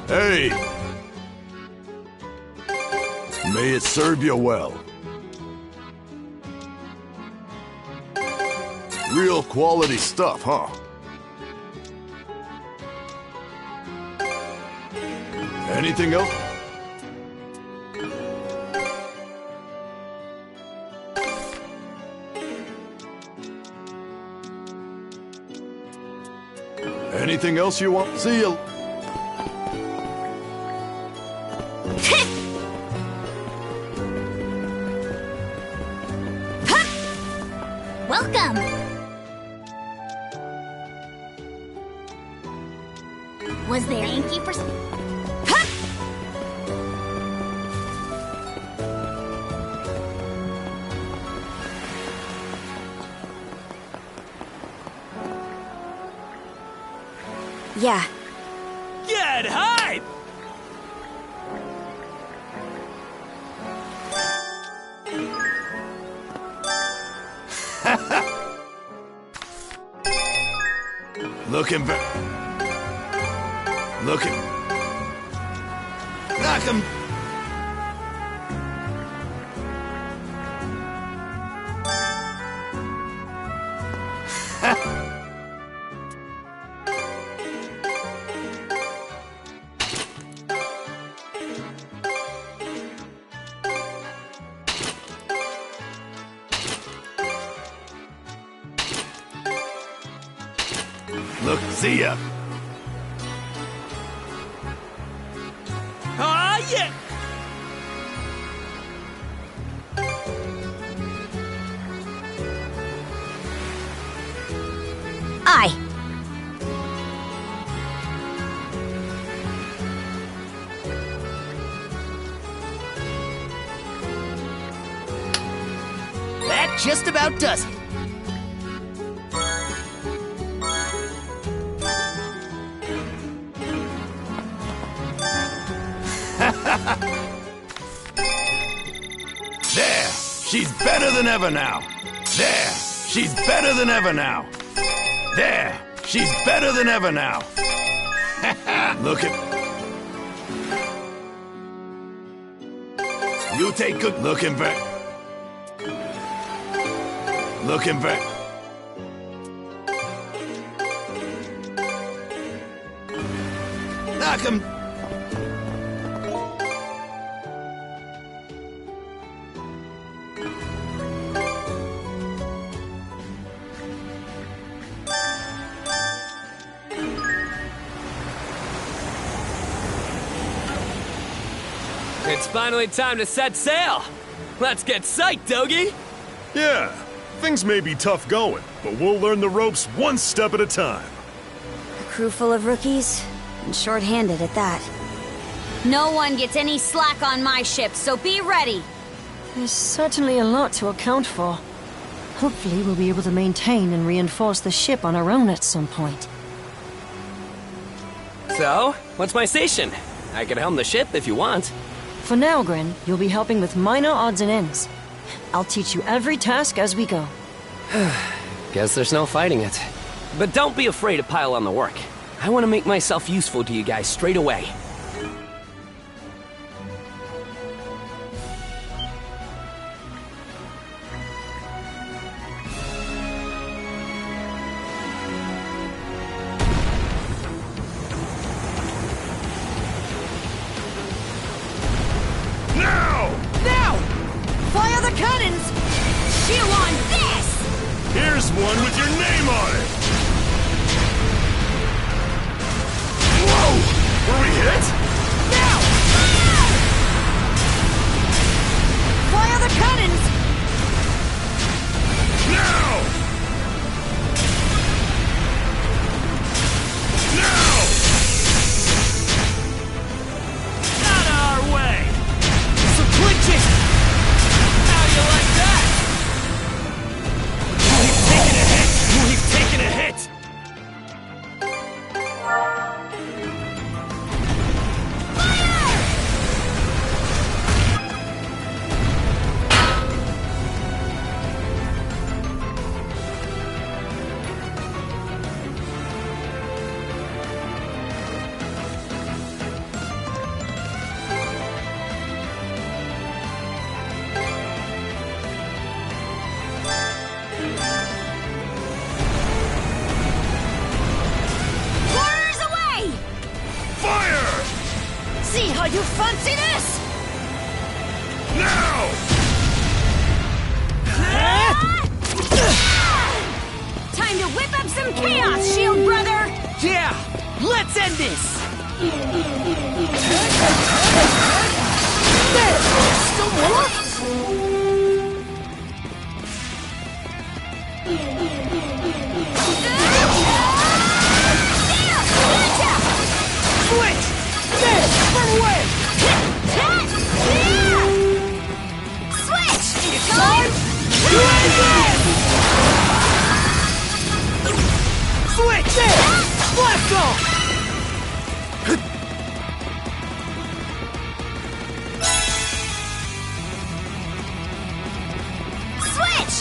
Hey! May it serve you well. Real quality stuff, huh? Anything else? Anything else you want? See you. Welcome! Was there Yankee for... Yeah. Get hype! Looking knock him. Look, see ya. Ah, yeah! Aye. That just about does it. There! She's better than ever now! There! She's better than ever now! There! She's better than ever now! Look at... You take good... Looking back. Looking back. Knock him... It's finally time to set sail! Let's get psyched, Dogie! Yeah, things may be tough going, but we'll learn the ropes one step at a time. A crew full of rookies, and short-handed at that. No one gets any slack on my ship, so be ready! There's certainly a lot to account for. Hopefully we'll be able to maintain and reinforce the ship on our own at some point. So, what's my station? I can helm the ship if you want. For now, Grin, you'll be helping with minor odds and ends. I'll teach you every task as we go. Guess there's no fighting it. But don't be afraid to pile on the work. I want to make myself useful to you guys straight away. Fire the cannons! Chew on this! Here's one with your name on it! Whoa! Were we hit? Now! Fire the cannons! Now! Now! Out of our way! So clinch it! How you like that? We've taken a hit! We've taken a hit! see how you fancy this! Now! Time to whip up some chaos, shield brother! Yeah! Let's end this! There! Still more? Switch! There! Burn away! Switch! Time to end this! Switch! There! Blast off! Switch!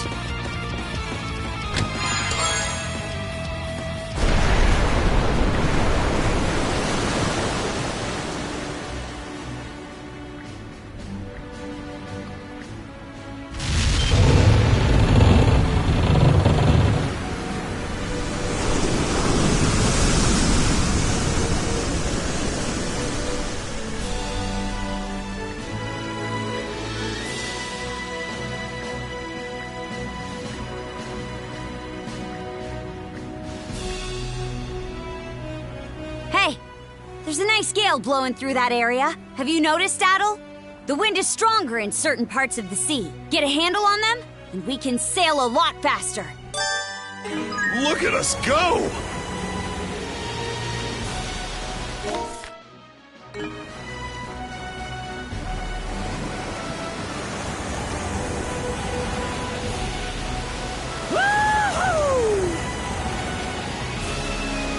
Hey, there's a nice gale blowing through that area. Have you noticed, Adel? The wind is stronger in certain parts of the sea. Get a handle on them, and we can sail a lot faster. Look at us go!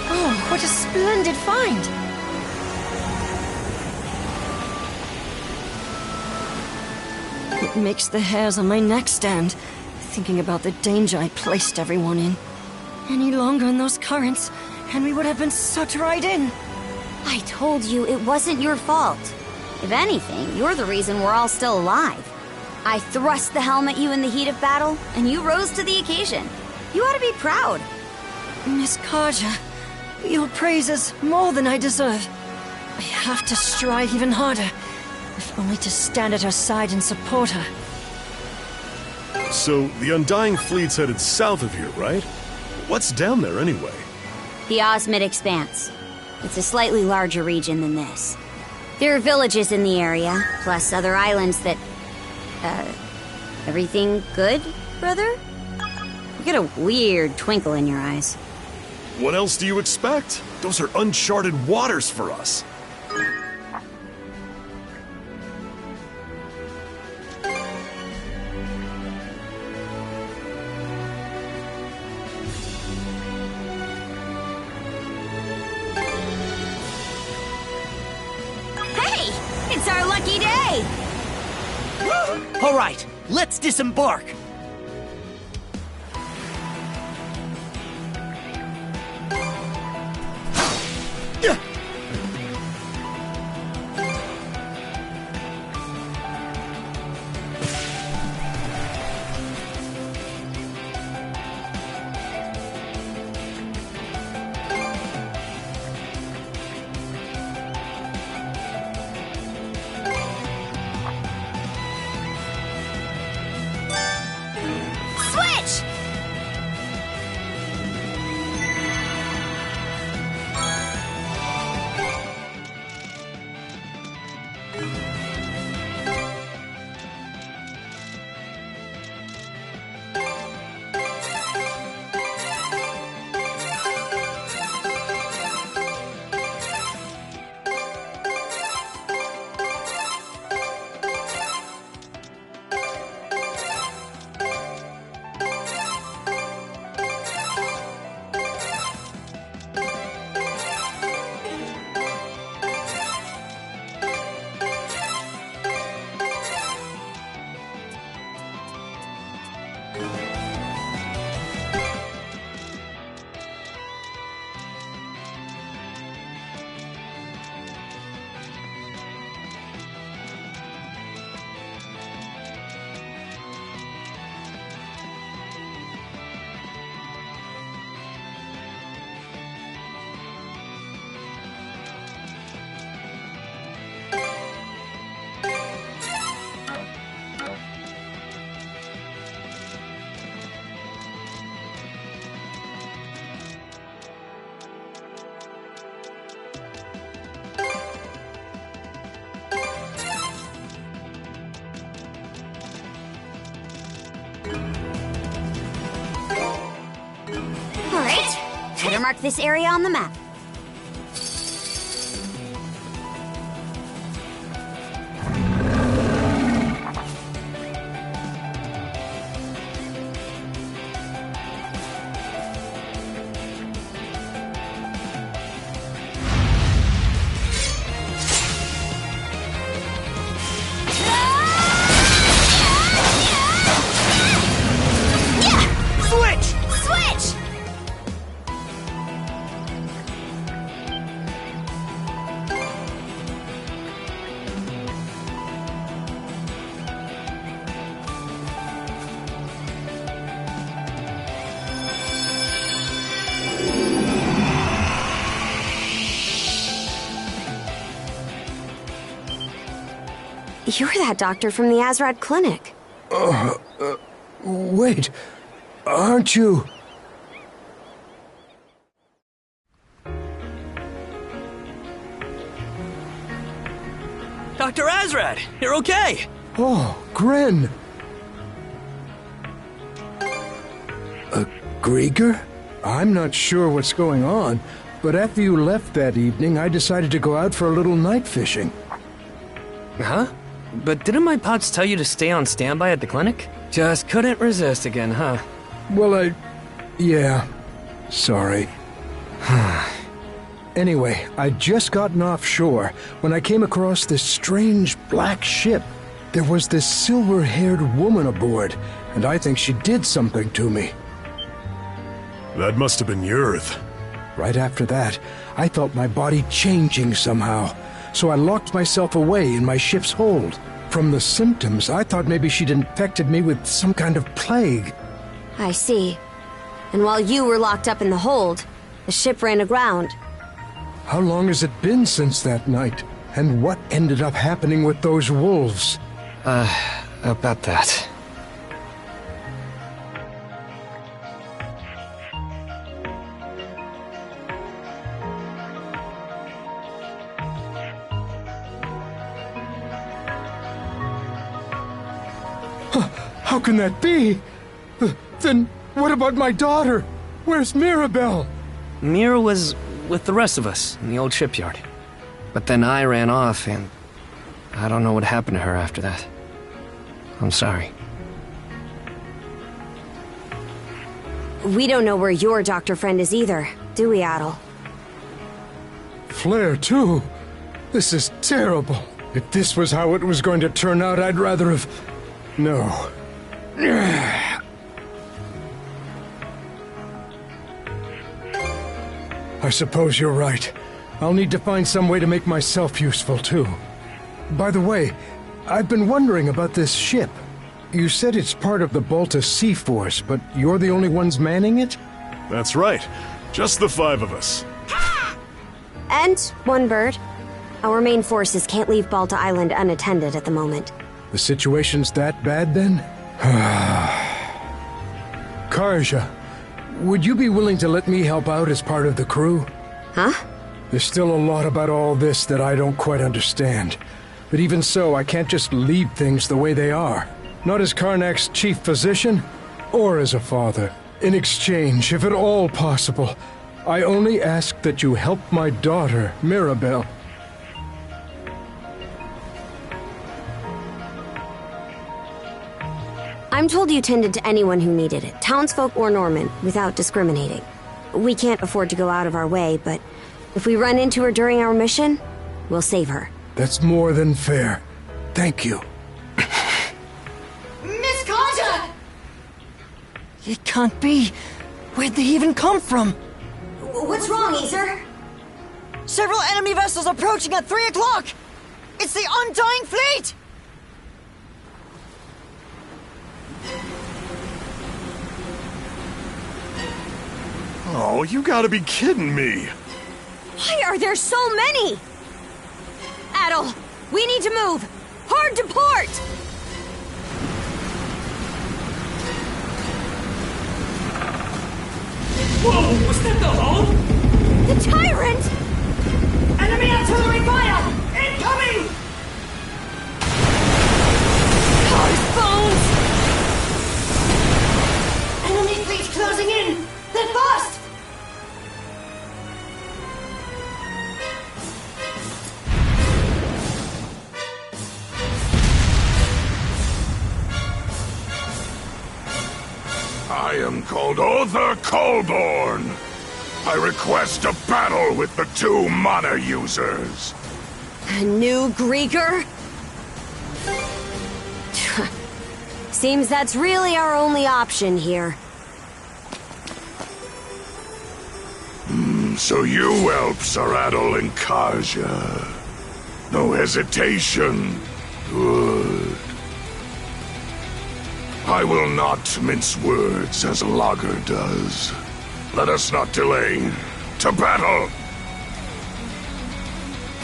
Oh, what a splendid find! It makes the hairs on my neck stand, thinking about the danger I placed everyone in. Any longer in those currents, and we would have been sucked right in. I told you it wasn't your fault. If anything, you're the reason we're all still alive. I thrust the helm at you in the heat of battle, and you rose to the occasion. You ought to be proud. Miss Karja, your praise is more than I deserve. I have to strive even harder, if only to stand at her side and support her. So, the Undying Fleet's headed south of here, right? What's down there anyway? The Osmid Expanse. It's a slightly larger region than this. There are villages in the area, plus other islands that... everything good, brother? You get a weird twinkle in your eyes. What else do you expect? Those are uncharted waters for us. Hey! It's our lucky day! All right, let's disembark. Better mark this area on the map. You're that doctor from the Azrad clinic. Wait, aren't you? Dr. Azrad, you're okay. Oh, Gren. Grieger? I'm not sure what's going on, but after you left that evening, I decided to go out for a little night fishing. Huh? But didn't my pops tell you to stay on standby at the clinic? Just couldn't resist again, huh? Well, yeah. Sorry. Anyway, I'd just gotten offshore when I came across this strange black ship. There was this silver-haired woman aboard, and I think she did something to me. That must have been Yurth. Right after that, I felt my body changing somehow, so I locked myself away in my ship's hold. From the symptoms, I thought maybe she'd infected me with some kind of plague. I see. And while you were locked up in the hold, the ship ran aground. How long has it been since that night? And what ended up happening with those wolves? About that. How can that be? Then what about my daughter? Where's Mirabelle? Mira was with the rest of us in the old shipyard. But then I ran off, and I don't know what happened to her after that. I'm sorry. We don't know where your doctor friend is either, do we, Adel? Flair, too. This is terrible. If this was how it was going to turn out, I'd rather have... No. I suppose you're right. I'll need to find some way to make myself useful, too. By the way, I've been wondering about this ship. You said it's part of the Balta Sea Force, but you're the only ones manning it? That's right. Just the 5 of us. And one bird. Our main forces can't leave Balta Island unattended at the moment. The situation's that bad, then? Karja, would you be willing to let me help out as part of the crew? Huh? There's still a lot about all this that I don't quite understand. But even so, I can't just leave things the way they are. Not as Karnak's chief physician, or as a father. In exchange, if at all possible, I only ask that you help my daughter, Mirabelle. I'm told you tended to anyone who needed it, townsfolk or Norman, without discriminating. We can't afford to go out of our way, but if we run into her during our mission, we'll save her. That's more than fair. Thank you. Miss Karja! It can't be. Where'd they even come from? What's wrong, Aether? Several enemy vessels approaching at 3 o'clock! It's the Undying Fleet! Oh, you gotta be kidding me. Why are there so many? Adel, we need to move! Hard to port! Whoa, was that the hull? The tyrant! Enemy artillery fire! Incoming! Bones! Enemy fleet closing in! They're fast! am called Other Colborn. I request a battle with the two mana users. A new Grieger? Seems that's really our only option here. So you whelps are Adol and Karja. No hesitation. Good. I will not mince words as Lager does. Let us not delay. To battle!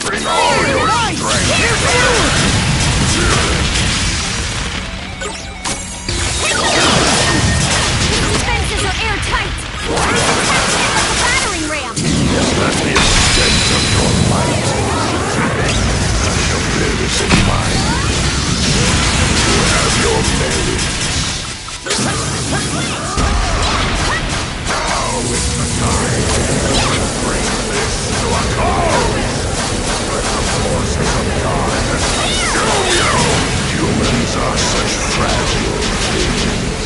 Bring all your strength! Defenses are airtight! Like a battering ram! Is that the extent of your might? I shall bear this in mind. You have your merits. Now is the time. Bring this to a close. Let the forces of God show you. Humans are such fragile things.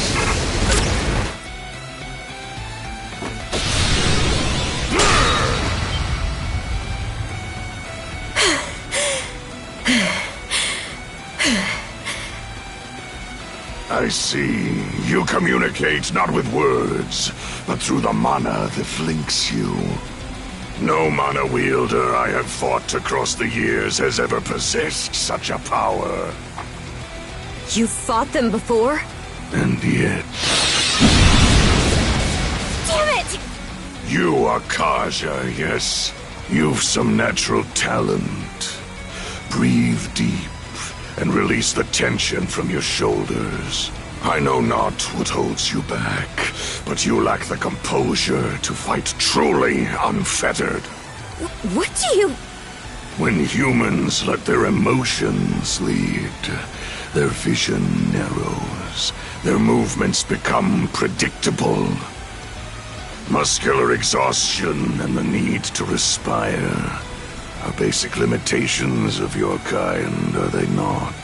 I see. You communicate not with words, but through the mana that links you. No mana wielder I have fought across the years has ever possessed such a power. You fought them before? And yet... Damn it! You are Karja, yes. You've some natural talent. Breathe deep and release the tension from your shoulders. I know not what holds you back, but you lack the composure to fight truly unfettered. What do you... When humans let their emotions lead, their vision narrows, their movements become predictable. Muscular exhaustion and the need to respire are basic limitations of your kind, are they not?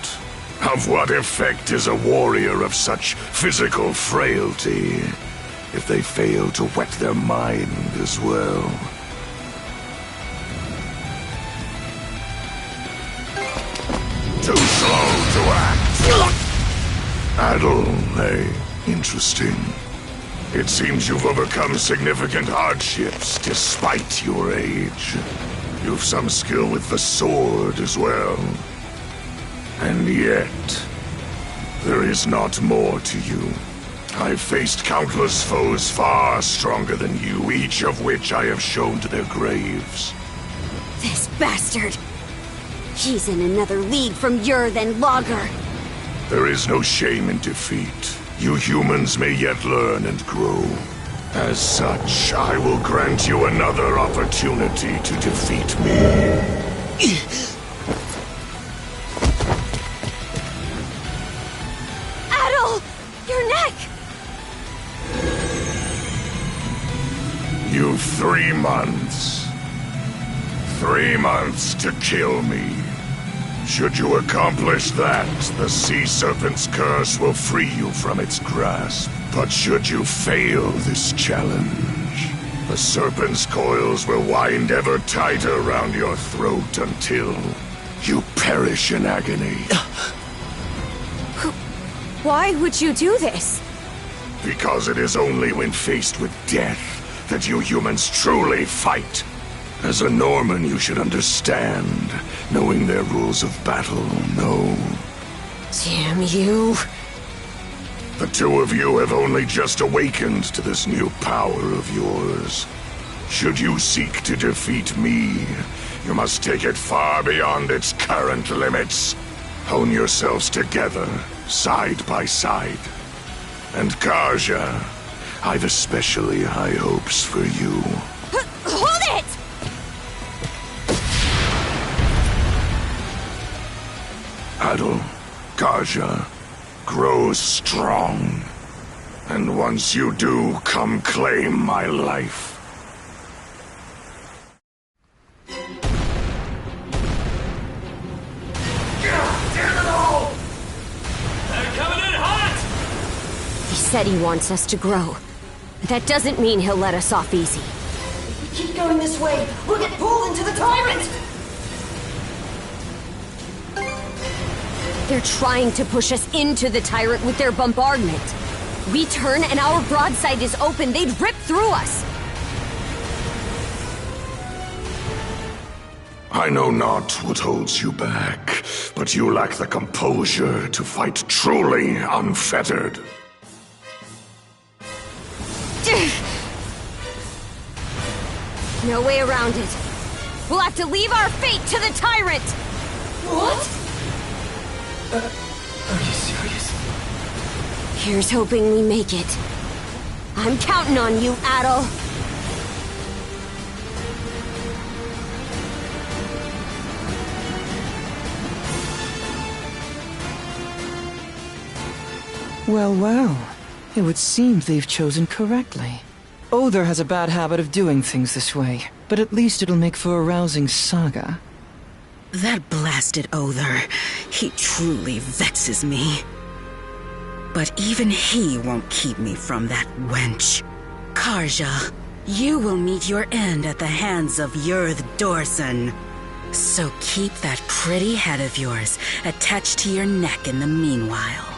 Of what effect is a warrior of such physical frailty if they fail to whet their mind as well? Too slow to act. Adol, eh? Interesting. It seems you've overcome significant hardships despite your age. You've some skill with the sword as well. And yet, there is not more to you. I've faced countless foes far stronger than you, each of which I have shown to their graves. This bastard! He's in another league from Ur than Lager. There is no shame in defeat. You humans may yet learn and grow. As such, I will grant you another opportunity to defeat me. Adol! Your neck! You've 3 months. 3 months to kill me. Should you accomplish that, the Sea Serpent's curse will free you from its grasp. But should you fail this challenge, the Serpent's coils will wind ever tighter around your throat until you perish in agony. Why would you do this? Because it is only when faced with death that you humans truly fight. As a Norman, you should understand, knowing their rules of battle, no. Damn you. The two of you have only just awakened to this new power of yours. Should you seek to defeat me, you must take it far beyond its current limits. Hone yourselves together, side by side. And Karja, I've especially high hopes for you. Hold it! Adol, Karja, grow strong. And once you do, come claim my life. Damn it all! They're coming in hot! These said he wants us to grow. But that doesn't mean he'll let us off easy. If we keep going this way, we'll get pulled into the tyrant! They're trying to push us into the tyrant with their bombardment. We turn and our broadside is open, they'd rip through us. I know not what holds you back, but you lack the composure to fight truly unfettered. No way around it. We'll have to leave our fate to the tyrant! What? Are you serious? Here's hoping we make it. I'm counting on you, Adol. Well, well. It would seem they've chosen correctly. Other has a bad habit of doing things this way, but at least it'll make for a rousing saga. That blasted Other, he truly vexes me. But even he won't keep me from that wench. Karja, you will meet your end at the hands of Yurth Dorson. So keep that pretty head of yours attached to your neck in the meanwhile.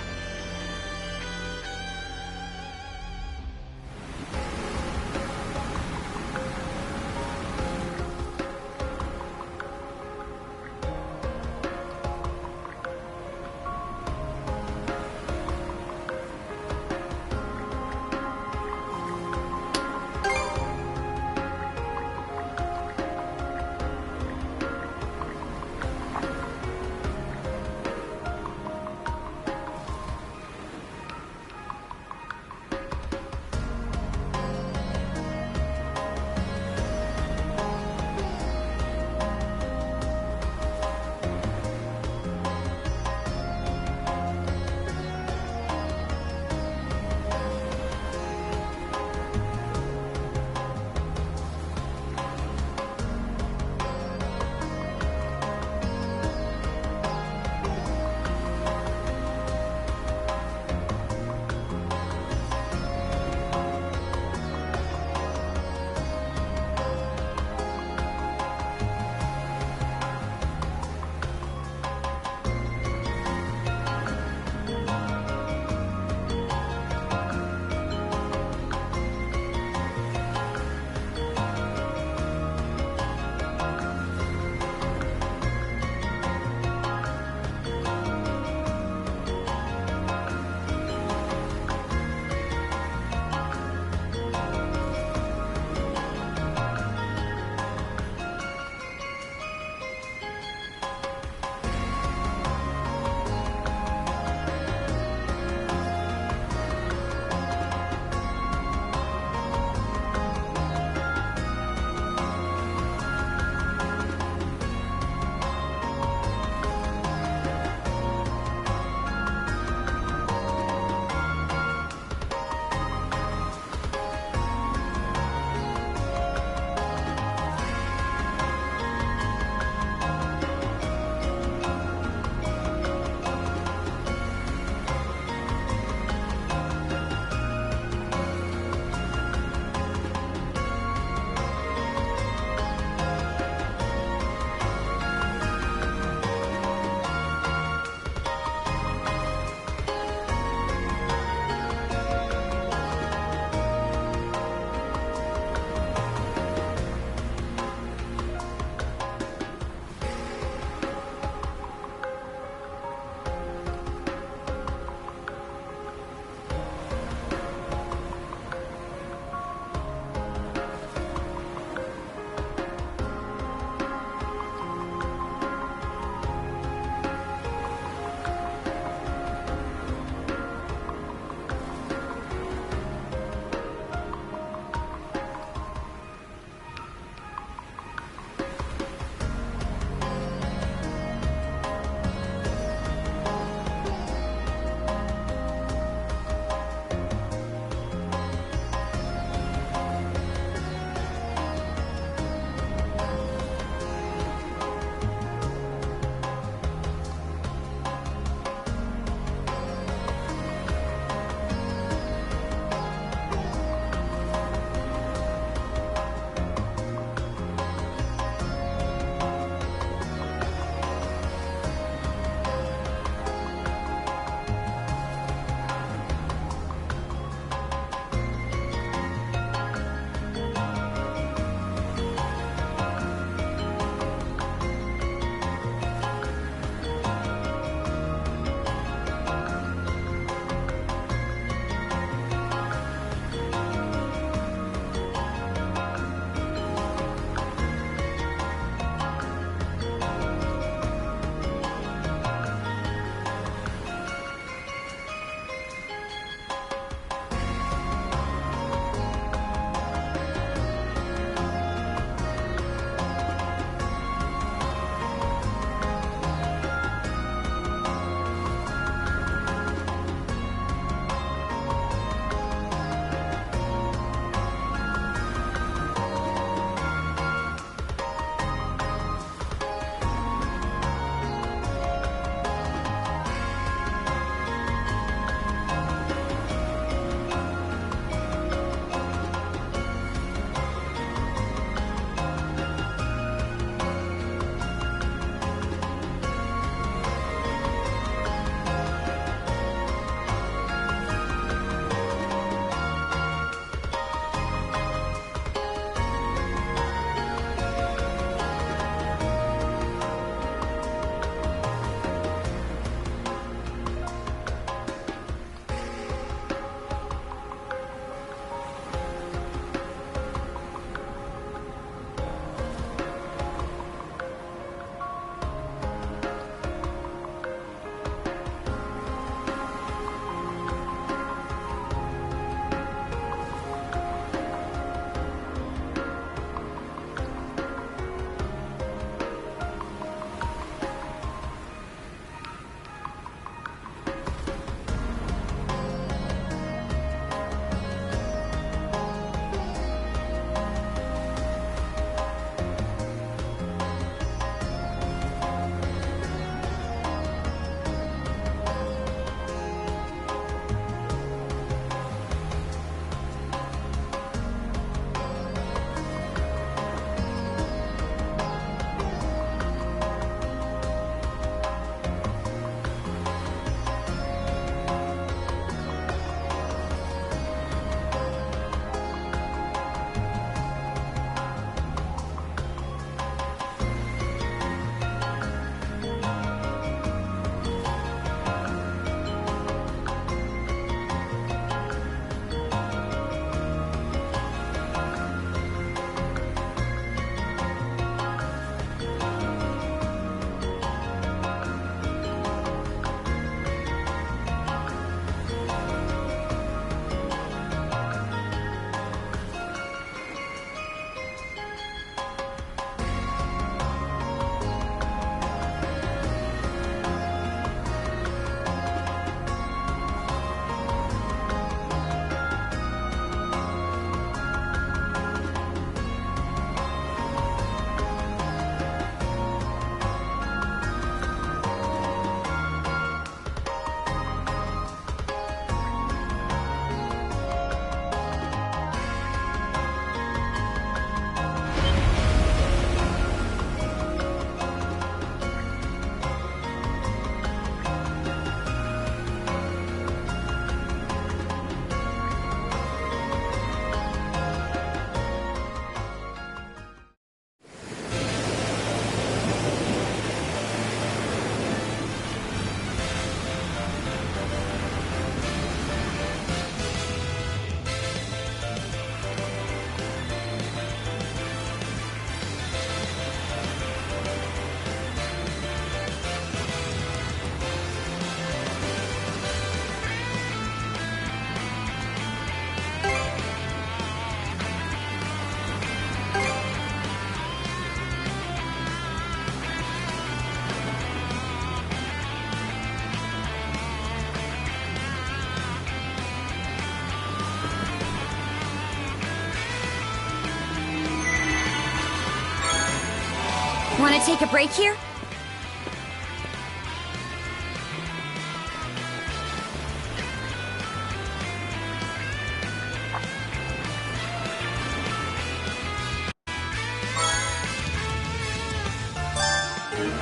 Want to take a break here?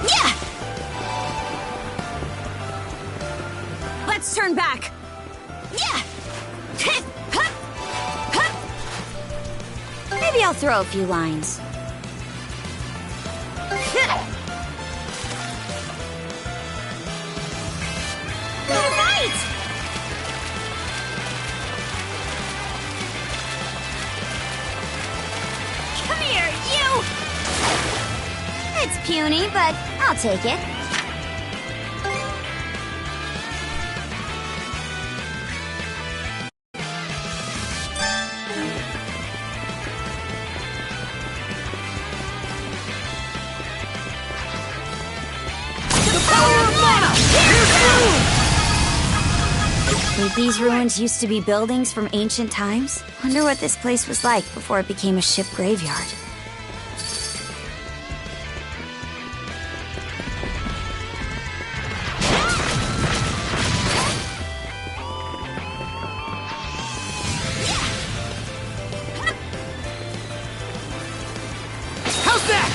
Yeah! Let's turn back. Yeah! Maybe I'll throw a few lines. Right! Come here, you! It's puny, but I'll take it. Wait, these ruins used to be buildings from ancient times? Wonder what this place was like before it became a ship graveyard. How's that?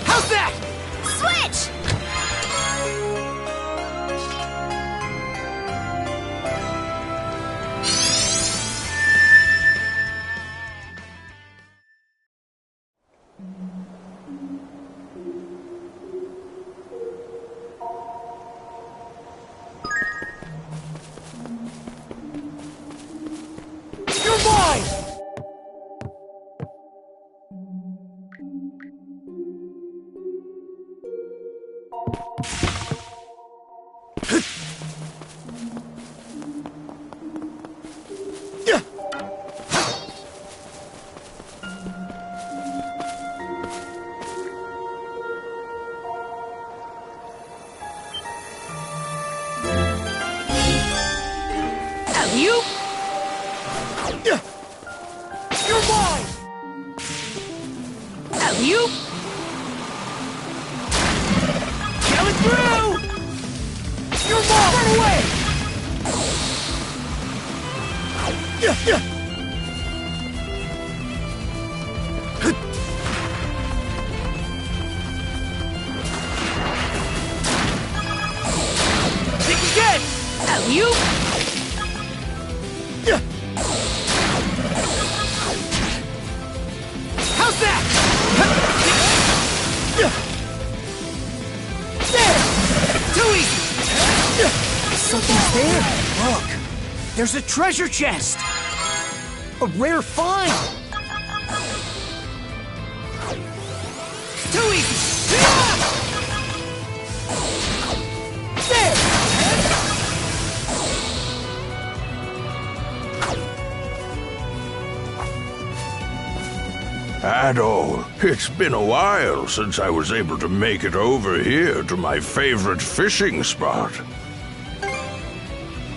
How's that? Switch! You're mine! You? You're mine! You? Coming through! You're mine! Run away! Think again! You? How's that? There! Too easy! Something's there. Look! There's a treasure chest! A rare find! Too easy! There! Adol, it's been a while since I was able to make it over here to my favorite fishing spot.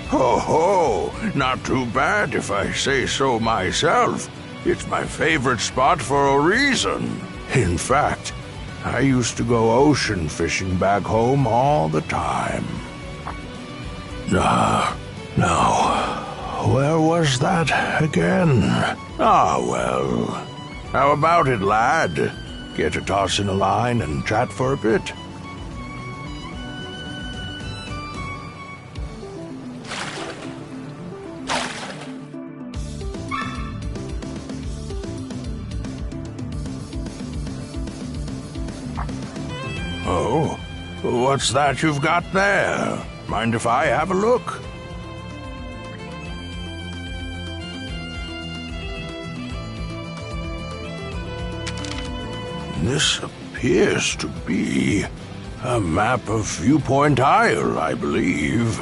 Ho ho! Not too bad if I say so myself. It's my favorite spot for a reason. In fact, I used to go ocean fishing back home all the time. Now, where was that again? Ah, well. How about it, lad? Get to toss in a line and chat for a bit? Oh, what's that you've got there? Mind if I have a look? This appears to be a map of Viewpoint Isle, I believe.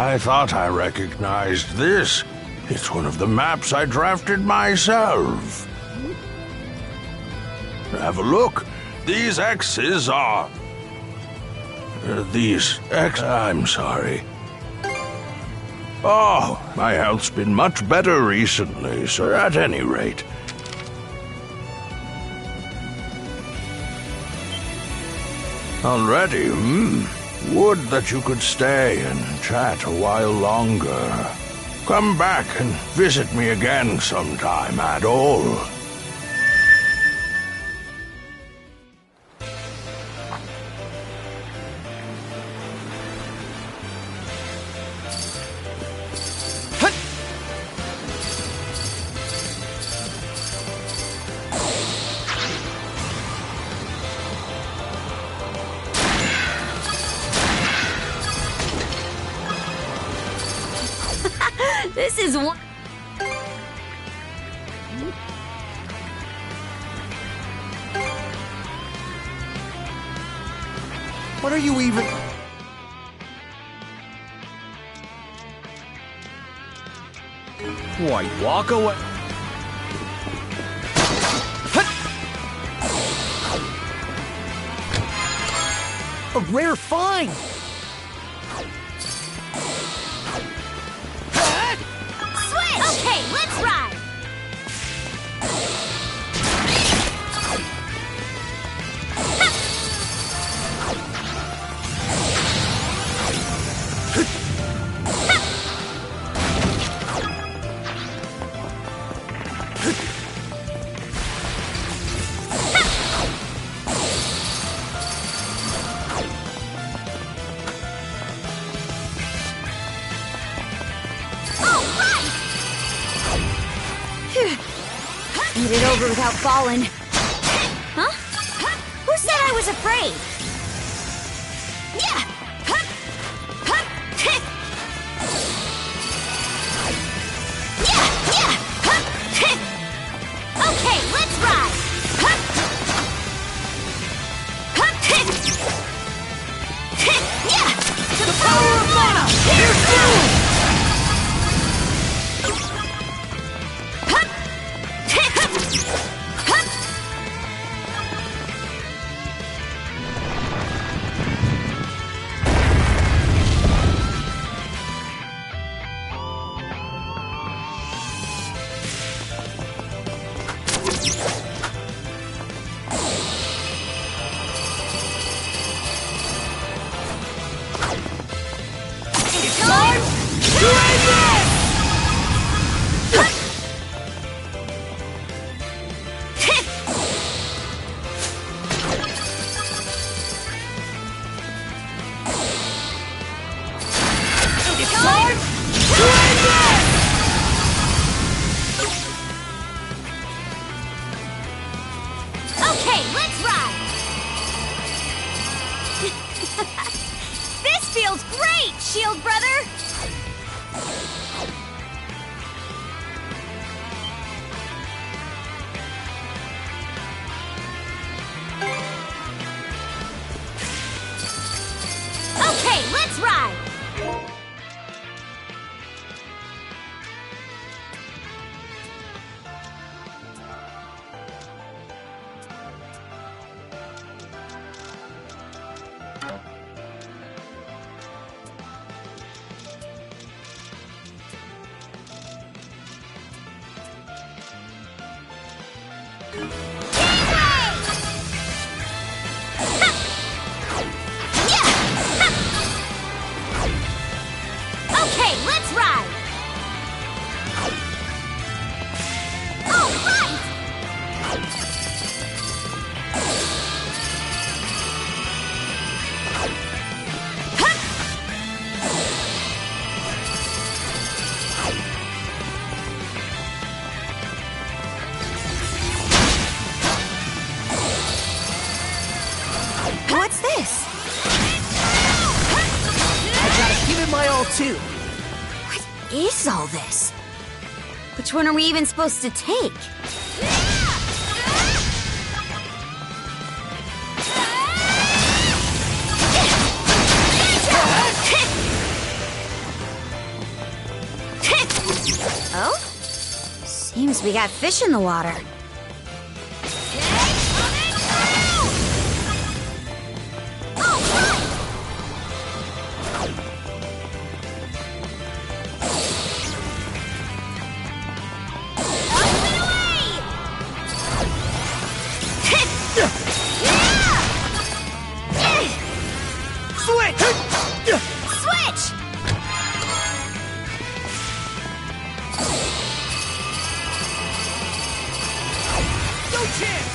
I thought I recognized this. It's one of the maps I drafted myself. Have a look. These X's are... I'm sorry. Oh, my health's been much better recently, so at any rate. Already, Would that you could stay and chat a while longer. Come back and visit me again sometime at all. This is one. What are you even... Why, walk away... A rare find! Okay, let's ride! Made it over without falling. Huh? Who said I was afraid? Yeah! Okay, let's ride! The power of mana! Here's through! Okay, let's ride! This feels great, Shield Brother! Okay, let's ride! Okay, let's ride! All right! What's this? I gotta give it my all, too. What is all this? Which one are we even supposed to take? Oh? Seems we got fish in the water. Switch! No chance!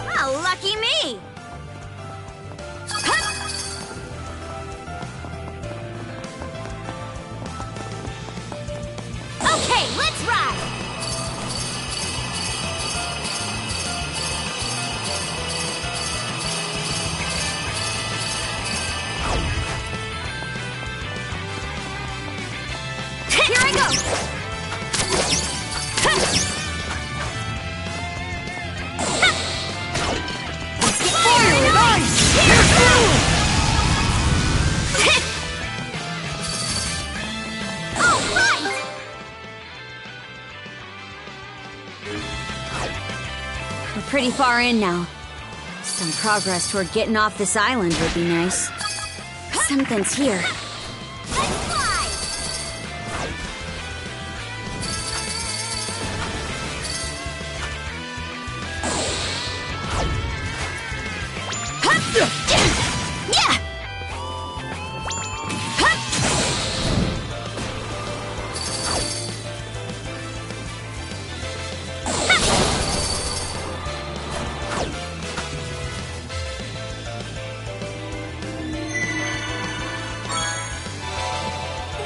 Well, lucky me! Okay, let's ride! Here I go! All right! We're pretty far in now. Some progress toward getting off this island would be nice. Something's here. Let's fly! Yeah!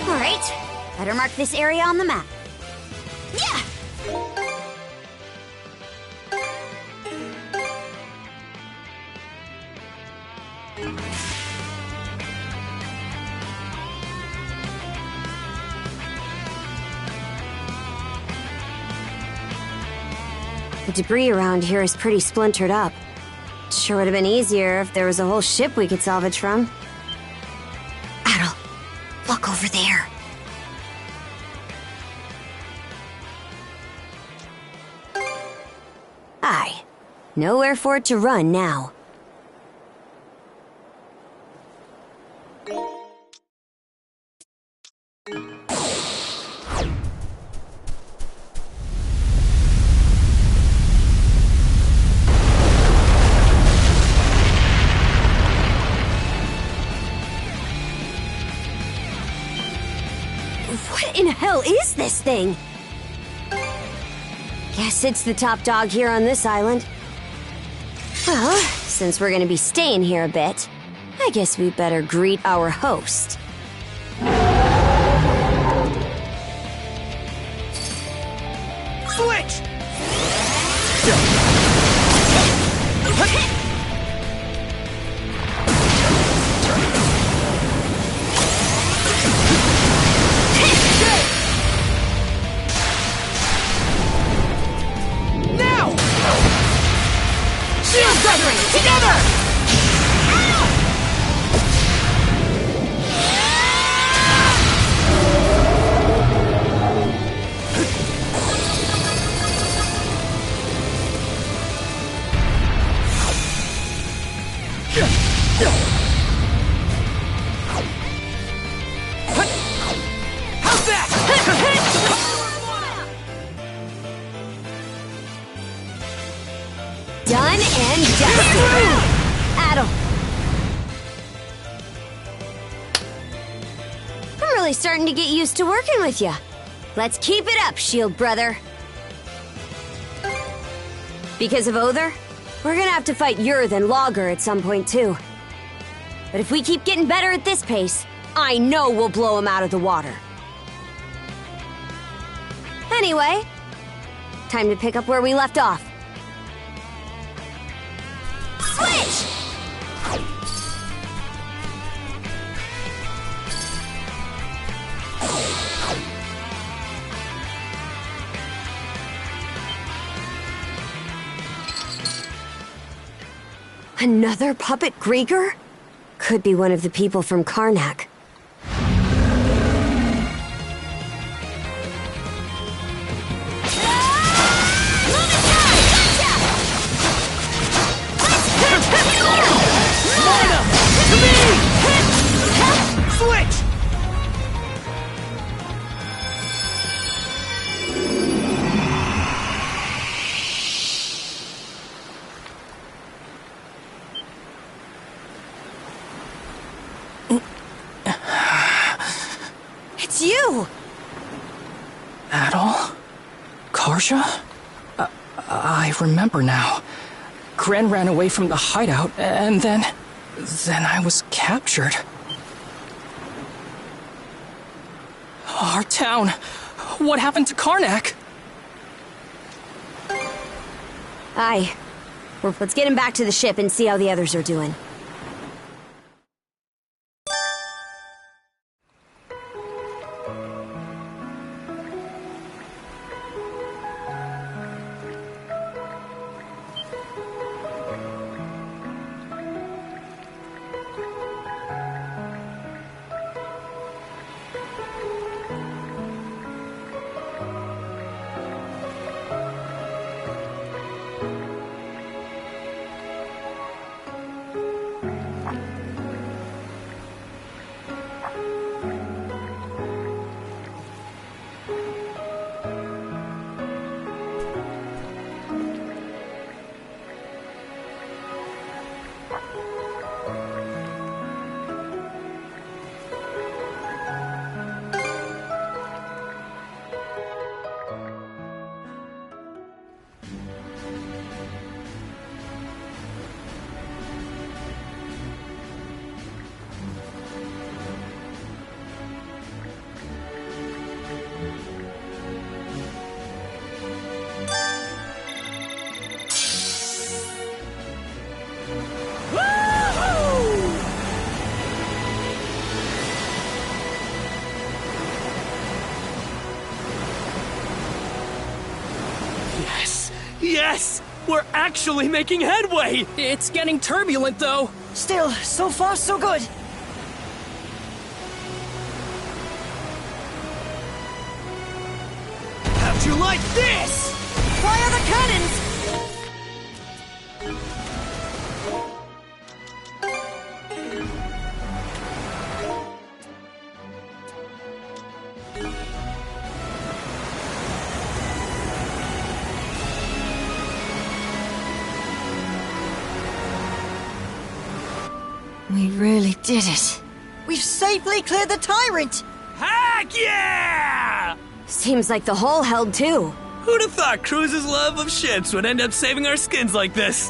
All right, better mark this area on the map. Yeah! The debris around here is pretty splintered up. Sure would have been easier if there was a whole ship we could salvage from. Adel, look over there. Aye. Nowhere for it to run now. What in hell is this thing? Guess it's the top dog here on this island. Well, since we're gonna be staying here a bit, I guess we better greet our host. Switch! Now! Shield covering! Together! How's that? Done and dusted. Adel. I'm really starting to get used to working with you. Let's keep it up, Shield brother. Because of Other, we're gonna have to fight Yurth and Logger at some point too. But if we keep getting better at this pace, I know we'll blow him out of the water. Anyway, time to pick up where we left off. Switch! Another puppet Grieger? Could be one of the people from Karnak. do? Adol? Karja? I remember now. Gren ran away from the hideout, and then I was captured. Our town. What happened to Karnak? Aye. Let's get him back to the ship and see how the others are doing. Yes! We're actually making headway! It's getting turbulent, though. Still, so far so good. How'd you like this? Fire the cannons! We really did it. We've safely cleared the tyrant! Heck yeah! Seems like the hull held too. Who'd have thought Cruz's love of ships would end up saving our skins like this?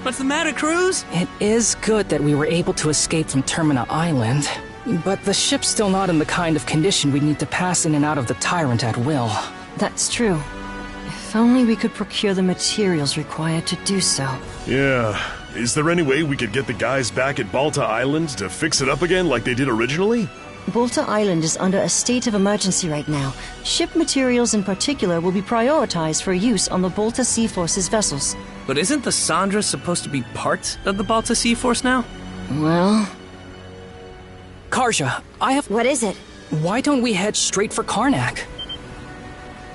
What's the matter, Cruz? It is good that we were able to escape from Termina Island, but the ship's still not in the kind of condition we'd need to pass in and out of the Tyrant at will. That's true. If only we could procure the materials required to do so. Yeah. Is there any way we could get the guys back at Balta Island to fix it up again like they did originally? Balta Island is under a state of emergency right now. Ship materials in particular will be prioritized for use on the Balta Sea Force's vessels. But isn't the Sandra supposed to be part of the Balta Sea Force now? Well... Karja, I have... What is it? Why don't we head straight for Karnak?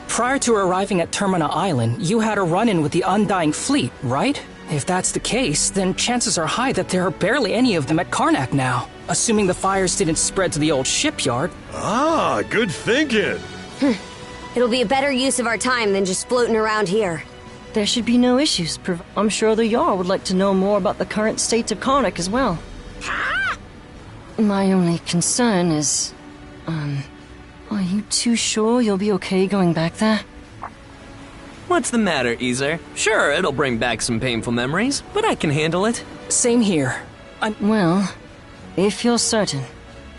Prior to arriving at Termina Island, you had a run-in with the Undying Fleet, right? If that's the case, then chances are high that there are barely any of them at Karnak now. Assuming the fires didn't spread to the old shipyard. Ah, good thinking. It'll be a better use of our time than just floating around here. There should be no issues. I'm sure the Jarl would like to know more about the current state of Karnak as well. My only concern is... Are you too sure you'll be okay going back there? What's the matter, Easer? Sure, it'll bring back some painful memories, but I can handle it. Same here. Well, if you're certain.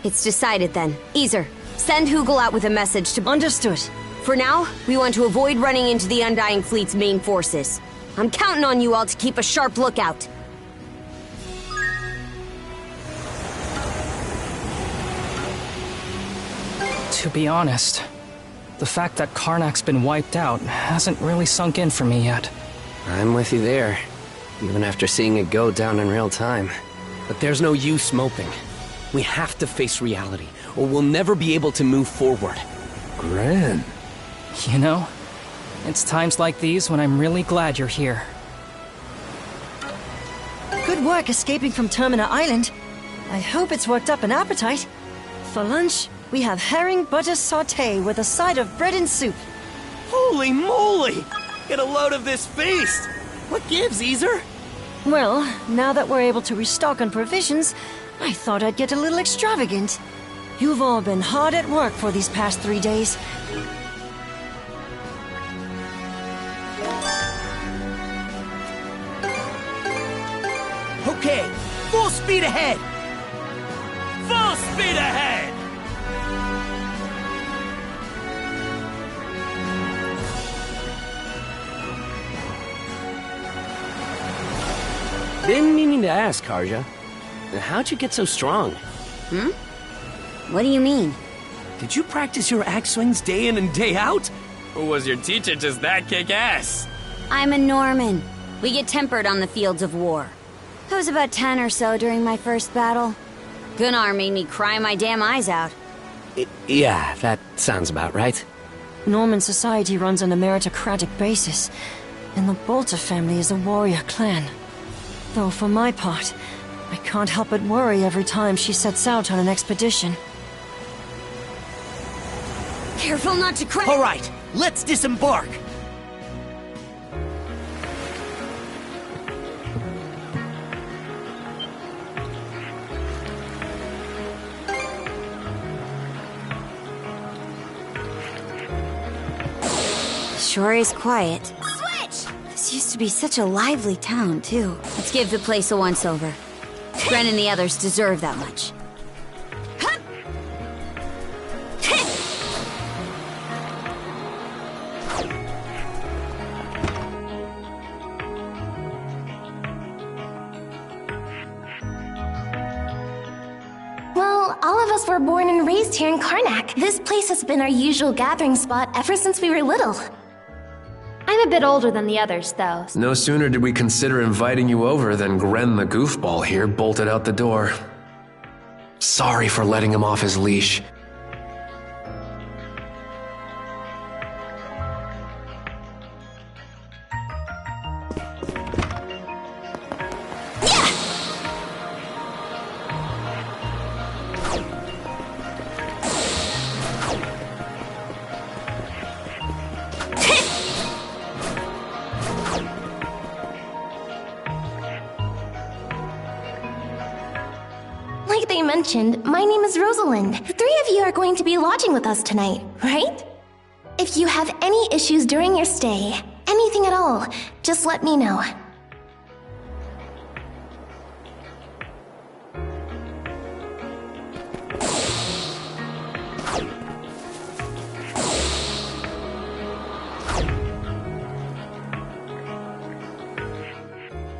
It's decided then. Easer, send Hugel out with a message to... Understood. For now, we want to avoid running into the Undying Fleet's main forces. I'm counting on you all to keep a sharp lookout. To be honest, the fact that Karnak's been wiped out hasn't really sunk in for me yet. I'm with you there, even after seeing it go down in real time. But there's no use moping. We have to face reality, or we'll never be able to move forward. Gran. You know, it's times like these when I'm really glad you're here. Good work escaping from Termina Island. I hope it's worked up an appetite. For lunch, we have herring butter sauté with a side of bread and soup. Holy moly! Get a load of this feast! What gives, Easer? Well, now that we're able to restock on provisions, I thought I'd get a little extravagant. You've all been hard at work for these past 3 days. Okay, full speed ahead! Full speed ahead! Been meaning to ask, Karja. How'd you get so strong? What do you mean? Did you practice your axe swings day in and day out? Or was your teacher just that kick-ass? I'm a Norman. We get tempered on the fields of war. I was about 10 or so during my first battle. Gunnar made me cry my damn eyes out. Yeah, that sounds about right. Norman society runs on a meritocratic basis, and the Bolter family is a warrior clan. Though for my part, I can't help but worry every time she sets out on an expedition. Careful not to crash. All right, let's disembark. Sure is quiet. Switch! This used to be such a lively town, too. Let's give the place a once-over. Gren and the others deserve that much. Well, all of us were born and raised here in Karnak. This place has been our usual gathering spot ever since we were little. I'm a bit older than the others, though. No sooner did we consider inviting you over than Gren the goofball here bolted out the door. Sorry for letting him off his leash. Like they mentioned, my name is Rosalind. The three of you are going to be lodging with us tonight, right? If you have any issues during your stay, anything at all, just let me know.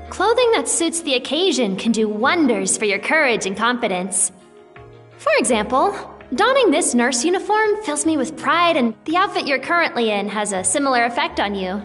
Clothing that suits the occasion can do wonders for your courage and confidence. For example, donning this nurse uniform fills me with pride, and the outfit you're currently in has a similar effect on you.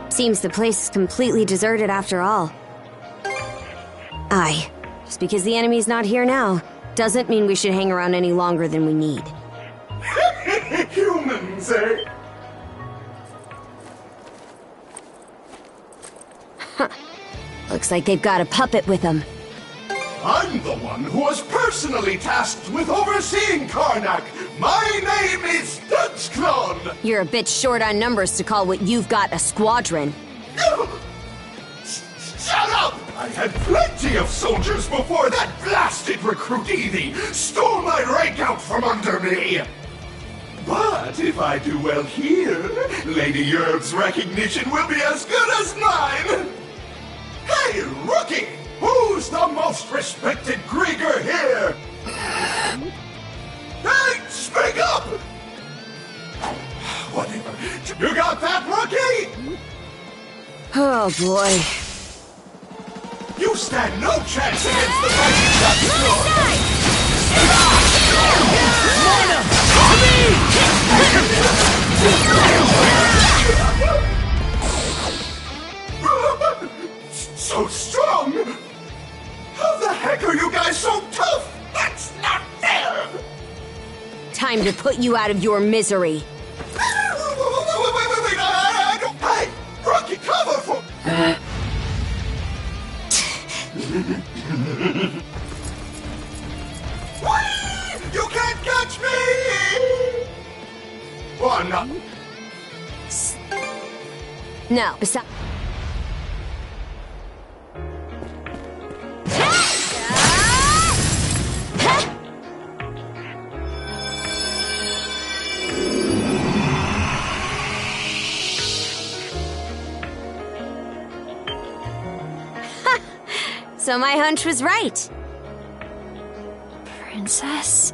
Seems the place is completely deserted after all. Aye, just because the enemy's not here now, doesn't mean we should hang around any longer than we need. Humans, eh? Looks like they've got a puppet with them. I'm the one who was personally tasked with overseeing Karnak. My name is Dutchklon. You're a bit short on numbers to call what you've got a squadron. Shut up! I had plenty of soldiers before that blasted recruit Evie stole my rank out from under me. But if I do well here, Lady Yerb's recognition will be as good as mine. Hey, rookie! Who's the most respected Grieger here? Hey, speak up! Whatever. You got that, rookie? Oh boy. You stand no chance against the mighty Dutch. So strong! How the heck are you guys so tough? That's not fair! Time to put you out of your misery. Wait, I don't... Hey! Rocky, cover for... Whee! You can't catch me! Well, I'm not... No, besides... So my hunch was right. Princess?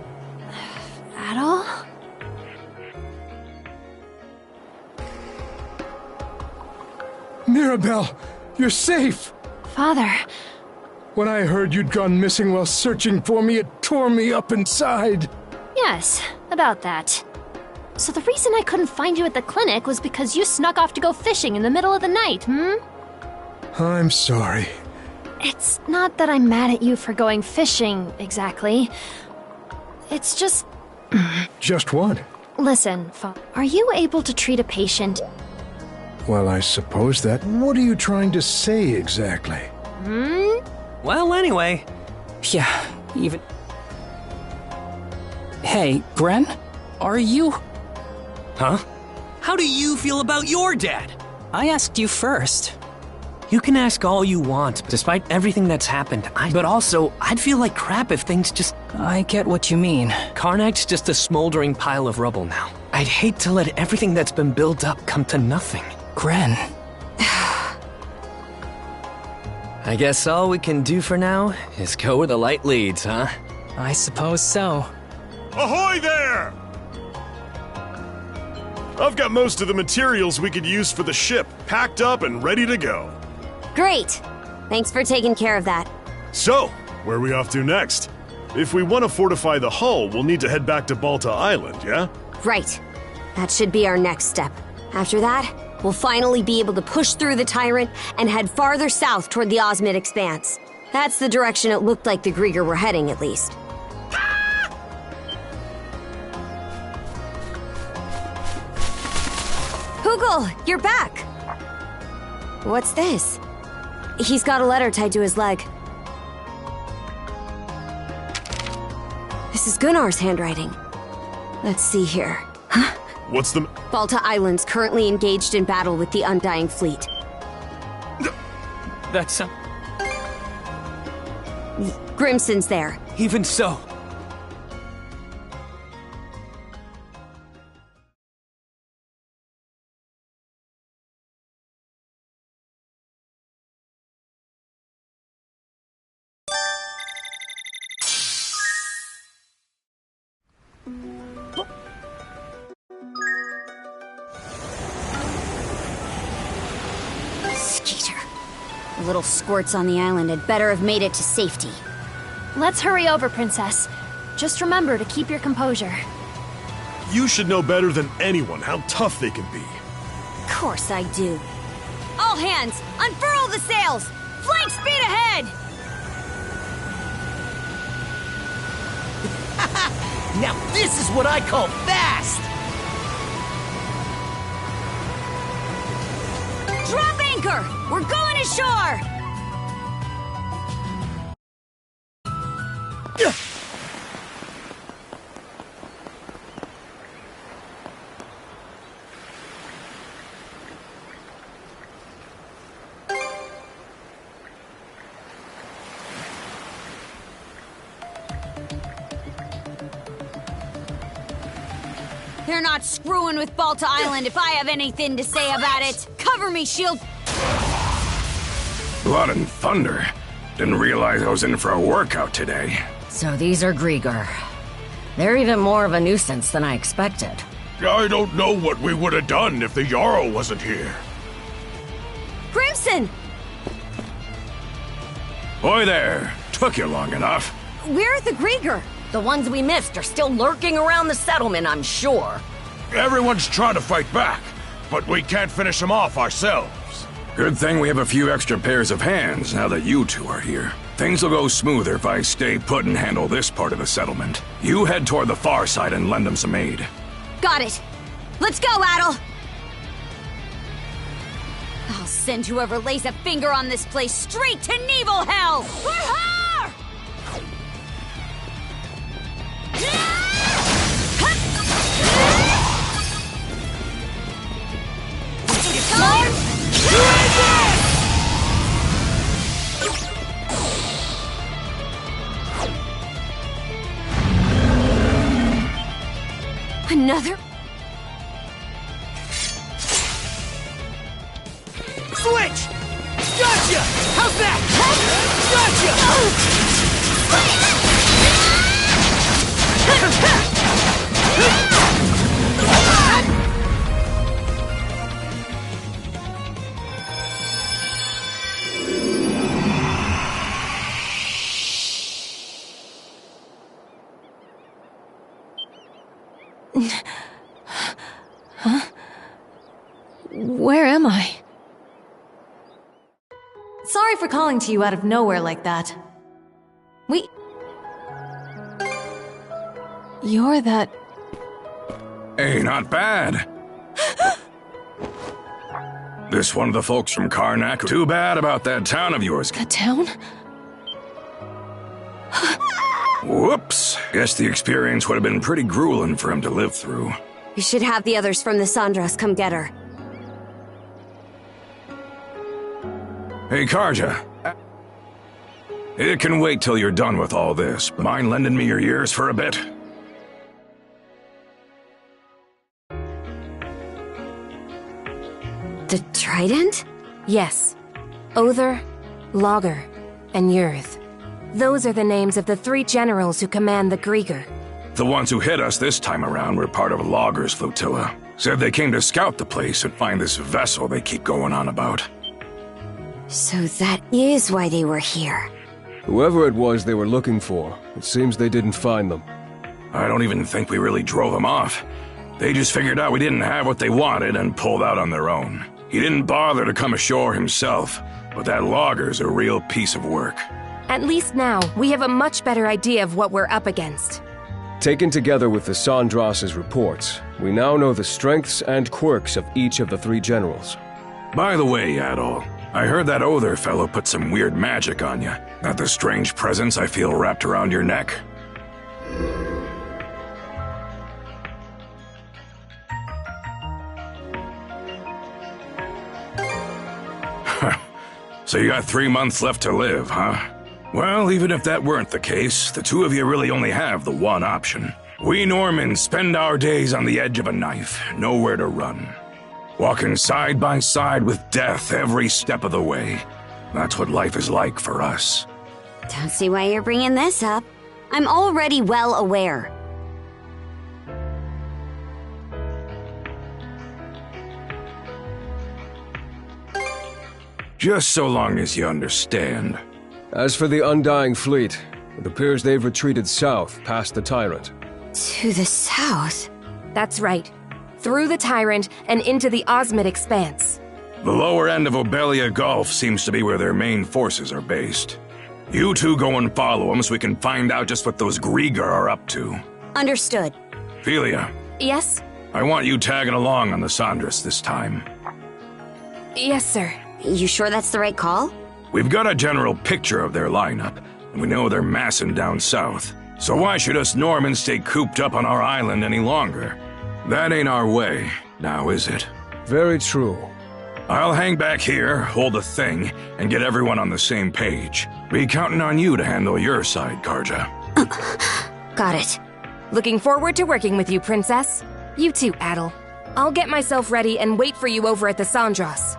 Adol? Mirabelle, you're safe! Father. When I heard you'd gone missing while searching for me, it tore me up inside. Yes, about that. So the reason I couldn't find you at the clinic was because you snuck off to go fishing in the middle of the night, I'm sorry. It's not that I'm mad at you for going fishing, exactly. It's just... Just what? Listen, are you able to treat a patient? Well, I suppose that... What are you trying to say exactly? Well, anyway. Yeah, even... Hey, Gren? Are you... Huh? How do you feel about your dad? I asked you first. You can ask all you want, despite everything that's happened. But also, I'd feel like crap if things just... I get what you mean. Karnak's just a smoldering pile of rubble now. I'd hate to let everything that's been built up come to nothing. Gren. I guess all we can do for now is go where the light leads, huh? I suppose so. Ahoy there! I've got most of the materials we could use for the ship packed up and ready to go. Great. Thanks for taking care of that. So, where are we off to next? If we want to fortify the hull, we'll need to head back to Balta Island, yeah? Right. That should be our next step. After that, we'll finally be able to push through the Tyrant and head farther south toward the Osmid Expanse. That's the direction it looked like the Grieger were heading, at least. Hugel, you're back! What's this? He's got a letter tied to his leg. This is Gunnar's handwriting. Let's see here. Huh? What's the... Balta Island's currently engaged in battle with the Undying Fleet. That's... Grimson's there. Even so. Skeeter. The little squirts on the island had better have made it to safety. Let's hurry over, Princess. Just remember to keep your composure. You should know better than anyone how tough they can be. Of course I do. All hands, unfurl the sails! Flank speed ahead! Now this is what I call fast! Drop anchor! We're going ashore! They're not screwing with Balta Island if I have anything to say about it. Cover me, shield. Blood and thunder. Didn't realize I was in for a workout today. So these are Grieger. They're even more of a nuisance than I expected. I don't know what we would have done if the Jarl wasn't here. Crimson! Oi there! Took you long enough. Where's the Grieger? The ones we missed are still lurking around the settlement, I'm sure. Everyone's trying to fight back, but we can't finish them off ourselves. Good thing we have a few extra pairs of hands now that you two are here. Things will go smoother if I stay put and handle this part of the settlement. You head toward the far side and lend them some aid. Got it. Let's go, Adel! I'll send whoever lays a finger on this place straight to Nebel Hell! For her! Another? Switch! Gotcha! How's that? Huh? Where am I? Sorry for calling to you out of nowhere like that. You're that... Hey, not bad. This one of the folks from Karnak? Too bad about that town of yours. The town? Whoops. Guess the experience would have been pretty grueling for him to live through. You should have the others from the Sandras come get her. Hey, Karja. It can wait till you're done with all this. Mind lending me your ears for a bit? The Trident? Yes. Other, Logger, and Yurth. Those are the names of the 3 generals who command the Grieger. The ones who hit us this time around were part of Logger's flotilla. Said they came to scout the place and find this vessel they keep going on about. So that is why they were here. Whoever it was they were looking for, it seems they didn't find them. I don't even think we really drove them off. They just figured out we didn't have what they wanted and pulled out on their own. He didn't bother to come ashore himself, but that Logger's a real piece of work. At least now, we have a much better idea of what we're up against. Taken together with the Sandras's reports, we now know the strengths and quirks of each of the 3 generals. By the way, Adol, I heard that Other fellow put some weird magic on you. That the strange presence I feel wrapped around your neck? So you got 3 months left to live, huh? Well, even if that weren't the case, the 2 of you really only have the one option. We Normans spend our days on the edge of a knife, nowhere to run. Walking side by side with death every step of the way. That's what life is like for us. Don't see why you're bringing this up. I'm already well aware. Just so long as you understand. As for the Undying Fleet, it appears they've retreated south past the Tyrant. To the south? That's right. Through the Tyrant and into the Osmid Expanse. The lower end of Obelia Gulf seems to be where their main forces are based. You 2 go and follow them so we can find out just what those Grieger are up to. Understood. Philia. Yes? I want you tagging along on the Sandras this time. Yes, sir. You sure that's the right call? We've got a general picture of their lineup, and we know they're massing down south. So why should us Normans stay cooped up on our island any longer? That ain't our way, now is it? Very true. I'll hang back here, hold the thing, and get everyone on the same page. Be counting on you to handle your side, Karja. Got it. Looking forward to working with you, Princess. You too, Adel. I'll get myself ready and wait for you over at the Sandras.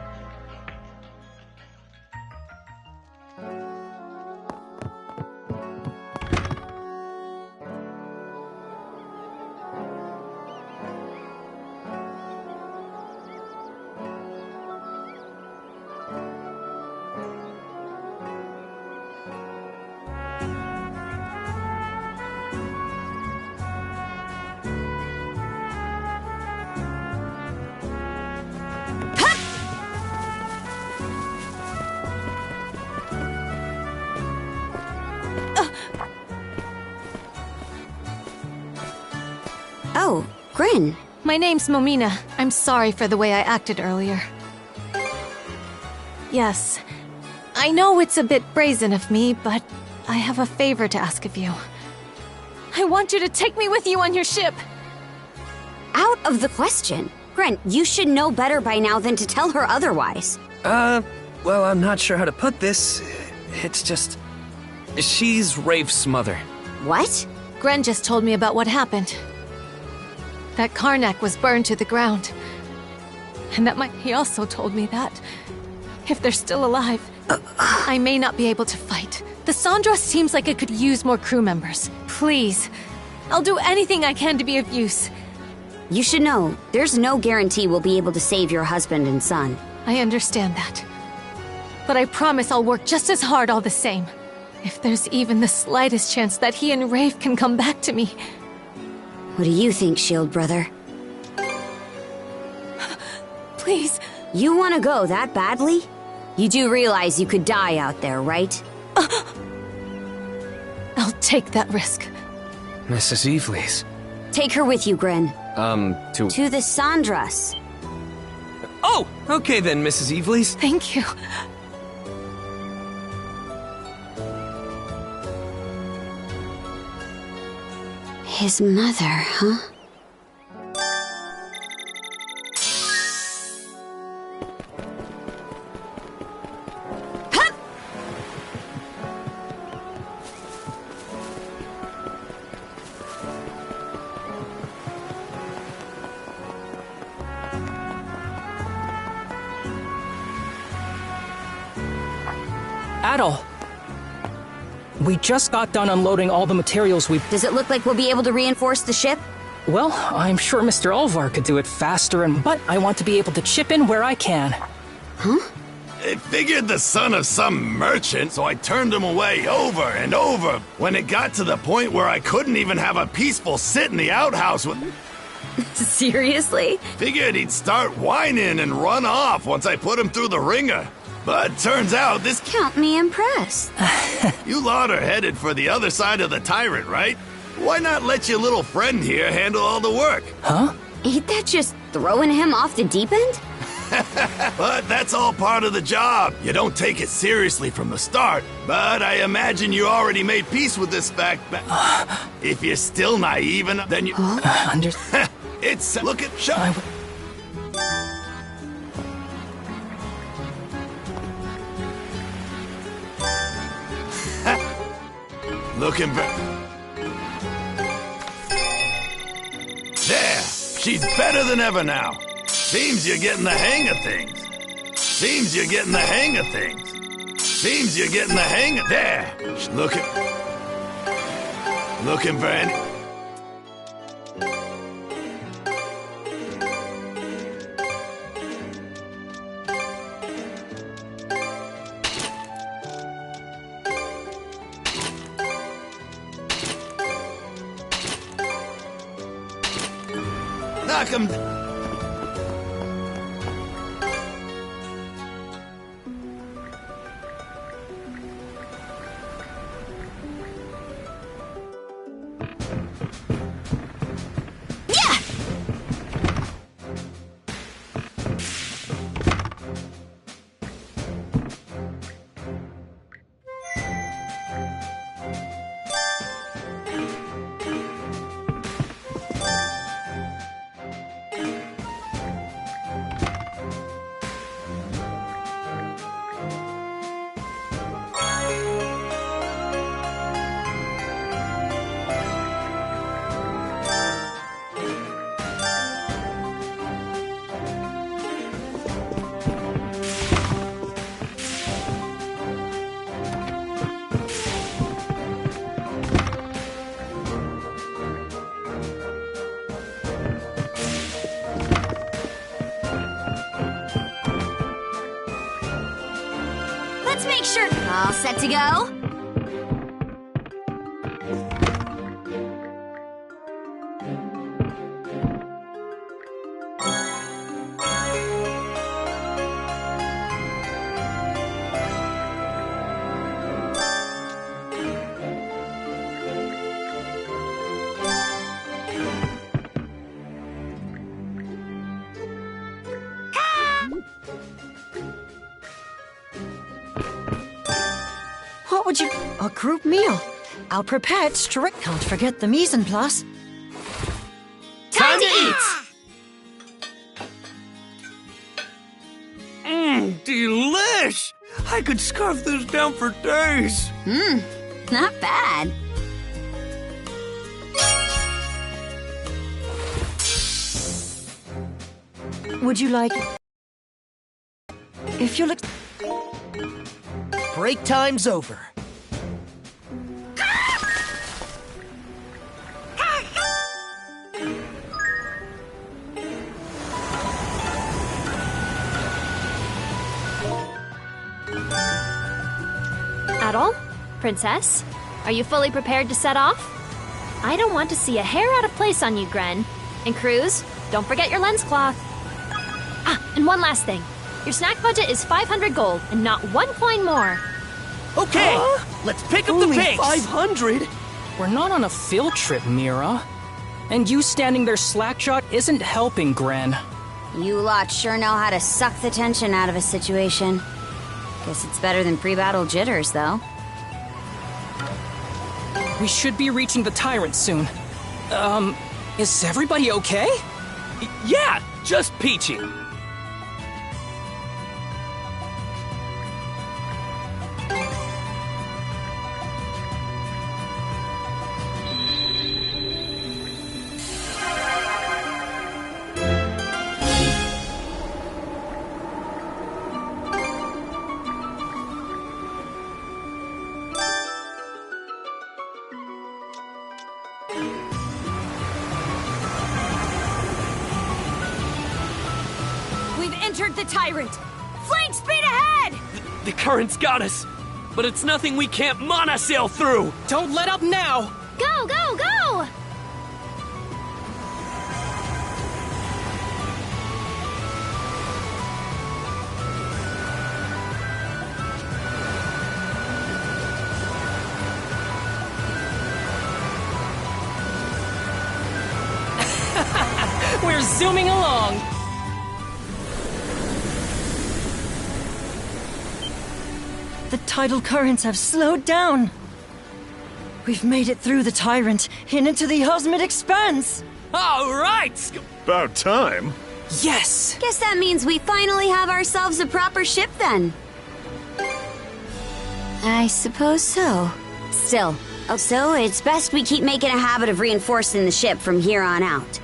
Oh, Grin. My name's Momina. I'm sorry for the way I acted earlier. Yes, I know it's a bit brazen of me, but I have a favor to ask of you. I want you to take me with you on your ship! Out of the question. Grin, you should know better by now than to tell her otherwise. Well, I'm not sure how to put this. It's just... She's Rafe's mother. What? Gren just told me about what happened. That Karnak was burned to the ground. And that he also told me that, if they're still alive, I may not be able to fight. The Sandra seems like it could use more crew members. Please, I'll do anything I can to be of use. You should know, there's no guarantee we'll be able to save your husband and son. I understand that. But I promise I'll work just as hard all the same. If there's even the slightest chance that he and Rafe can come back to me. What do you think, Shield Brother? Please. You want to go that badly? You do realize you could die out there, right? I'll take that risk. Mrs. Evelys. Take her with you, Grin. To the Sandras. Oh, okay then, Mrs. Evelys. Thank you. His mother, huh? Adol! We just got done unloading all the materials we... Does it look like we'll be able to reinforce the ship? Well, I'm sure Mr. Alvar could do it faster, but I want to be able to chip in where I can. Huh? I figured the son of some merchant, so I turned him away over and over. When it got to the point where I couldn't even have a peaceful sit in the outhouse with... Seriously? Figured he'd start whining and run off once I put him through the ringer. But turns out this... Count me impressed. You lot are headed for the other side of the tyrant, right? Why not let your little friend here handle all the work? Huh? Ain't that just throwing him off the deep end? But that's all part of the job. You don't take it seriously from the start. But I imagine you already made peace with this fact. If you're still naive enough, then you... It's... Look at... Looking There! She's better than ever now. Seems you're getting the hang of things. Seems you're getting the hang of things. Seems you're getting the hang of... There! Looking for any... Knock him... Let's make sure... All set to go? What would you... A group meal. I'll prepare it strict. Can't forget the mise en place. Time to eat! Delish! I could scarf this down for days. Not bad. Would you like... If you'll... Break time's over. Adol? Princess? Are you fully prepared to set off? I don't want to see a hair out of place on you, Gren. And Cruz, don't forget your lens cloth. Ah, and one last thing. Your snack budget is 500 gold, and not 1 coin more. Okay, let's pick up the pace! 500? We're not on a field trip, Mira. And you standing there slackjawed isn't helping, Gren. You lot sure know how to suck the tension out of a situation. Guess it's better than pre-battle jitters, though. We should be reaching the Tyrant soon. Is everybody okay? Yeah, just peachy. Entered the Tyrant! Flank speed ahead! The current's got us, but it's nothing we can't monosail through! Don't let up now! Go, go, go! We're zooming along! The tidal currents have slowed down. We've made it through the Tyrant and into the Osmid Expanse. All right! About time. Yes! Guess that means we finally have ourselves a proper ship then. I suppose so. Still, so it's best we keep making a habit of reinforcing the ship from here on out.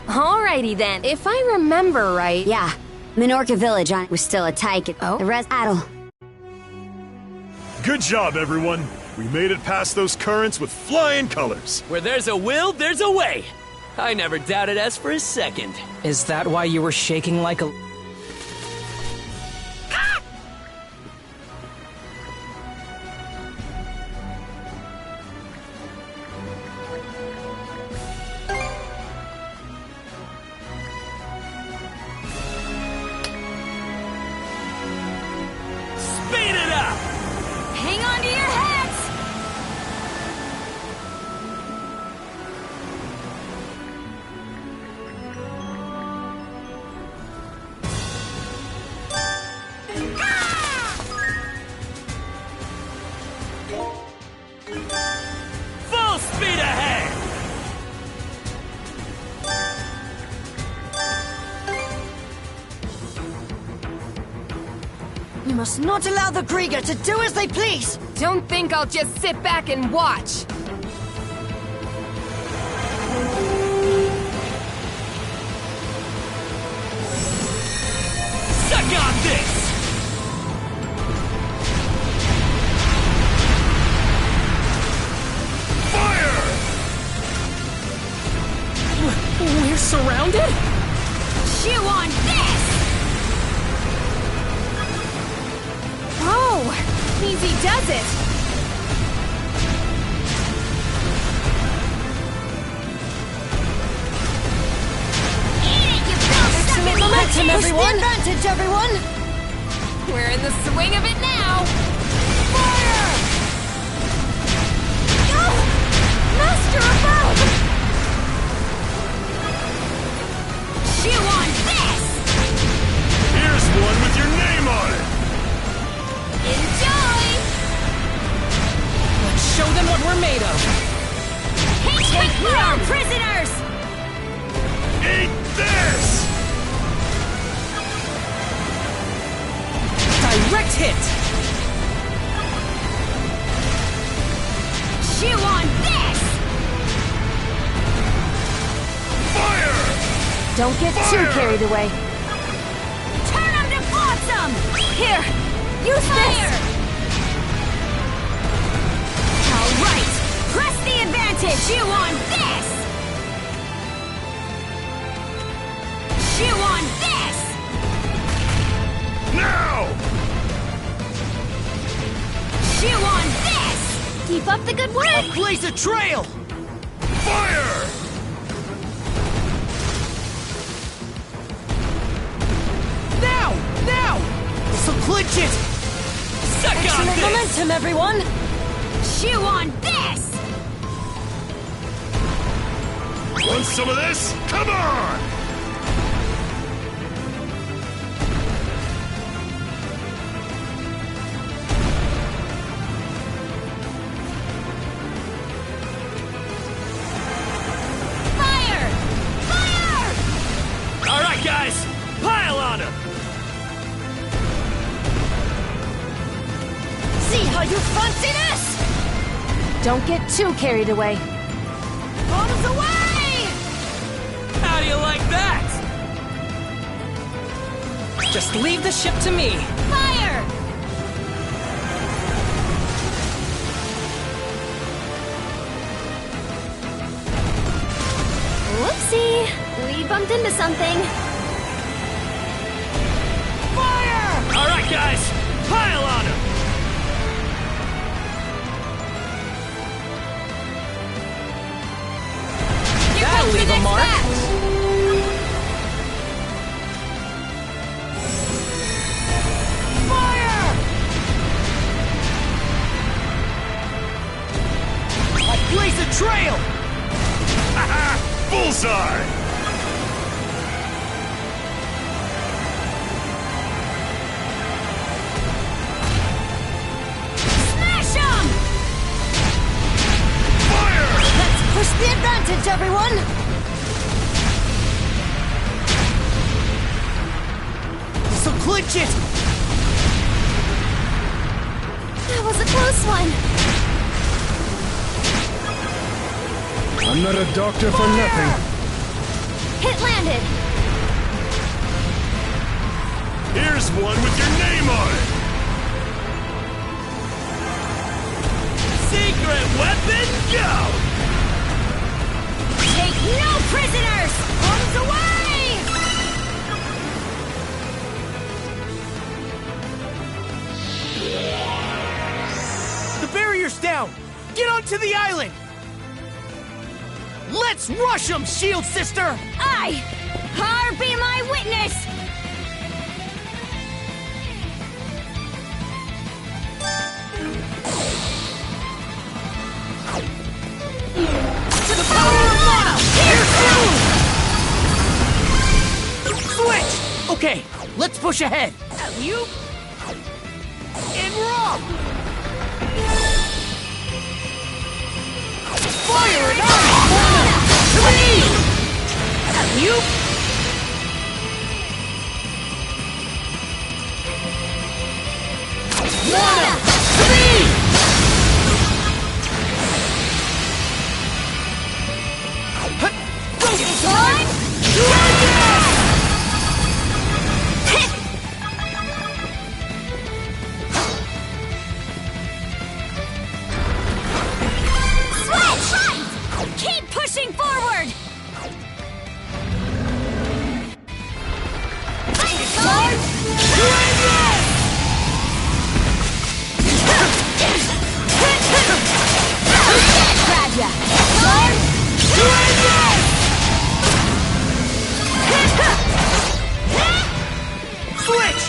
Alrighty then, if I remember right... Yeah, Minorca Village was still a tyke. The rest... Adol. Good job, everyone. We made it past those currents with flying colors. Where there's a will, there's a way. I never doubted us for a second. Is that why you were shaking like a... We must not allow the Krieger to do as they please! Don't think I'll just sit back and watch! Suck on this! Fire! We're surrounded? Chew on this! Oh, easy does it! Excellent momentum, everyone! Advantage, everyone! We're in the swing of it now! Fire! Oh! Master above! Chew on this! Here's one with your name on it! Enjoy! they're made of! Take no prisoners! Eat this! Direct hit! Chew on this! Fire! Don't get too carried away. Turn them to blossom! Here, use Fire! this! All right, press the advantage! Chew on this! Chew on this! Now! Chew on this! Keep up the good work! Blaze a trail! Fire! Now! Now! This'll clinch it! Suck on Excellent this! momentum, everyone! Chew on this! Want some of this? Come on! Fire! Fire! All right, guys! Pile on him! See how you fancy this? Don't get too carried away. Bombs away! How do you like that? Just leave the ship to me. Fire! Whoopsie! We bumped into something. Fire! All right, guys! Pile on him! That'll leave a mark. Fire! I'll blaze a trail! Bullseye! Smash 'em! Fire! Let's push the advantage, everyone! This'll clinch it! That was a close one. I'm not a doctor for nothing. Hit landed. Here's one with your name on it! Secret weapon, go! Take no prisoners! Bombs away! The barrier's down! Get onto the island! Let's rush them, Shield Sister! Aye! Har be my witness! To the power of mana! Here soon! Switch! Okay, let's push ahead. You and rock! Fire and ice! To me! You mana! To me! Focus time! Switch! Keep pushing forward! Grab ya! Switch!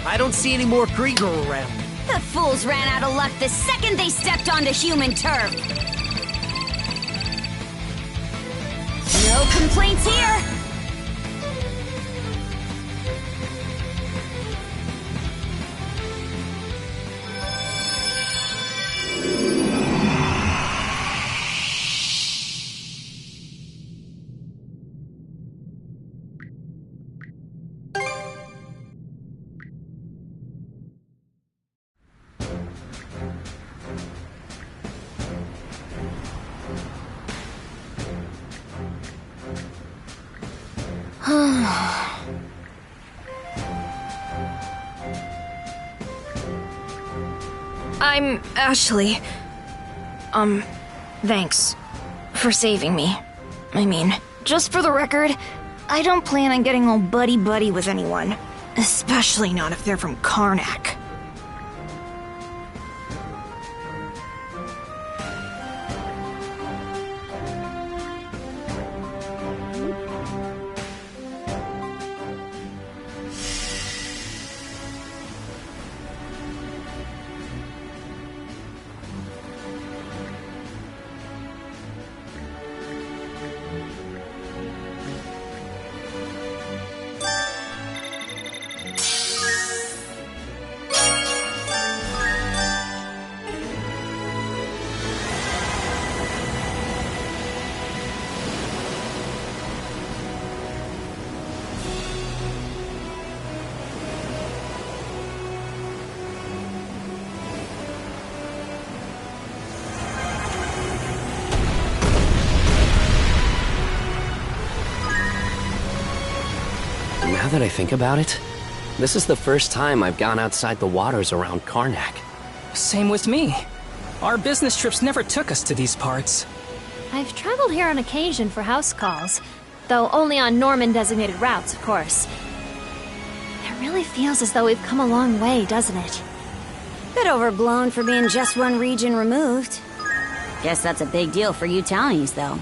I don't see any more Krieger around. The fools ran out of luck the second they stepped onto human turf. No complaints here. I'm Ashley. Thanks for saving me. I mean, just for the record, I don't plan on getting all buddy-buddy with anyone. Especially not if they're from Karnak. Now that I think about it, this is the first time I've gone outside the waters around Karnak. Same with me. Our business trips never took us to these parts. I've traveled here on occasion for house calls, though only on Norman-designated routes, of course. It really feels as though we've come a long way, doesn't it? Bit overblown for being just one region removed. Guess that's a big deal for you townies, though.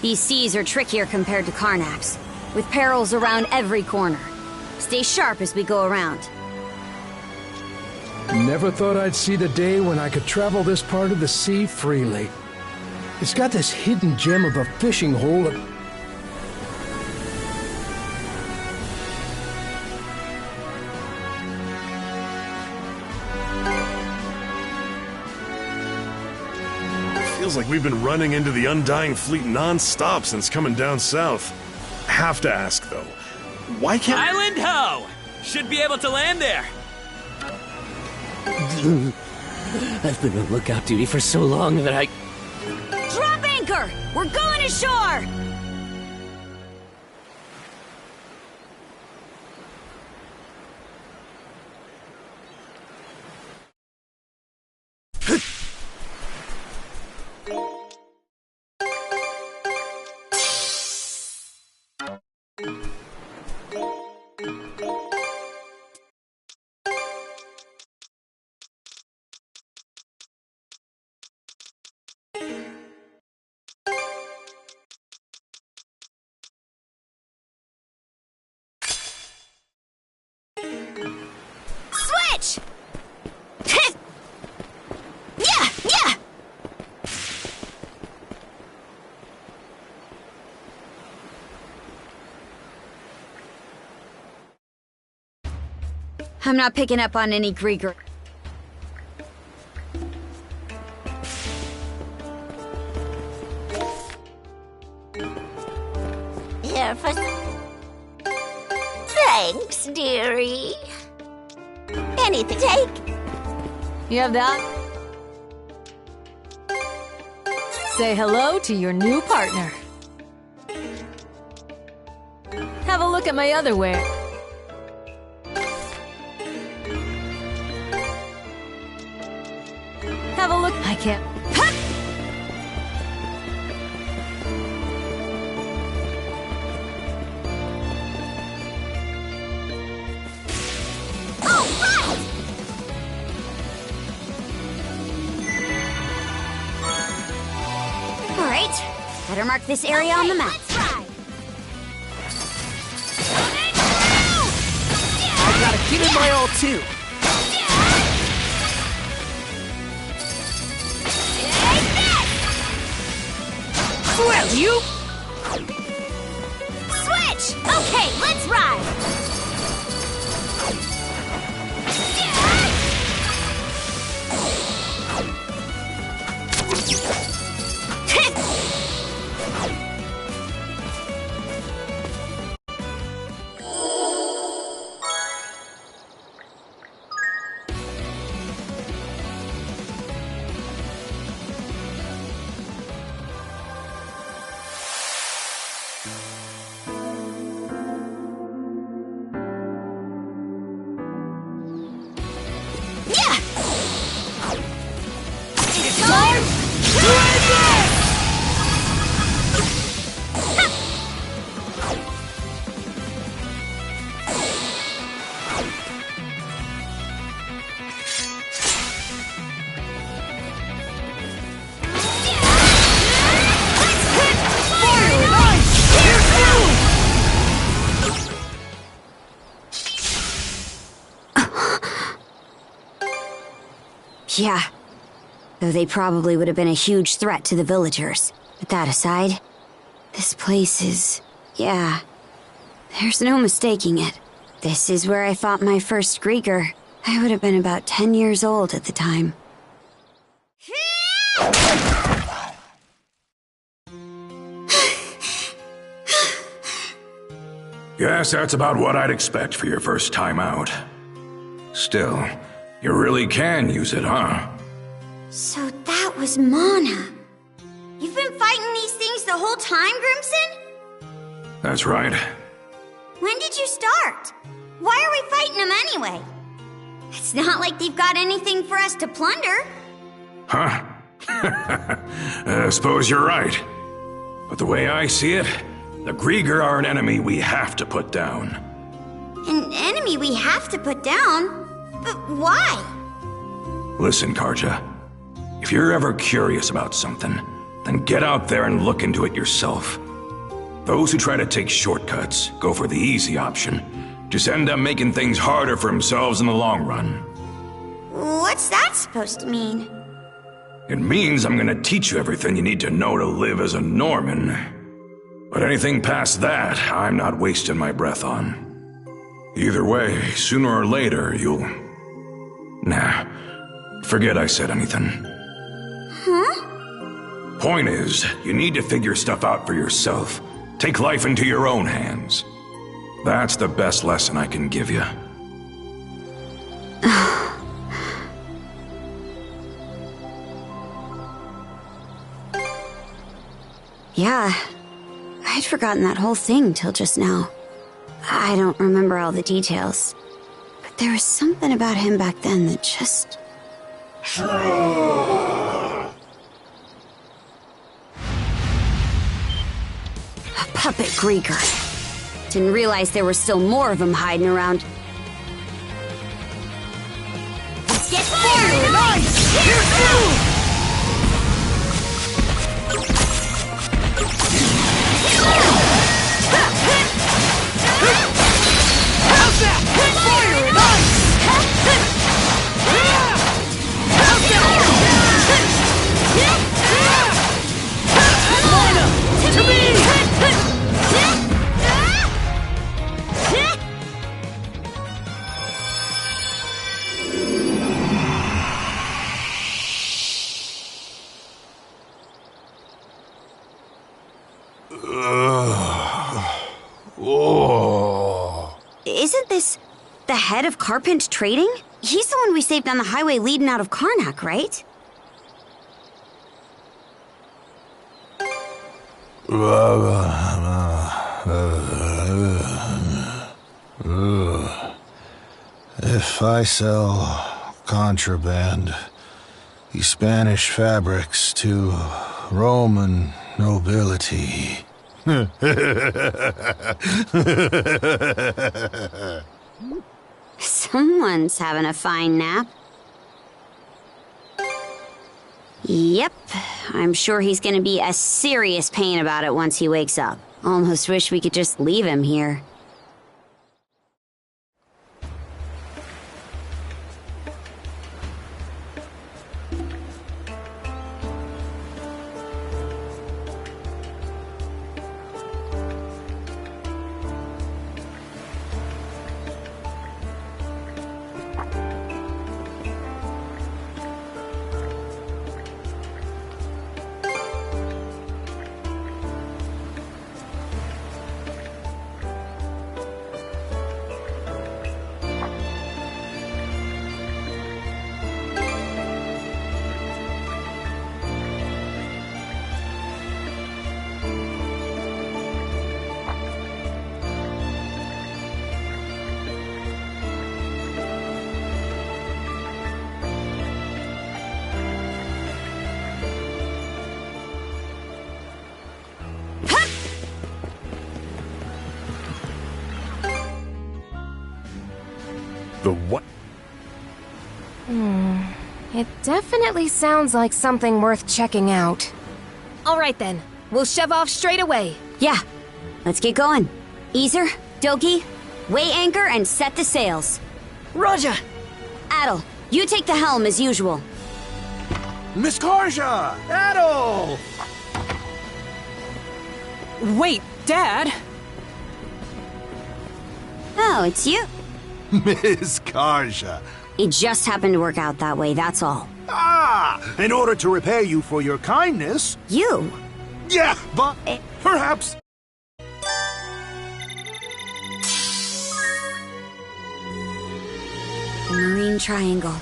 These seas are trickier compared to Karnak's, with perils around every corner. Stay sharp as we go around. Never thought I'd see the day when I could travel this part of the sea freely. It's got this hidden gem of a fishing hole that... Feels like we've been running into the Undying Fleet non-stop since coming down south. Have to ask, though, why can't... Island ho! Should be able to land there. I've been on lookout duty for so long that I... Drop anchor! We're going ashore! Switch! Yeah! I'm not picking up on any Grieger. Here for... Thanks, dearie. Anything. Take. You have that? Say hello to your new partner. Have a look at my other wear. Have a look. I can't. Alright, better mark this area on the map. I gotta give it my all, too. Well, you... Switch! Okay, let's ride! Yeah. Though they probably would have been a huge threat to the villagers. But that aside, this place is... yeah. There's no mistaking it. This is where I fought my first Grieger. I would have been about 10 years old at the time. Guess that's about what I'd expect for your first time out. Still, you really can use it, huh? So that was Mana. You've been fighting these things the whole time, Grimson? That's right. When did you start? Why are we fighting them anyway? It's not like they've got anything for us to plunder. Huh? I suppose you're right. But the way I see it, the Grieger are an enemy we have to put down. An enemy we have to put down? But why? Listen, Karja. If you're ever curious about something, then get out there and look into it yourself. Those who try to take shortcuts, go for the easy option, just end up making things harder for themselves in the long run. What's that supposed to mean? It means I'm gonna teach you everything you need to know to live as a Norman. But anything past that, I'm not wasting my breath on. Either way, sooner or later, you'll... Nah, forget I said anything. Huh? Point is, you need to figure stuff out for yourself. Take life into your own hands. That's the best lesson I can give you. Yeah, I'd forgotten that whole thing till just now. I don't remember all the details, but there was something about him back then that just... A puppet Grieger. Didn't realize there were still more of them hiding around. Let's get fire and ice! Here too! How's that? Fire and ice! How's that? Lina! To me! Isn't this the head of Carpent Trading? He's the one we saved on the highway leading out of Karnak, right? If I sell contraband, the Spanish fabrics to Roman nobility... Someone's having a fine nap. Yep, I'm sure he's gonna be a serious pain about it once he wakes up. Almost wish we could just leave him here. The what? It definitely sounds like something worth checking out. All right then, we'll shove off straight away. Yeah, let's get going. Easer, Doki, weigh anchor and set the sails. Roger! Adel, you take the helm as usual. Miss Karja! Adol! Wait, Dad! Oh, it's you. Miss Karja. It just happened to work out that way, that's all. In order to repay you for your kindness... You? Yeah, but perhaps... The Marine Triangle.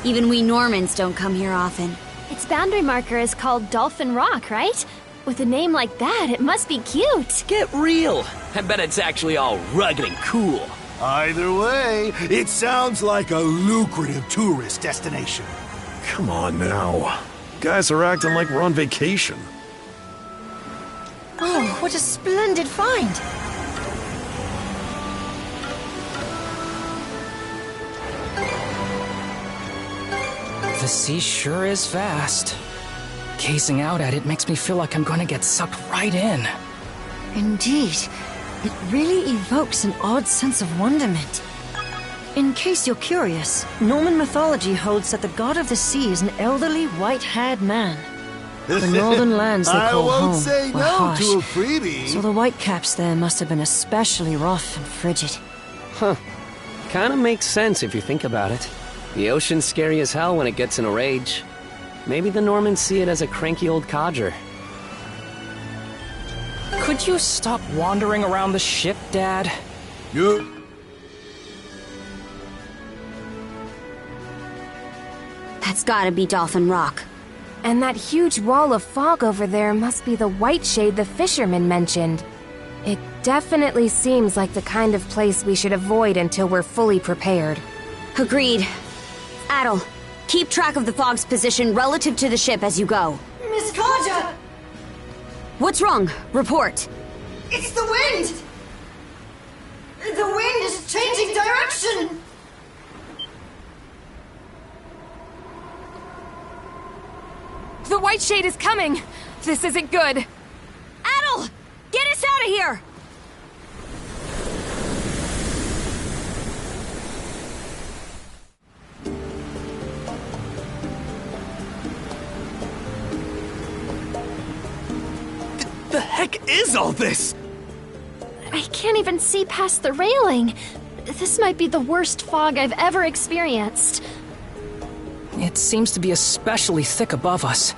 Even we Normans don't come here often. Its boundary marker is called Dolphin Rock, right? With a name like that, it must be cute. Get real! I bet it's actually all rugged and cool. Either way, it sounds like a lucrative tourist destination. Come on now. Guys are acting like we're on vacation. Oh, what a splendid find! The sea sure is vast. Gazing out at it makes me feel like I'm gonna get sucked right in. Indeed. It really evokes an odd sense of wonderment. In case you're curious, Norman mythology holds that the god of the sea is an elderly, white-haired man. The northern lands they call home I won't say were no harsh, to a freebie. so the whitecaps there must have been especially rough and frigid. Huh. Kinda makes sense if you think about it. The ocean's scary as hell when it gets in a rage. Maybe the Normans see it as a cranky old codger. Could you stop wandering around the ship, Dad? Yeah. That's gotta be Dolphin Rock. And that huge wall of fog over there must be the white shade the fisherman mentioned. It definitely seems like the kind of place we should avoid until we're fully prepared. Agreed. Adel, keep track of the fog's position relative to the ship as you go. Miss Karja! What's wrong? Report. It's the wind! The wind is changing direction! The white shade is coming! This isn't good! Adel! Get us out of here! The heck is all this? I can't even see past the railing. This might be the worst fog I've ever experienced. It seems to be especially thick above us.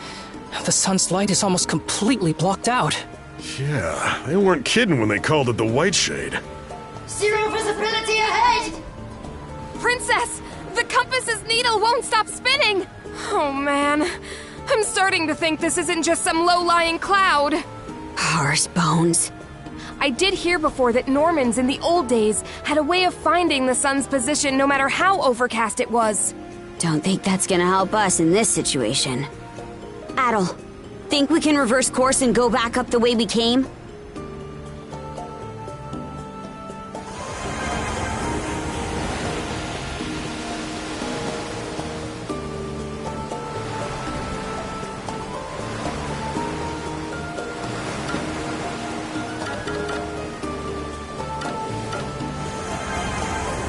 The sun's light is almost completely blocked out. Yeah, they weren't kidding when they called it the White Shade. Zero visibility ahead! Princess! The compass's needle won't stop spinning! Oh man, I'm starting to think this isn't just some low-lying cloud. Horse bones. I did hear before that Normans in the old days had a way of finding the sun's position no matter how overcast it was. Don't think that's gonna help us in this situation. Adel, think we can reverse course and go back up the way we came?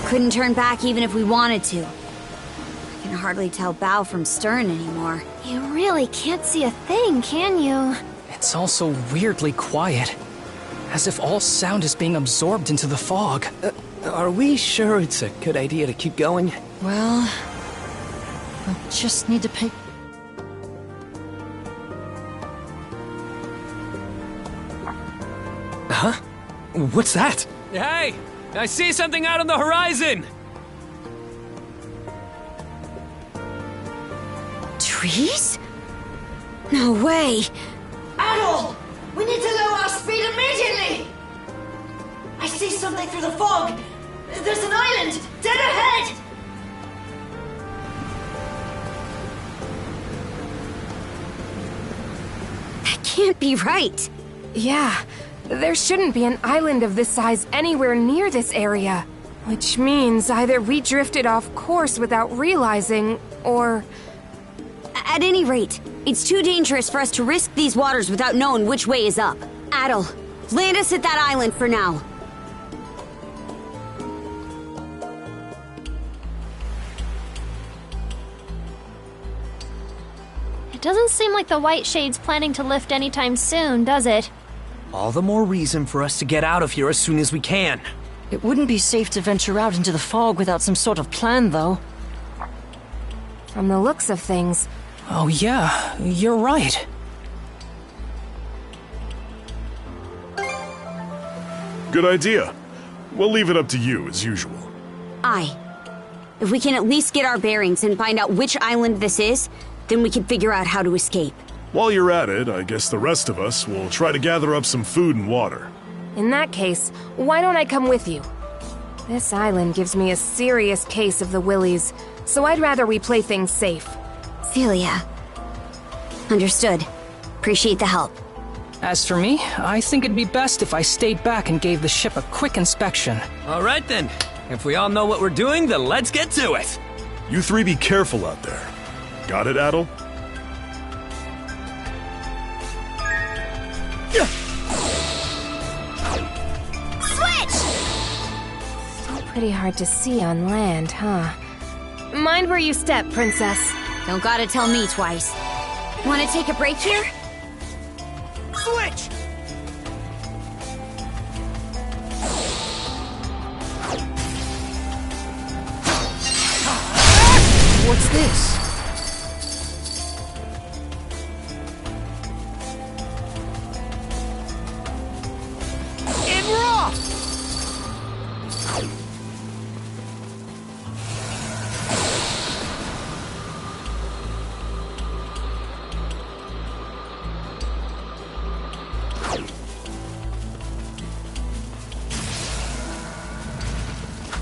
Couldn't turn back even if we wanted to. I can hardly tell bow from stern anymore. You really can't see a thing, can you? It's also weirdly quiet. As if all sound is being absorbed into the fog. Are we sure it's a good idea to keep going? Well, we'll just need to pay... Huh? What's that? Hey! I see something out on the horizon! Trees? No way! Adol! We need to lower our speed immediately! I see something through the fog! There's an island! Dead ahead! That can't be right. Yeah, there shouldn't be an island of this size anywhere near this area. Which means either we drifted off course without realizing, or... At any rate, it's too dangerous for us to risk these waters without knowing which way is up. Adel, land us at that island for now. It doesn't seem like the White Shade's planning to lift anytime soon, does it? All the more reason for us to get out of here as soon as we can. It wouldn't be safe to venture out into the fog without some sort of plan, though. From the looks of things... Oh yeah, you're right. Good idea. We'll leave it up to you, as usual. Aye. If we can at least get our bearings and find out which island this is, then we can figure out how to escape. While you're at it, I guess the rest of us will try to gather up some food and water. In that case, why don't I come with you? This island gives me a serious case of the willies, so I'd rather we play things safe. Celia. Understood. Appreciate the help. As for me, I think it'd be best if I stayed back and gave the ship a quick inspection. All right then. If we all know what we're doing, then let's get to it. You three be careful out there. Got it, Adel? Switch! Still pretty hard to see on land, huh? Mind where you step, Princess. Don't gotta tell me twice. Wanna take a break here? Switch! What's this?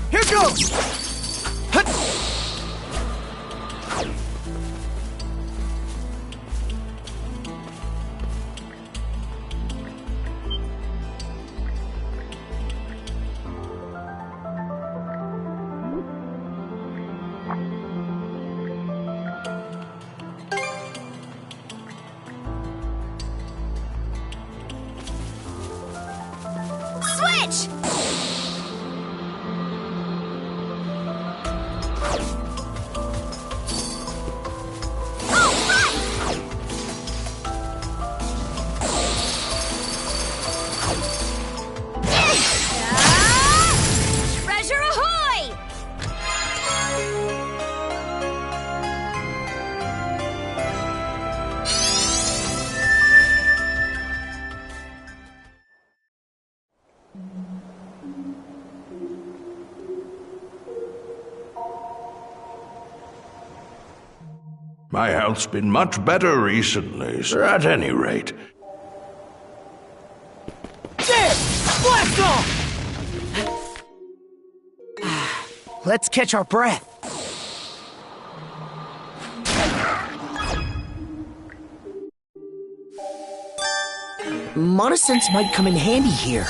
Here goes! Hut! Switch! Treasure ahoy! My health's been much better recently, sir, at any rate. There! Blast off! Let's catch our breath. Monosense might come in handy here.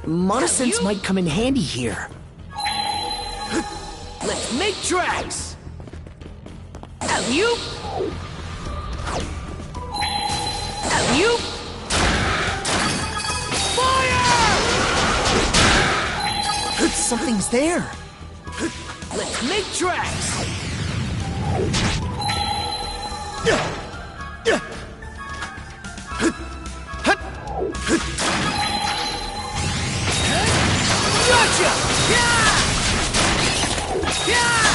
Monosense might come in handy here. Let's make tracks! Alley-oop! Alley-oop! Fire! Something's there. Let's make tracks! Gotcha! Yeah! Yeah!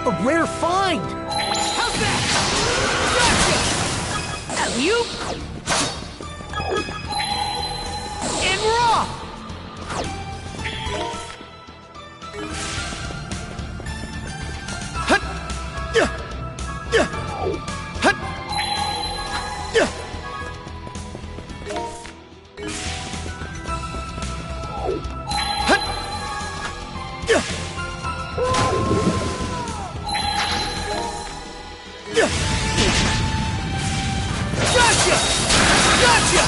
A rare find! How's that? Gotcha! Alley-oop! And raw! Hut! Hut! Gotcha! Gotcha!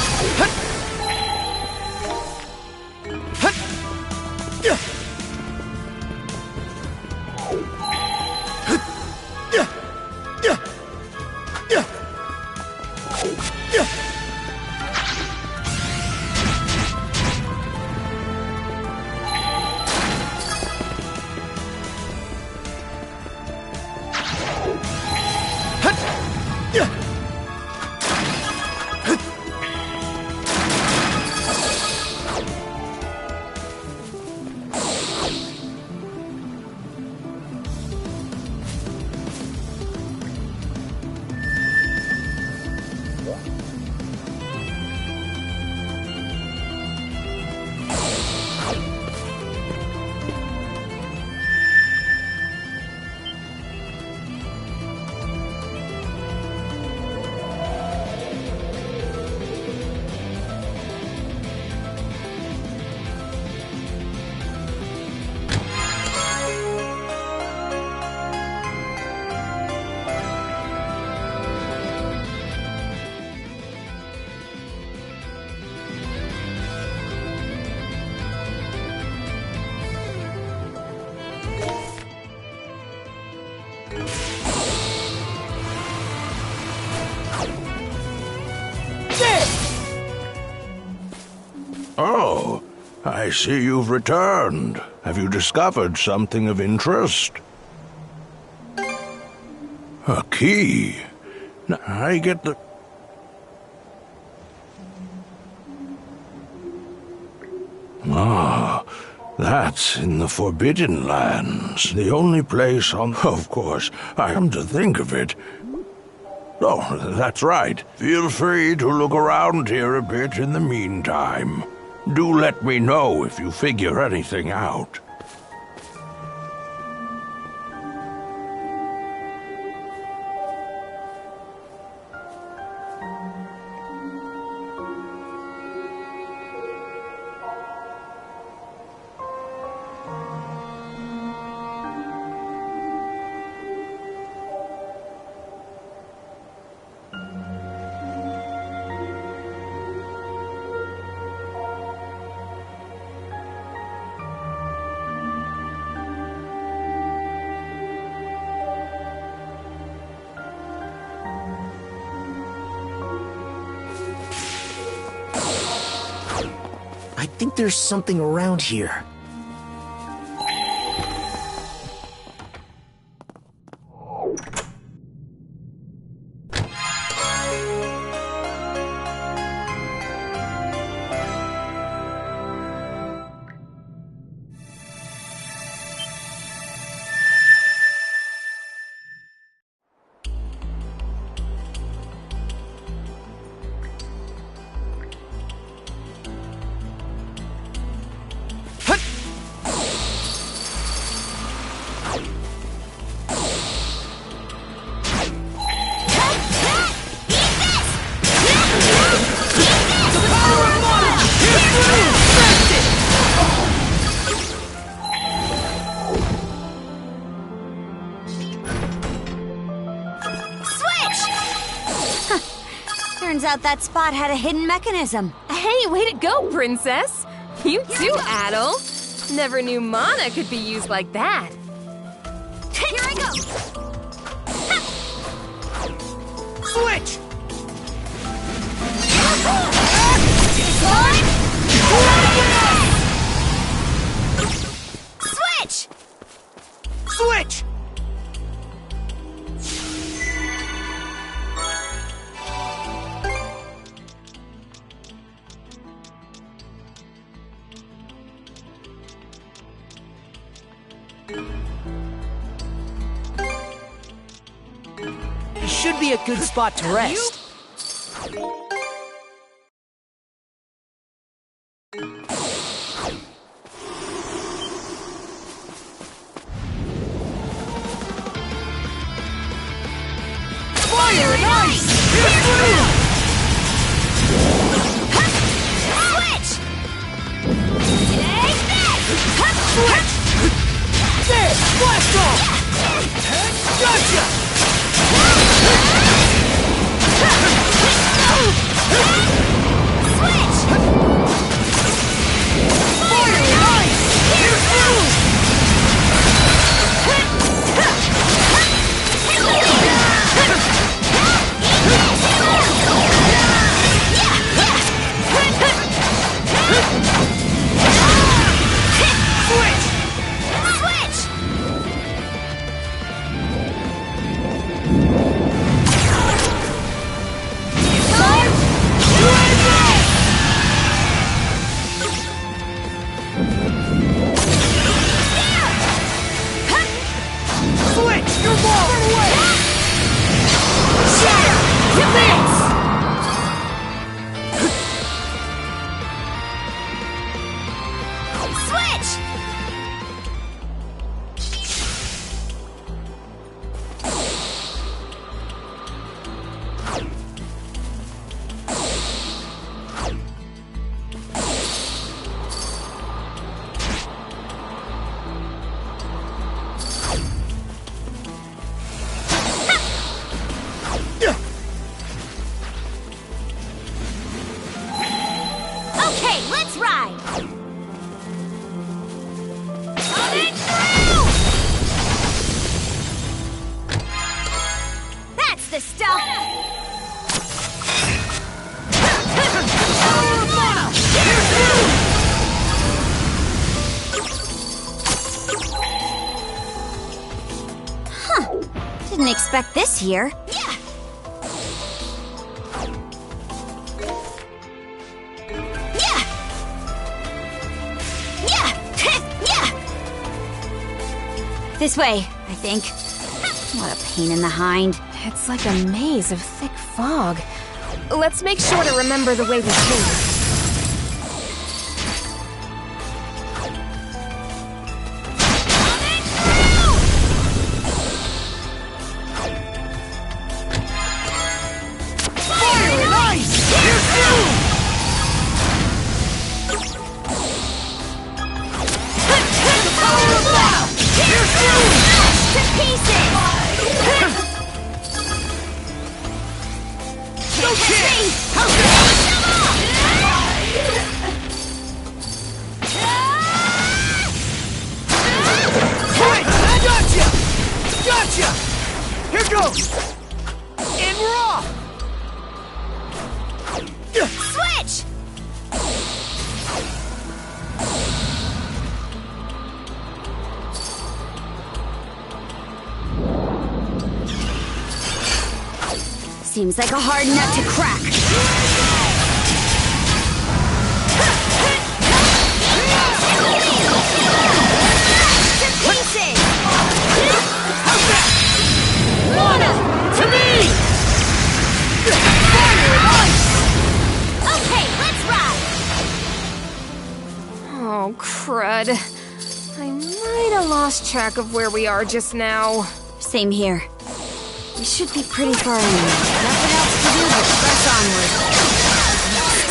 Oh, I see you've returned. Have you discovered something of interest? A key? I get the... Ah, that's in the Forbidden Lands. The only place on... Of course, I come to think of it. Oh, that's right. Feel free to look around here a bit in the meantime. Do let me know if you figure anything out. I think there's something around here. Turns out that spot had a hidden mechanism. Hey, way to go, princess! You too, Adel. Never knew mana could be used like that. Here I go! Switch! Switch! Switch! Should be a good spot to rest. Fire and ice! Switch! Take this! Switch! There! Blast off! Gotcha! Okay, let's ride! Coming through! That's the stuff! Huh. Didn't expect this here. Yeah! This way, I think. What a pain in the hind. It's like a maze of thick fog. Let's make sure to remember the way we came. Here goes! And we're off! Switch! Seems like a hard nut to crack. To pieces! Lana! To me! Fire and ice! Okay, let's ride! Oh, crud. I might have lost track of where we are just now. Same here. We should be pretty far in. Nothing else to do but press onward.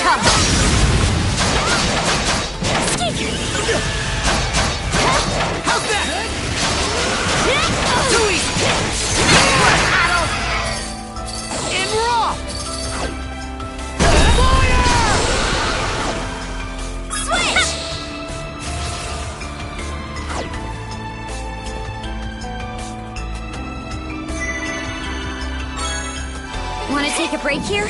Tough. How's that? Too easy! And we're off! Switch! Want to take a break here?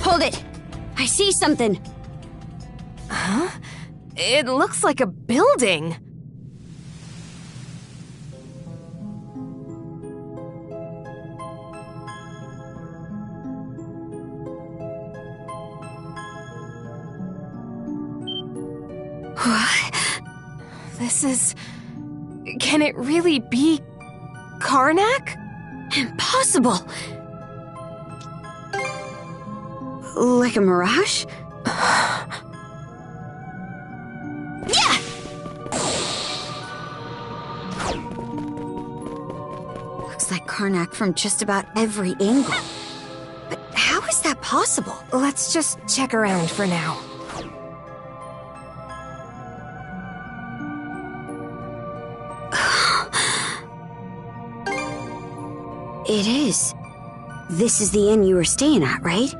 Hold it! I see something. Huh? It looks like a building. What? This is... Can it really be... Karnak? Impossible! Like a mirage? Yeah! Looks like Karnak from just about every angle. But how is that possible? Let's just check around for now. It is. This is the inn you were staying at, right?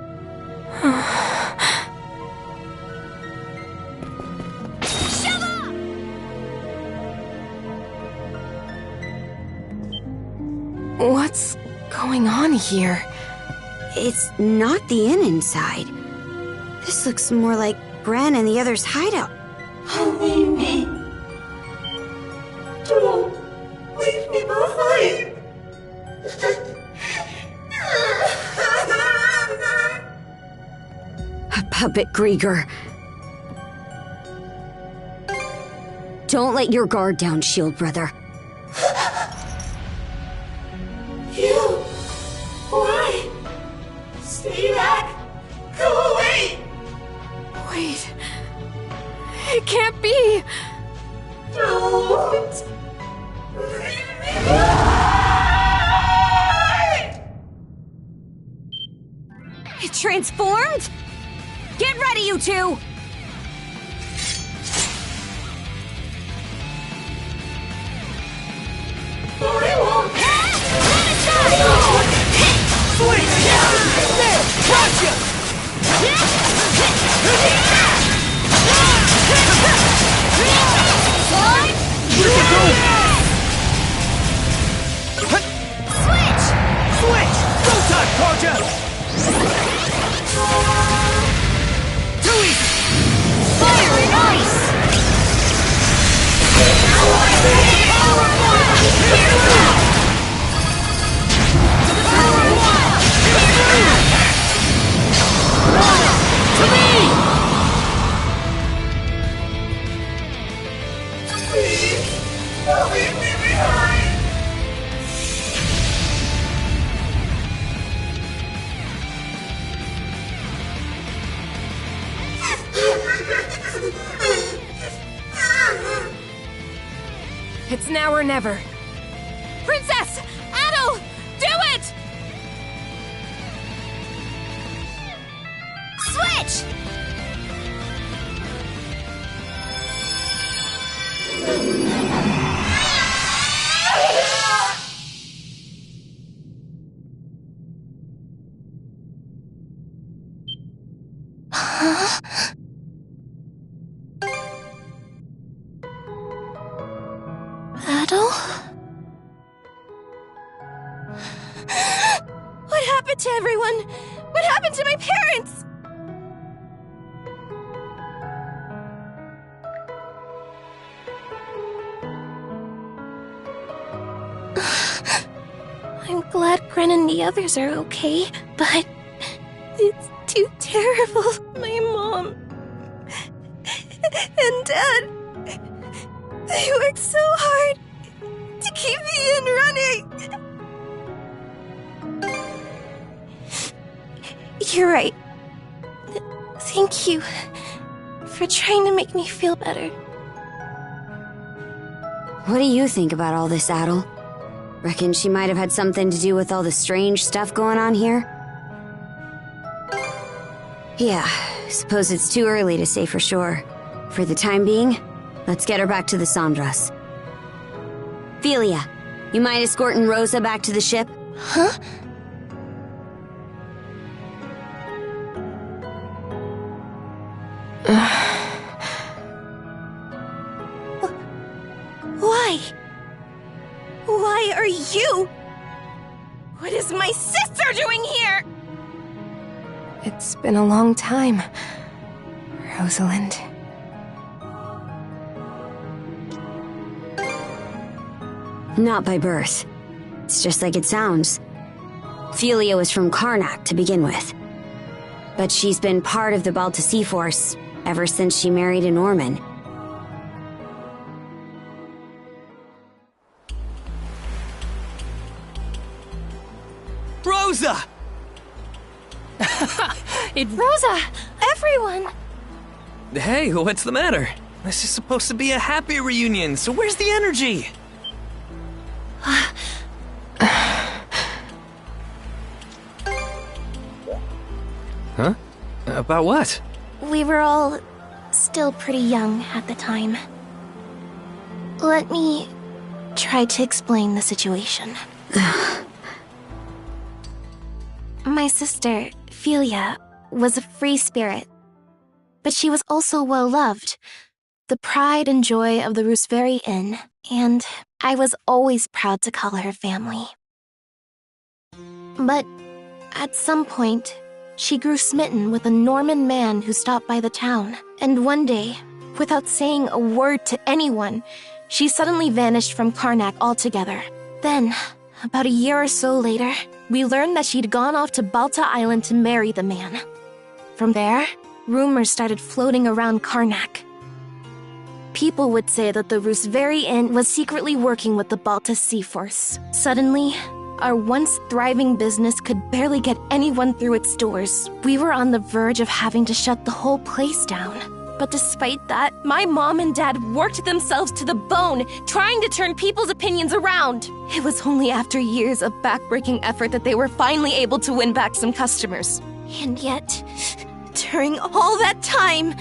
What's going on here? It's not the inn inside. This looks more like Bran and the others' hideout. Leave me. Don't leave me behind. Puppet Grieger. Don't let your guard down, Shield Brother. You! Why? Stay back! Go away! Wait. It can't be! Don't! Leave me It transformed? Get ready, you two! Switch! There! Gotcha! Switch! Switch! Go time, Karja! Too easy! Fire and ice! To me! Please! Don't leave me behind! It's now or never. Princess! Adel! Do it! Switch! Adel? What happened to everyone? What happened to my parents? I'm glad Gren and the others are okay, but it's too terrible. My mom and Dad, they worked so hard to keep the inn running. You're right. Thank you for trying to make me feel better. What do you think about all this, Adel? Reckon she might have had something to do with all the strange stuff going on here? Yeah, suppose it's too early to say for sure. For the time being, let's get her back to the Sandras. Philia, you mind escorting Rosa back to the ship? Huh? Why? Why are you? What is my sister doing here? It's been a long time, Rosalind. Not by birth. It's just like it sounds. Philia was from Karnak to begin with. But she's been part of the Balta Sea Force ever since she married a Norman. Rosa! Rosa! Everyone! Hey, what's the matter? This is supposed to be a happy reunion, so where's the energy? Huh? About what? We were all still pretty young at the time. Let me try to explain the situation. My sister, Philia, was a free spirit, but she was also well-loved, the pride and joy of the Rooseveri Inn, and I was always proud to call her family. But at some point, she grew smitten with a Norman man who stopped by the town, and one day, without saying a word to anyone, she suddenly vanished from Karnak altogether. Then, about a year or so later, we learned that she'd gone off to Balta Island to marry the man. From there, rumors started floating around Karnak. People would say that the Rooseveri Inn was secretly working with the Balta Sea Force. Suddenly, our once thriving business could barely get anyone through its doors. We were on the verge of having to shut the whole place down. But despite that, my mom and dad worked themselves to the bone, trying to turn people's opinions around. It was only after years of backbreaking effort that they were finally able to win back some customers. And yet, during all that time...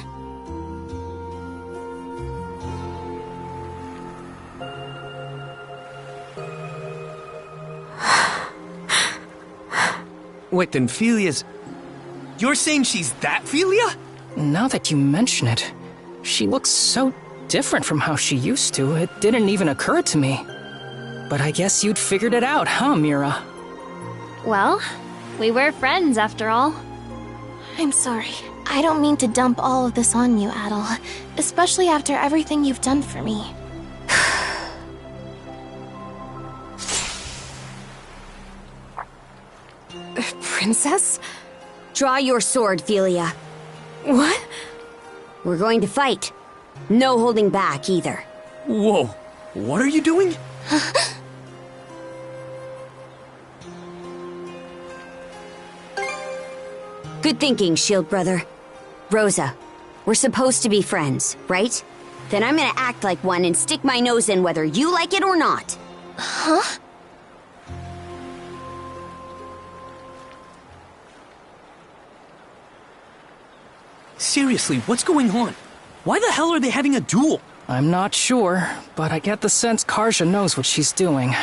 Wait, then Felia's... You're saying she's that Felia? Now that you mention it, she looks so different from how she used to, it didn't even occur to me. But I guess you'd figured it out, huh, Mira? Well, we were friends after all. I'm sorry. I don't mean to dump all of this on you, Adel. Especially after everything you've done for me. Princess? Draw your sword, Felia. What? We're going to fight. No holding back, either. Whoa. What are you doing? Good thinking, Shield Brother. Rosa, we're supposed to be friends, right? Then I'm gonna act like one and stick my nose in whether you like it or not. Huh? Seriously, what's going on? Why the hell are they having a duel? I'm not sure, but I get the sense Karja knows what she's doing.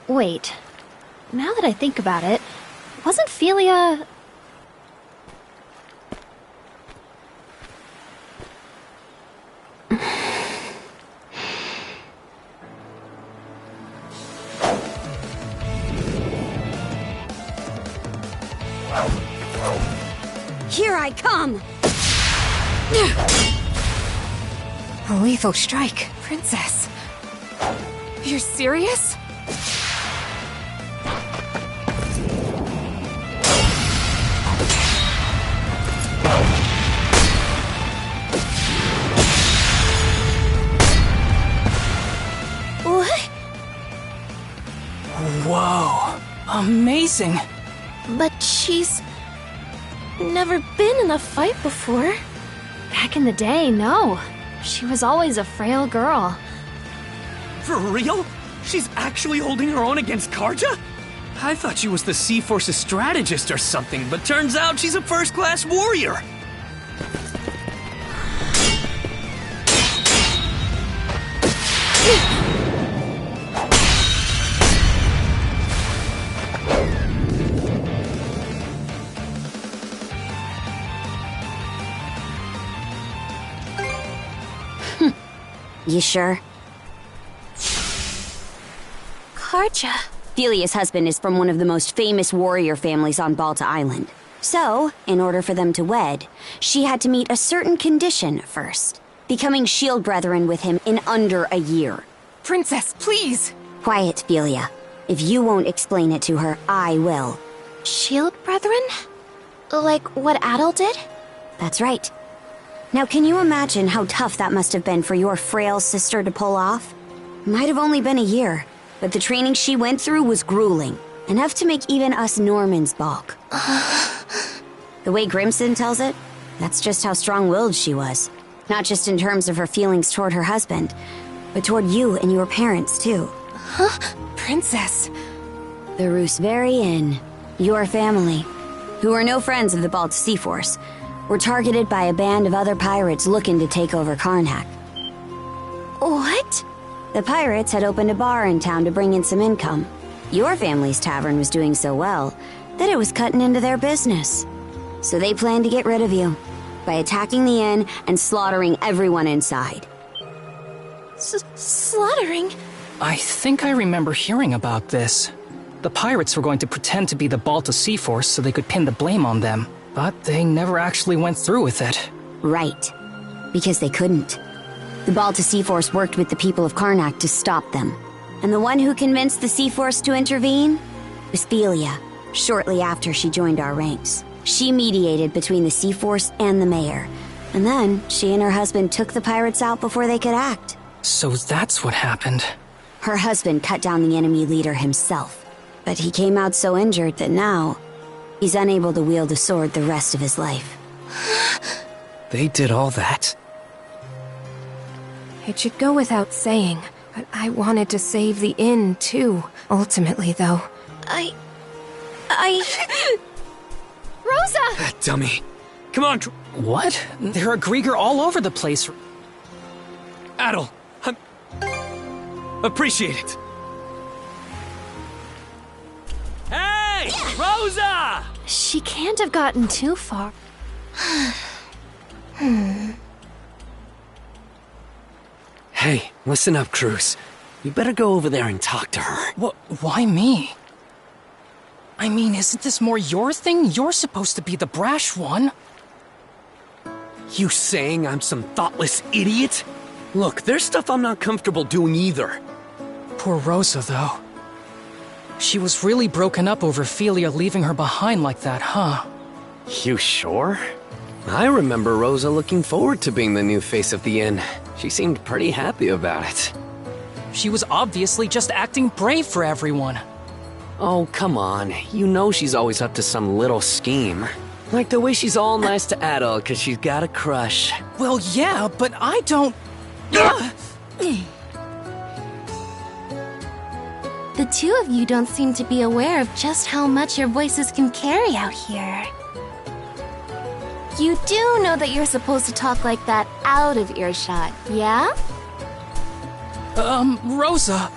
Wait. Now that I think about it, wasn't Felia... Here I come! A lethal strike. Princess. You're serious? What? Whoa. Amazing. But she's... never been in a fight before. Back in the day, no. She was always a frail girl. For real? She's actually holding her own against Karja? I thought she was the Sea Force's strategist or something, but turns out she's a first-class warrior. You sure? Karja. Felia's husband is from one of the most famous warrior families on Balta Island. So, in order for them to wed, she had to meet a certain condition first. Becoming shield brethren with him in under a year. Princess, please! Quiet, Felia. If you won't explain it to her, I will. Shield brethren? Like what Adel did? That's right. Now, can you imagine how tough that must have been for your frail sister to pull off? Might have only been a year, but the training she went through was grueling. Enough to make even us Normans balk. The way Grimson tells it, that's just how strong-willed she was. Not just in terms of her feelings toward her husband, but toward you and your parents, too. Huh? Princess. The Rooseveri Inn, your family, who are no friends of the Balta Sea Force, were targeted by a band of other pirates looking to take over Karnak. What? The pirates had opened a bar in town to bring in some income. Your family's tavern was doing so well that it was cutting into their business. So they planned to get rid of you by attacking the inn and slaughtering everyone inside. Slaughtering? I think I remember hearing about this. The pirates were going to pretend to be the Balta Sea Force so they could pin the blame on them. But they never actually went through with it. Right. Because they couldn't. The Balta Sea Force worked with the people of Karnak to stop them. And the one who convinced the Sea Force to intervene was Felia, shortly after she joined our ranks. She mediated between the Sea Force and the mayor. And then, she and her husband took the pirates out before they could act. So that's what happened. Her husband cut down the enemy leader himself. But he came out so injured that now, he's unable to wield a sword the rest of his life. They did all that? It should go without saying, but I wanted to save the inn, too. Ultimately, though. Rosa! Dummy. Come on. What? There are Grieger all over the place. Adol, appreciate it. Hey! Rosa! She can't have gotten too far. Hey, listen up, Cruz. You better go over there and talk to her. Why me? I mean, isn't this more your thing? You're supposed to be the brash one. You saying I'm some thoughtless idiot? Look, there's stuff I'm not comfortable doing either. Poor Rosa, though. She was really broken up over Felia leaving her behind like that, huh? You sure? I remember Rosa looking forward to being the new face of the inn. She seemed pretty happy about it. She was obviously just acting brave for everyone. Oh, come on. You know she's always up to some little scheme. Like the way she's all nice to Adol because she's got a crush. Well, yeah, but I don't... The two of you don't seem to be aware of just how much your voices can carry out here. You do know that you're supposed to talk like that out of earshot, yeah? Rosa,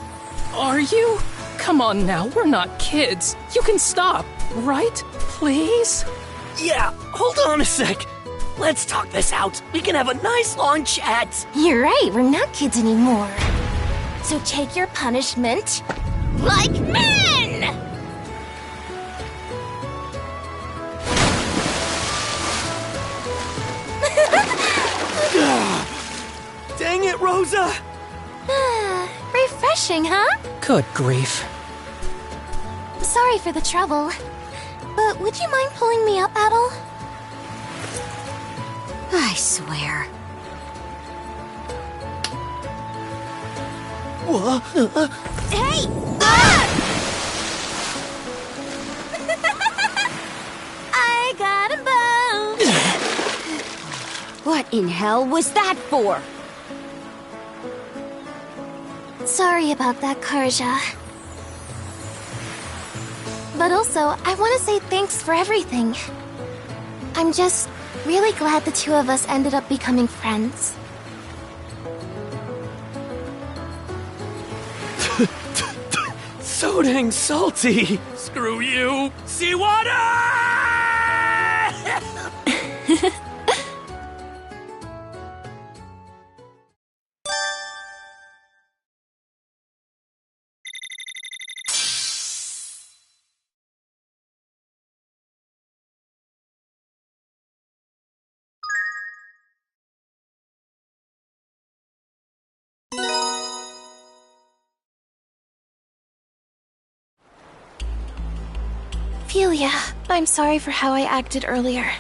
are you? Come on now, we're not kids. You can stop, right? Please? Yeah, hold on a sec. Let's talk this out. We can have a nice long chat. You're right, we're not kids anymore. So take your punishment like men! Dang it, Rosa! Refreshing, huh? Good grief. Sorry for the trouble. But would you mind pulling me up, Adol? I swear. Hey! I got a bone! What in hell was that for? Sorry about that, Karja. But also, I want to say thanks for everything. I'm just really glad the two of us ended up becoming friends. So dang salty. Screw you. Seawater! Felia, I'm sorry for how I acted earlier.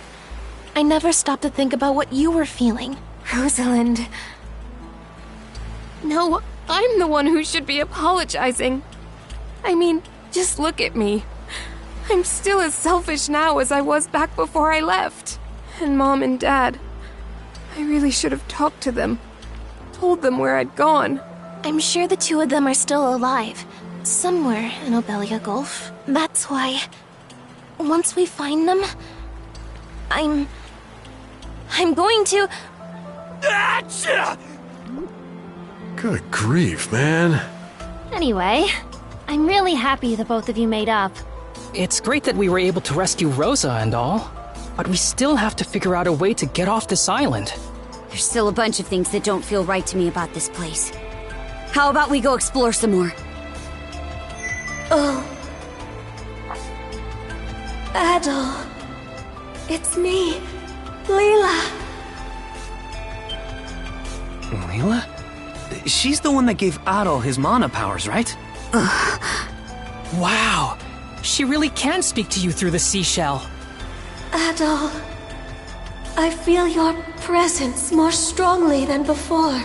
I never stopped to think about what you were feeling. Rosalind. No, I'm the one who should be apologizing. I mean, just look at me. I'm still as selfish now as I was back before I left. And Mom and Dad, I really should have talked to them. Told them where I'd gone. I'm sure the two of them are still alive. Somewhere in Obelia Gulf. That's why... once we find them... I'm going to... Good grief, man. Anyway, I'm really happy the both of you made up. It's great that we were able to rescue Rosa and all, but we still have to figure out a way to get off this island. There's still a bunch of things that don't feel right to me about this place. How about we go explore some more? Oh. Adol. It's me, Leela. Leela? She's the one that gave Adol his mana powers, right? Wow. She really can speak to you through the seashell. Adol, I feel your presence more strongly than before.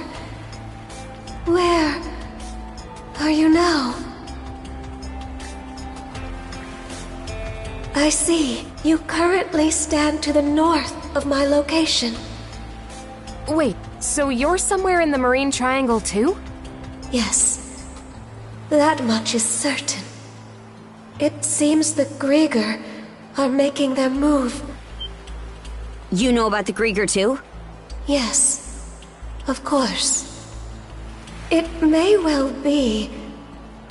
Where are you now? I see. You currently stand to the north of my location. Wait, so you're somewhere in the Marine Triangle too? Yes. That much is certain. It seems the Grieger are making their move. You know about the Grieger too? Yes, of course. It may well be,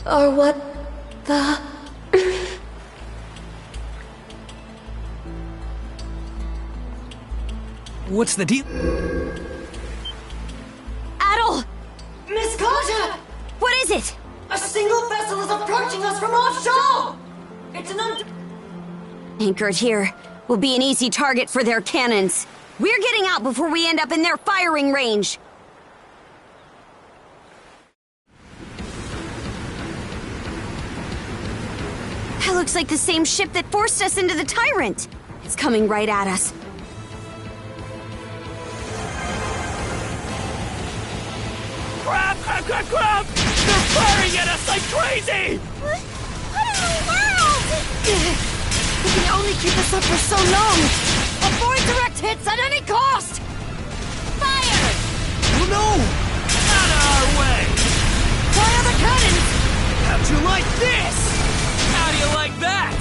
or what the... What's the deal? Adol! Miss Carter! What is it? A single vessel is approaching us from offshore! It's an Anchored here will be an easy target for their cannons. We're getting out before we end up in their firing range. That looks like the same ship that forced us into the Tyrant. It's coming right at us. Crap! Crap! Crap! Crap! They're firing at us like crazy! What in the world? We can only keep this up for so long! Avoid direct hits at any cost! Fire! Oh no! Out of our way! Fire the cannons! How'd you like this? How do you like that?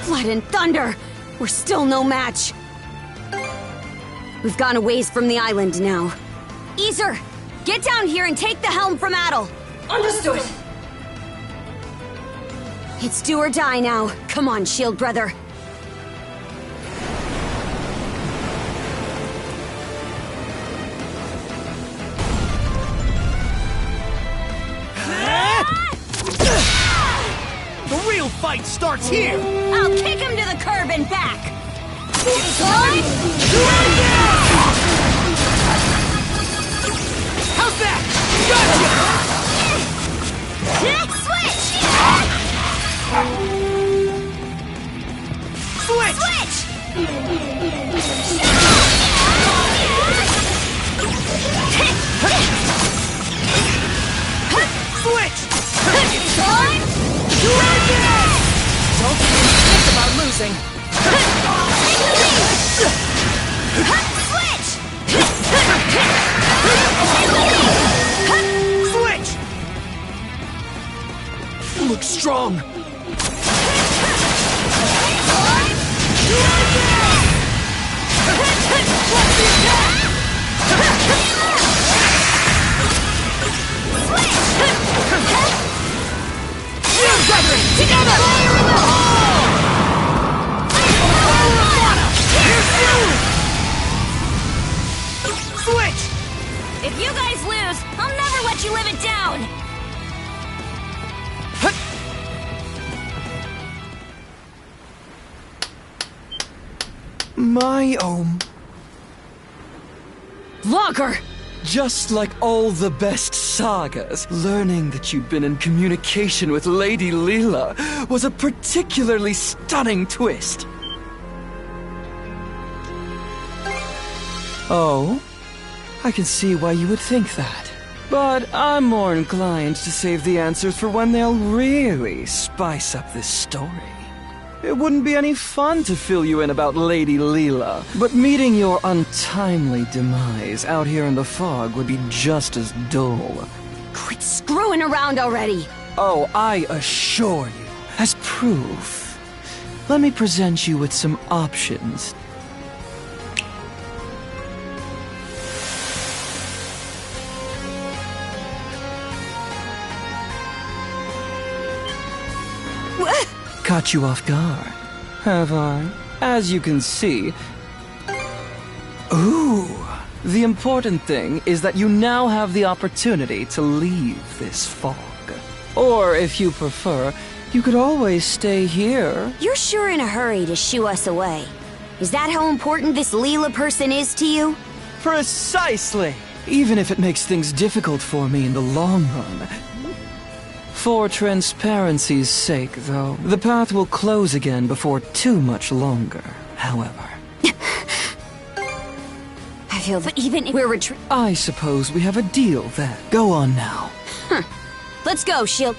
Blood and thunder! We're still no match. We've gone a ways from the island now. Easer, get down here and take the helm from Adol. Understood. It's do or die now. Come on, shield brother. The real fight starts here! I'll kick him to the curb and back! How's that? Switch! Switch! It's time! Don't think about losing. Switch! Switch! Looks strong. Together! Switch! If you guys lose, I'll never let you live it down! My Logger! Just like all the best sagas, learning that you'd been in communication with Lady Leela was a particularly stunning twist. Oh? I can see why you would think that. But I'm more inclined to save the answers for when they'll really spice up this story. It wouldn't be any fun to fill you in about Lady Leela, but meeting your untimely demise out here in the fog would be just as dull. Quit screwing around already! Oh, I assure you, as proof, let me present you with some options. Caught you off guard, have I? As you can see... Ooh! The important thing is that you now have the opportunity to leave this fog. Or, if you prefer, you could always stay here. You're sure in a hurry to shoo us away. Is that how important this Leela person is to you? Precisely! even if it makes things difficult for me in the long run. For transparency's sake, though, the path will close again before too much longer, however. I feel that even if we're I suppose we have a deal then. Go on now. Let's go, Shield.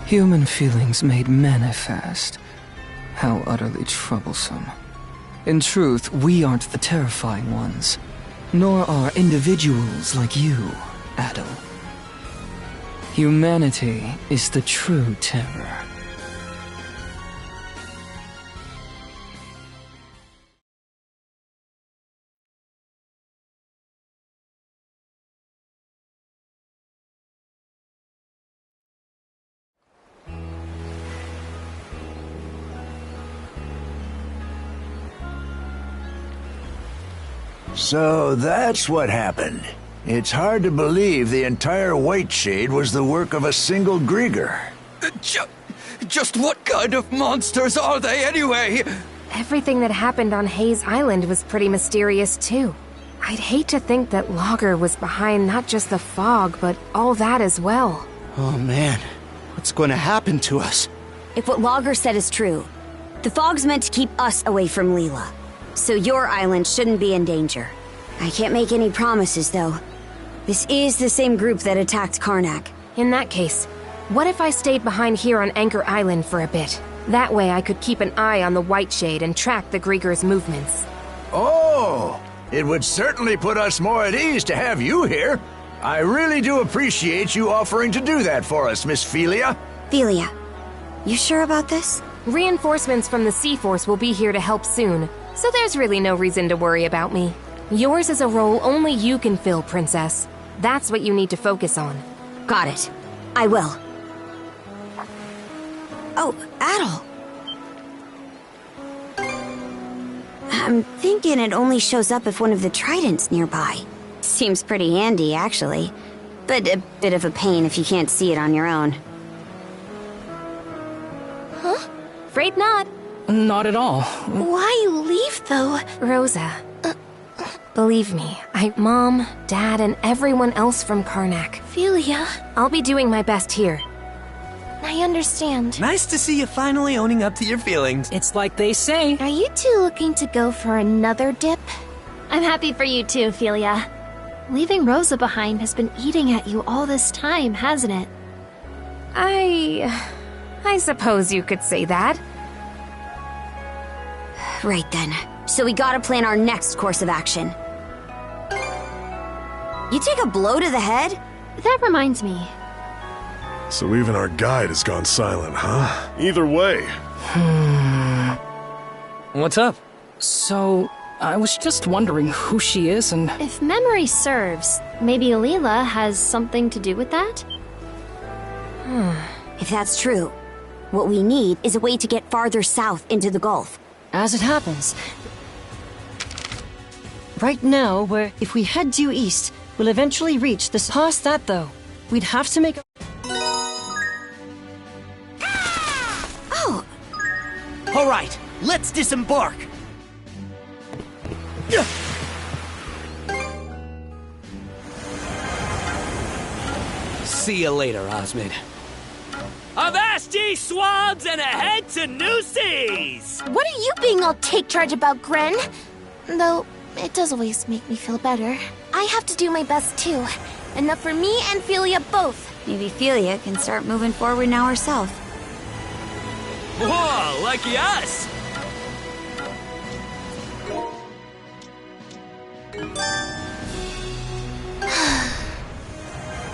Human feelings made manifest. How utterly troublesome. In truth, we aren't the terrifying ones, nor are individuals like you, Adel. Humanity is the true terror. So that's what happened. It's hard to believe the entire White Shade was the work of a single Grieger. Just what kind of monsters are they anyway? Everything that happened on Hayes Island was pretty mysterious too. I'd hate to think that Logger was behind not just the fog, but all that as well. Oh man, what's going to happen to us? If what Logger said is true, the fog's meant to keep us away from Leela. So your island shouldn't be in danger. I can't make any promises, though. This is the same group that attacked Karnak. In that case, what if I stayed behind here on Anchor Island for a bit? That way I could keep an eye on the White Shade and track the Grieger's movements. Oh! It would certainly put us more at ease to have you here. I really do appreciate you offering to do that for us, Miss Philia. Philia, you sure about this? Reinforcements from the Sea Force will be here to help soon, so there's really no reason to worry about me. Yours is a role only you can fill, Princess. That's what you need to focus on. Got it. I will. Oh, Adel. I'm thinking it only shows up if one of the tridents nearby. Seems pretty handy, actually. But a bit of a pain if you can't see it on your own. Huh? Afraid not. Not at all. Why leave, though? Rosa. Believe me, Mom, Dad, and everyone else from Karnak. Philia. I'll be doing my best here. I understand. Nice to see you finally owning up to your feelings. It's like they say. Are you two looking to go for another dip? I'm happy for you too, Philia. Leaving Rosa behind has been eating at you all this time, hasn't it? I suppose you could say that. Right then. So we gotta plan our next course of action. You take a blow to the head? That reminds me. So even our guide has gone silent, huh? Either way. What's up? So, I was just wondering who she is and... If memory serves, maybe Leela has something to do with that? If that's true, what we need is a way to get farther south into the Gulf. As it happens, right now, if we head due east, we'll eventually reach this. Past that, though, we'd have to make a... Oh! All right, let's disembark. See you later, Osmid. Avast ye, swabs, and ahead to new seas! What are you being all take charge about, Gren? Though, it does always make me feel better. I have to do my best too. Enough for me and Philia both. Maybe Philia can start moving forward now herself. Whoa, lucky us!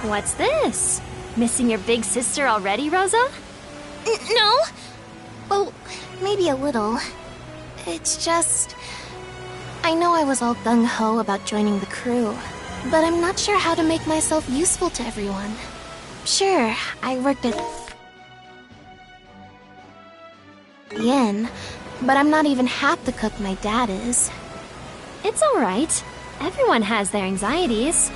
What's this? Missing your big sister already, Rosa? No. Well, maybe a little. It's just... I know I was all gung-ho about joining the crew, but I'm not sure how to make myself useful to everyone. Sure, I worked at the inn, but I'm not even half the cook my dad is. It's alright. Everyone has their anxieties.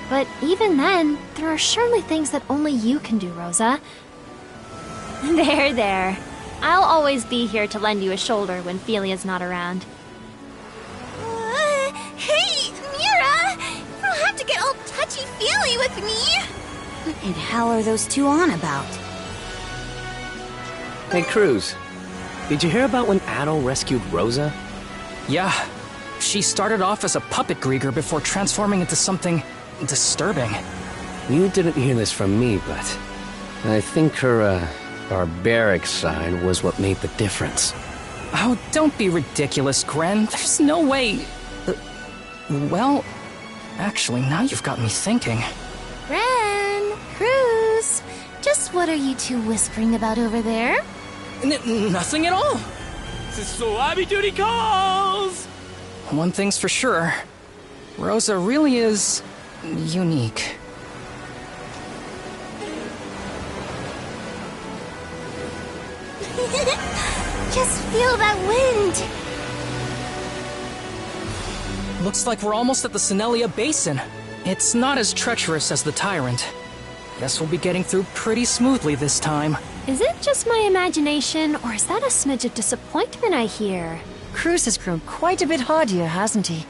But even then, there are surely things that only you can do, Rosa. There. I'll always be here to lend you a shoulder when Felia's not around. Hey, Mira! You don't have to get all touchy-feely with me! What in hell are those two on about? Hey, Cruz. Did you hear about when Adol rescued Rosa? Yeah. She started off as a puppet Grieger before transforming into something disturbing. You didn't hear this from me, but I think her, barbaric side was what made the difference. Oh, don't be ridiculous, Gren. There's no way... well, actually, now you've got me thinking. Ren, Cruz, just what are you two whispering about over there? Nothing at all. So Abby Duty calls! One thing's for sure. Rosa really is... unique. Just feel that wind! Looks like we're almost at the Senelia Basin. It's not as treacherous as the Tyrant. Guess we'll be getting through pretty smoothly this time. Is it just my imagination, or is that a smidge of disappointment I hear? Cruz has grown quite a bit hardier, hasn't he?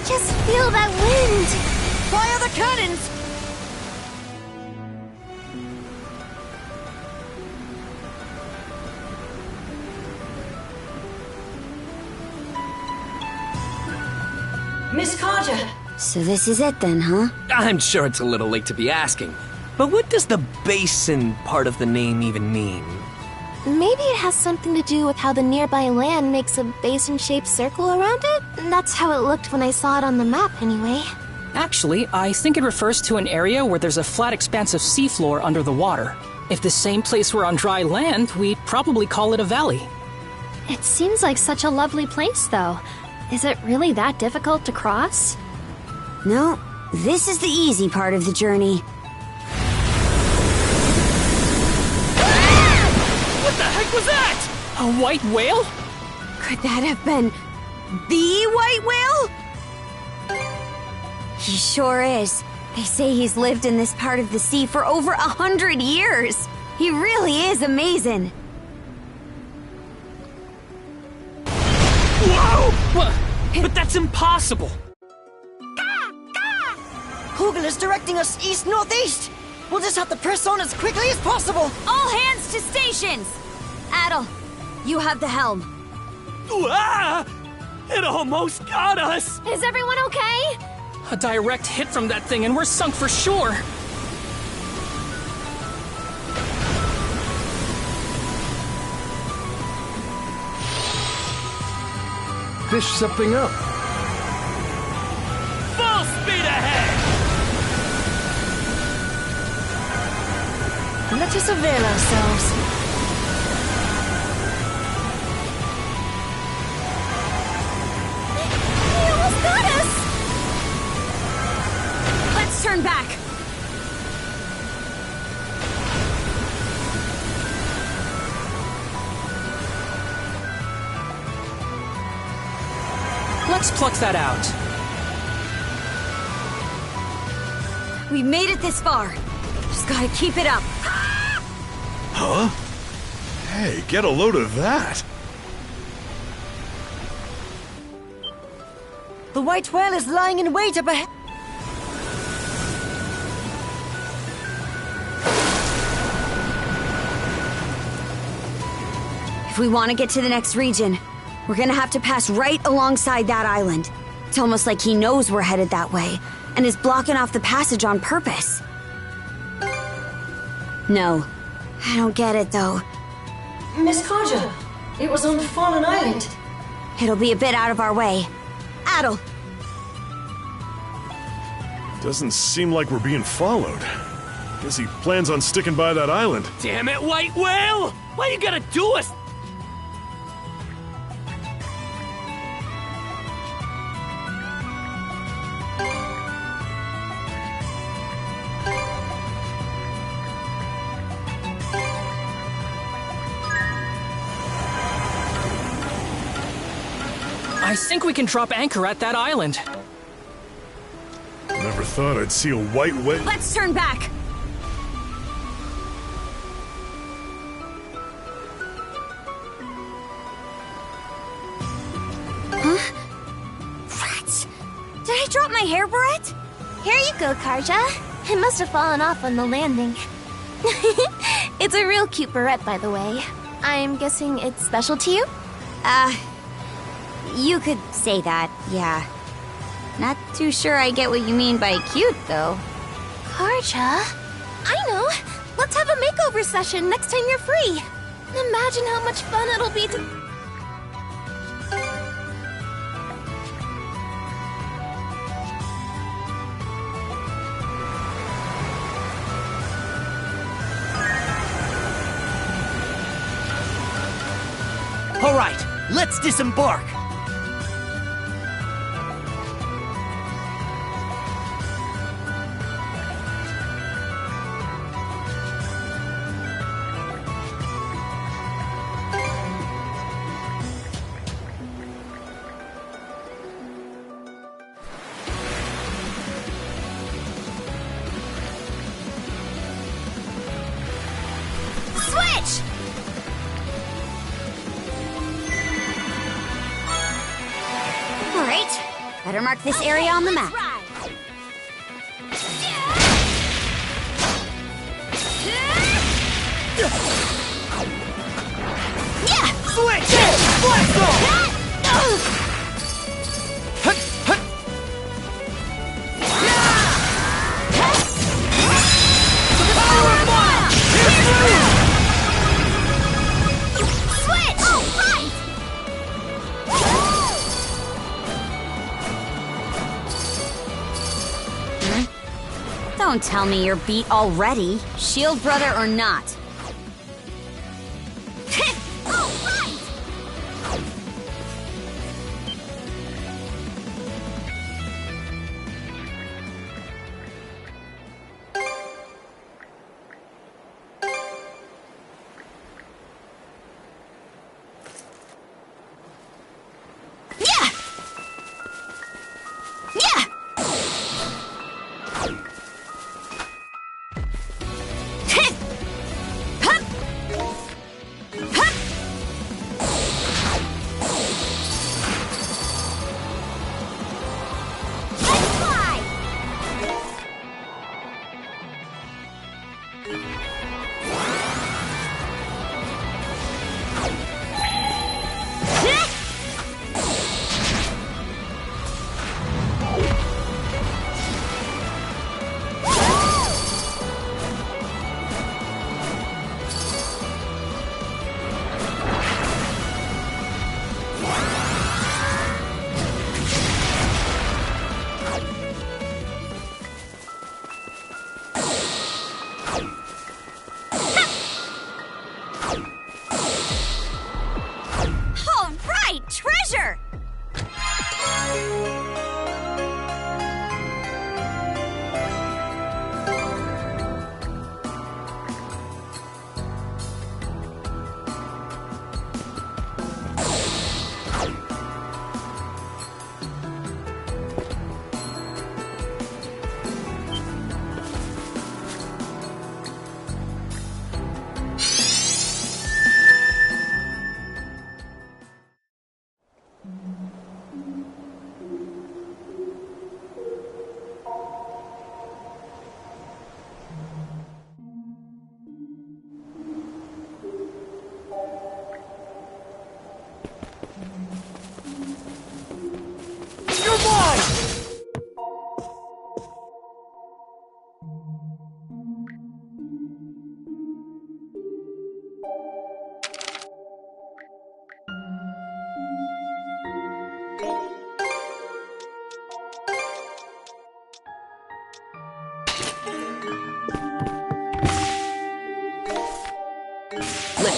Just feel that wind! Fire the cannons! Miss Carter! So this is it then, huh? I'm sure it's a little late to be asking, but what does the basin part of the name even mean? Maybe it has something to do with how the nearby land makes a basin-shaped circle around it? That's how it looked when I saw it on the map, anyway. Actually, I think it refers to an area where there's a flat expanse of seafloor under the water. If the same place were on dry land, we'd probably call it a valley. It seems like such a lovely place, though. Is it really that difficult to cross? No, this is the easy part of the journey. What the heck was that? A white whale? Could that have been the white whale? He sure is. They say he's lived in this part of the sea for over 100 years. He really is amazing. Whoa! What? But that's impossible! Kugel is directing us east-northeast! We'll just have to press on as quickly as possible! All hands to stations! Adol, you have the helm. Ah! It almost got us! Is everyone okay? A direct hit from that thing and we're sunk for sure! Fish something up. Full speed ahead! Let us avail ourselves. He almost got us! Let's turn back. Let's pluck that out. We made it this far. Just gotta keep it up. Huh? Hey, get a load of that! The white whale is lying in wait up ahead. If we want to get to the next region, we're gonna have to pass right alongside that island. It's almost like he knows we're headed that way, and is blocking off the passage on purpose. No, I don't get it though. Miss Carter, it was on Fallen Island. It'll be a bit out of our way. Adol! Doesn't seem like we're being followed. Guess he plans on sticking by that island. Damn it, White Whale! Why you gotta do us? I think we can drop anchor at that island. Never thought I'd see a white whale. Let's turn back! Huh? Rats! Did I drop my hair barrette? Here you go, Karja. It must have fallen off on the landing. It's a real cute barrette, by the way. I'm guessing it's special to you? You could say that, yeah. Not too sure I get what you mean by cute, though. Karja? I know! Let's have a makeover session next time you're free! Imagine how much fun it'll be to... Alright, let's disembark! Switch! Alright, better mark this area on the map. Yeah! Switch! Blast off! Switch! Oh, right! Don't tell me you're beat already, shield brother or not. Oh, right! Yeah! Yeah! Hup! Hup!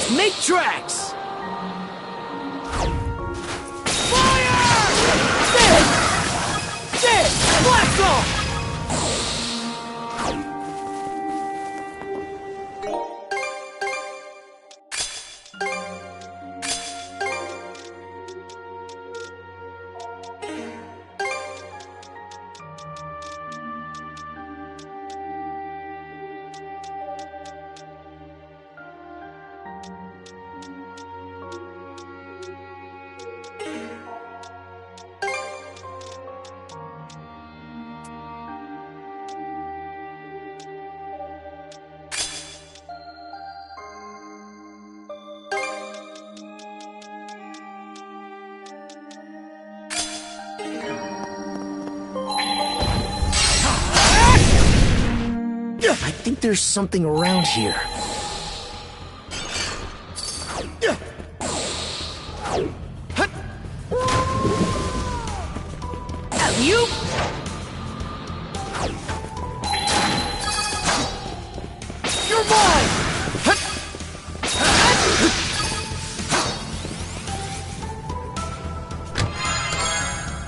Let's make tracks! Fire! This! Blast off! I think there's something around here. You? You're mine!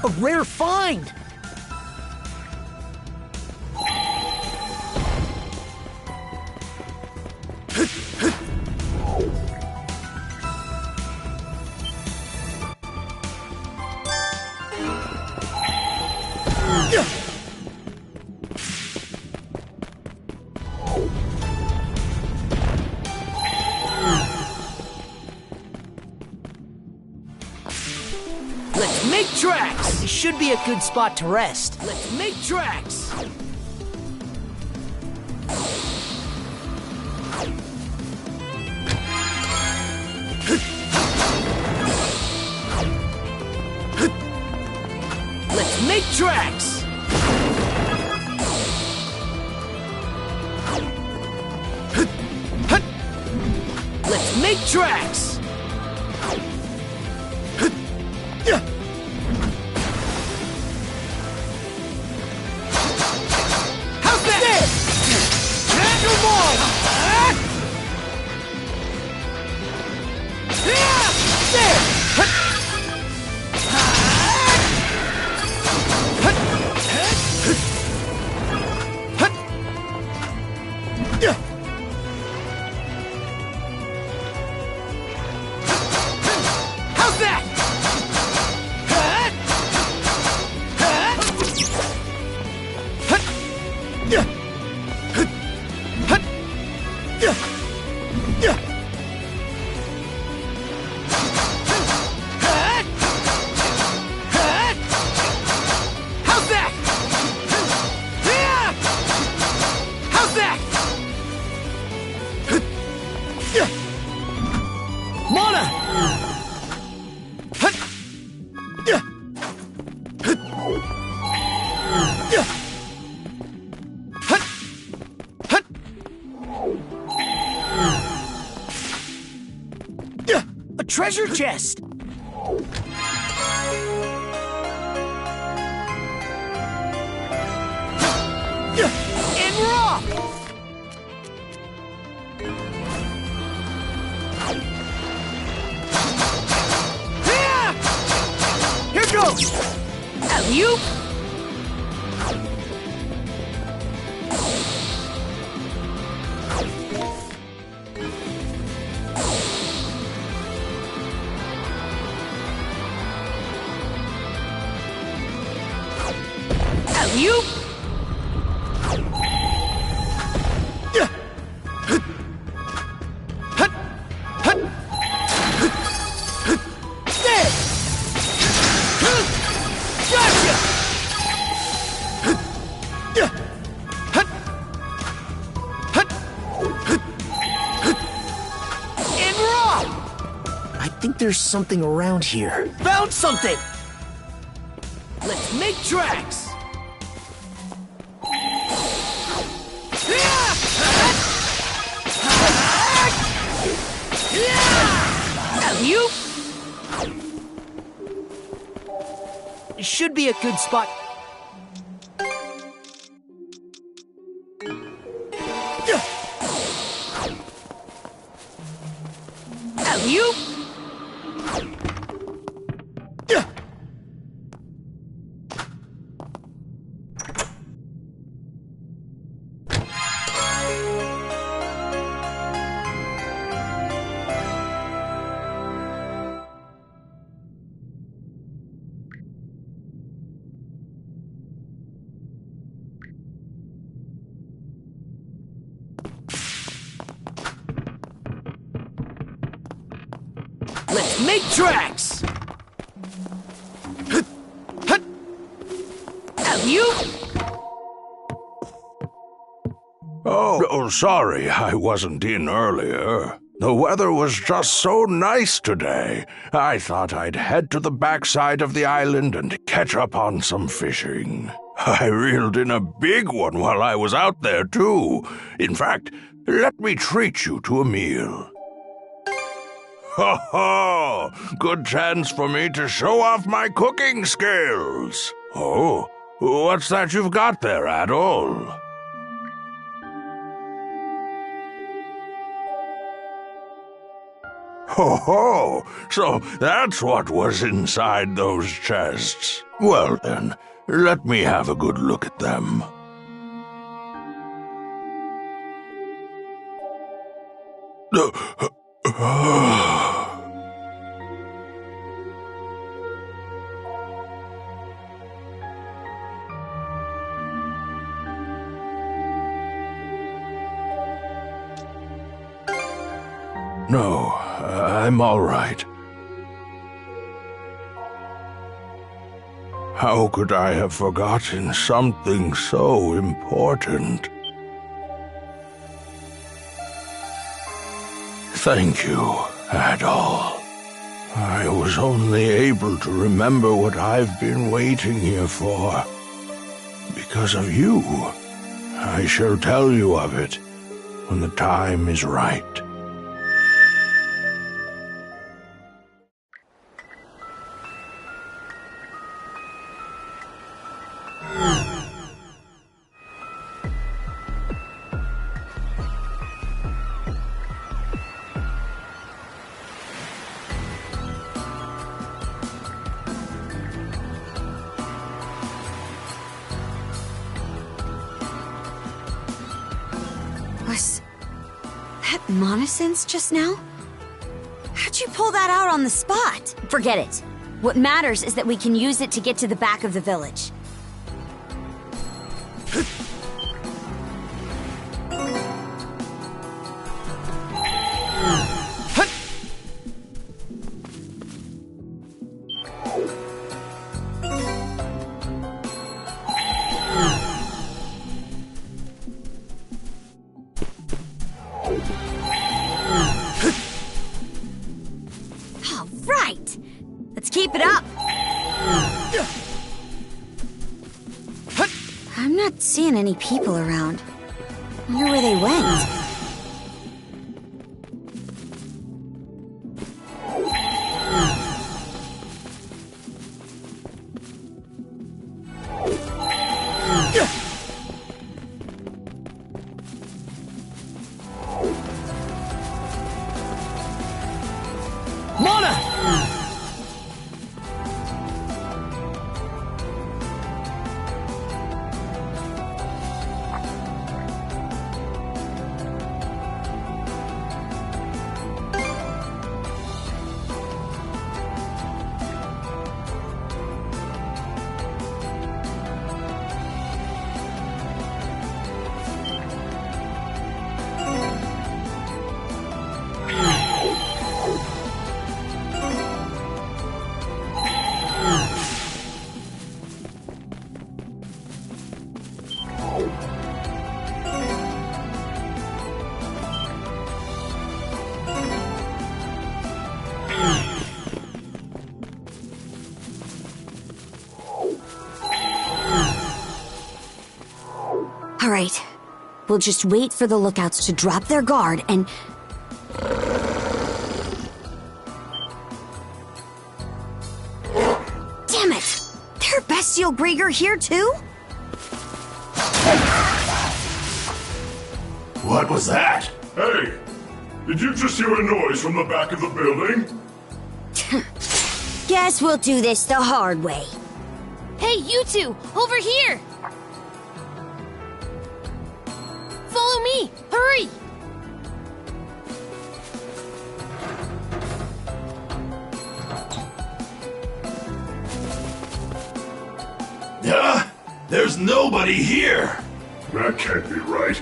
A rare find! Let's make tracks! This should be a good spot to rest. Let's make tracks! Let's make tracks! Let's make tracks! How's that? You're mine! How's that? How's that? How's that? Mana! A treasure chest! And rock! Here goes! Alley-oop! Alley-oop! I think there's something around here. Found something! Let's make tracks! Alley-oop! Should be a good spot. You? Let's make tracks! You? Oh, sorry, I wasn't in earlier. The weather was just so nice today. I thought I'd head to the backside of the island and catch up on some fishing. I reeled in a big one while I was out there, too. In fact, let me treat you to a meal. Ho ho! Good chance for me to show off my cooking skills. Oh, what's that you've got there, Adol? Ho ho! So that's what was inside those chests. Well then, let me have a good look at them. No, I'm all right. How could I have forgotten something so important? Thank you, Adol. I was only able to remember what I've been waiting here for. Because of you. I shall tell you of it when the time is right. Was that monosynth just now? How'd you pull that out on the spot? Forget it. What matters is that we can use it to get to the back of the village. All right. Let's keep it up. I'm not seeing any people around. Wonder where they went. Mona! All right. We'll just wait for the lookouts to drop their guard and... Damn it! There are bestial Grieger here too? What was that? Hey! Did you just hear a noise from the back of the building? Guess we'll do this the hard way. Hey, you two! Over here! Follow me! Hurry! There's nobody here! That can't be right.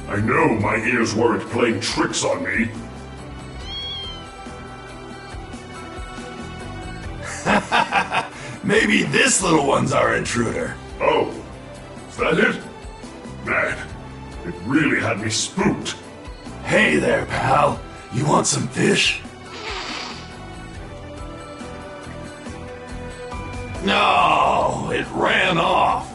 I know my ears weren't playing tricks on me. Maybe this little one's our intruder. Oh, is that it? Man, it really had me spooked. Hey there, pal. You want some fish? No, it ran off.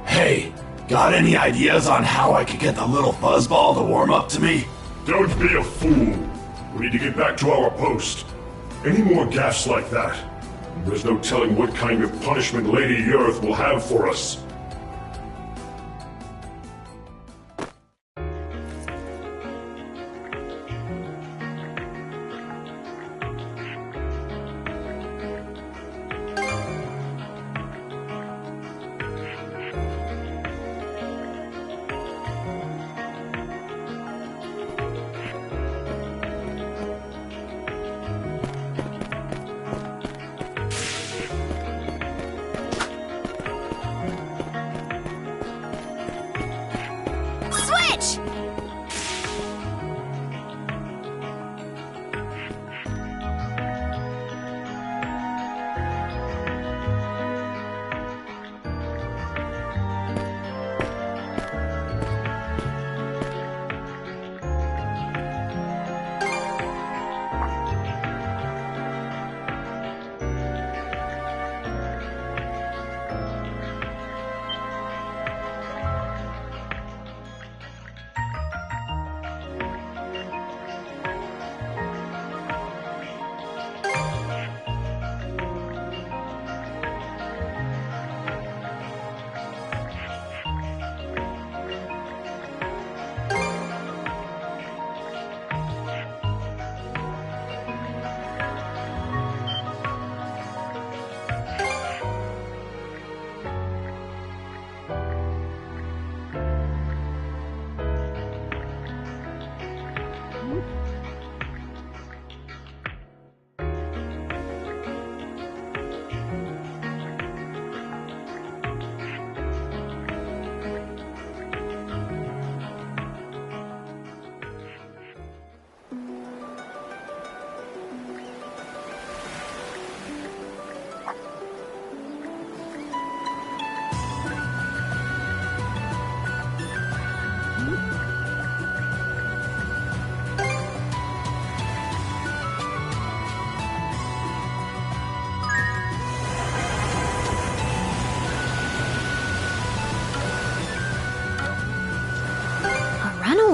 Hey, got any ideas on how I could get the little fuzzball to warm up to me? Don't be a fool. We need to get back to our post. Any more gaffes like that, and there's no telling what kind of punishment Lady Earth will have for us.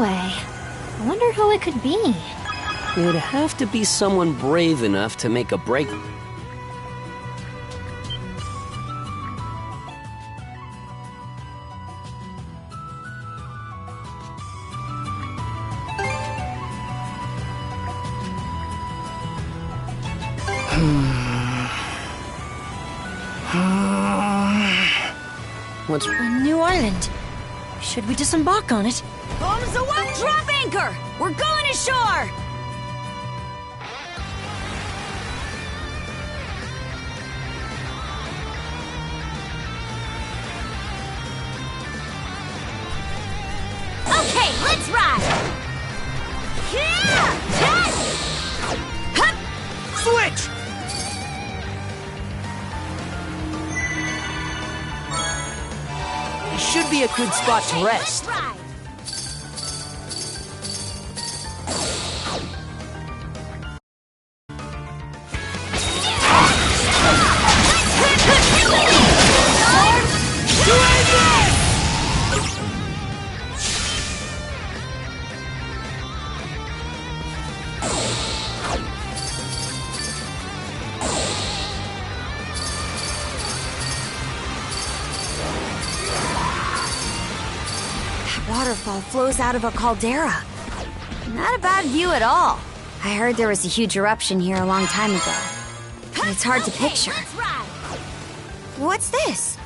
I wonder who it could be. It'd have to be someone brave enough to make a break. What's a new island? Should we disembark on it? Home's the one! Drop anchor! We're going ashore! Okay, let's ride! Switch! Should be a good spot to rest. Waterfall flows out of a caldera. Not a bad view at all. I heard there was a huge eruption here a long time ago. But it's hard to picture. What's this?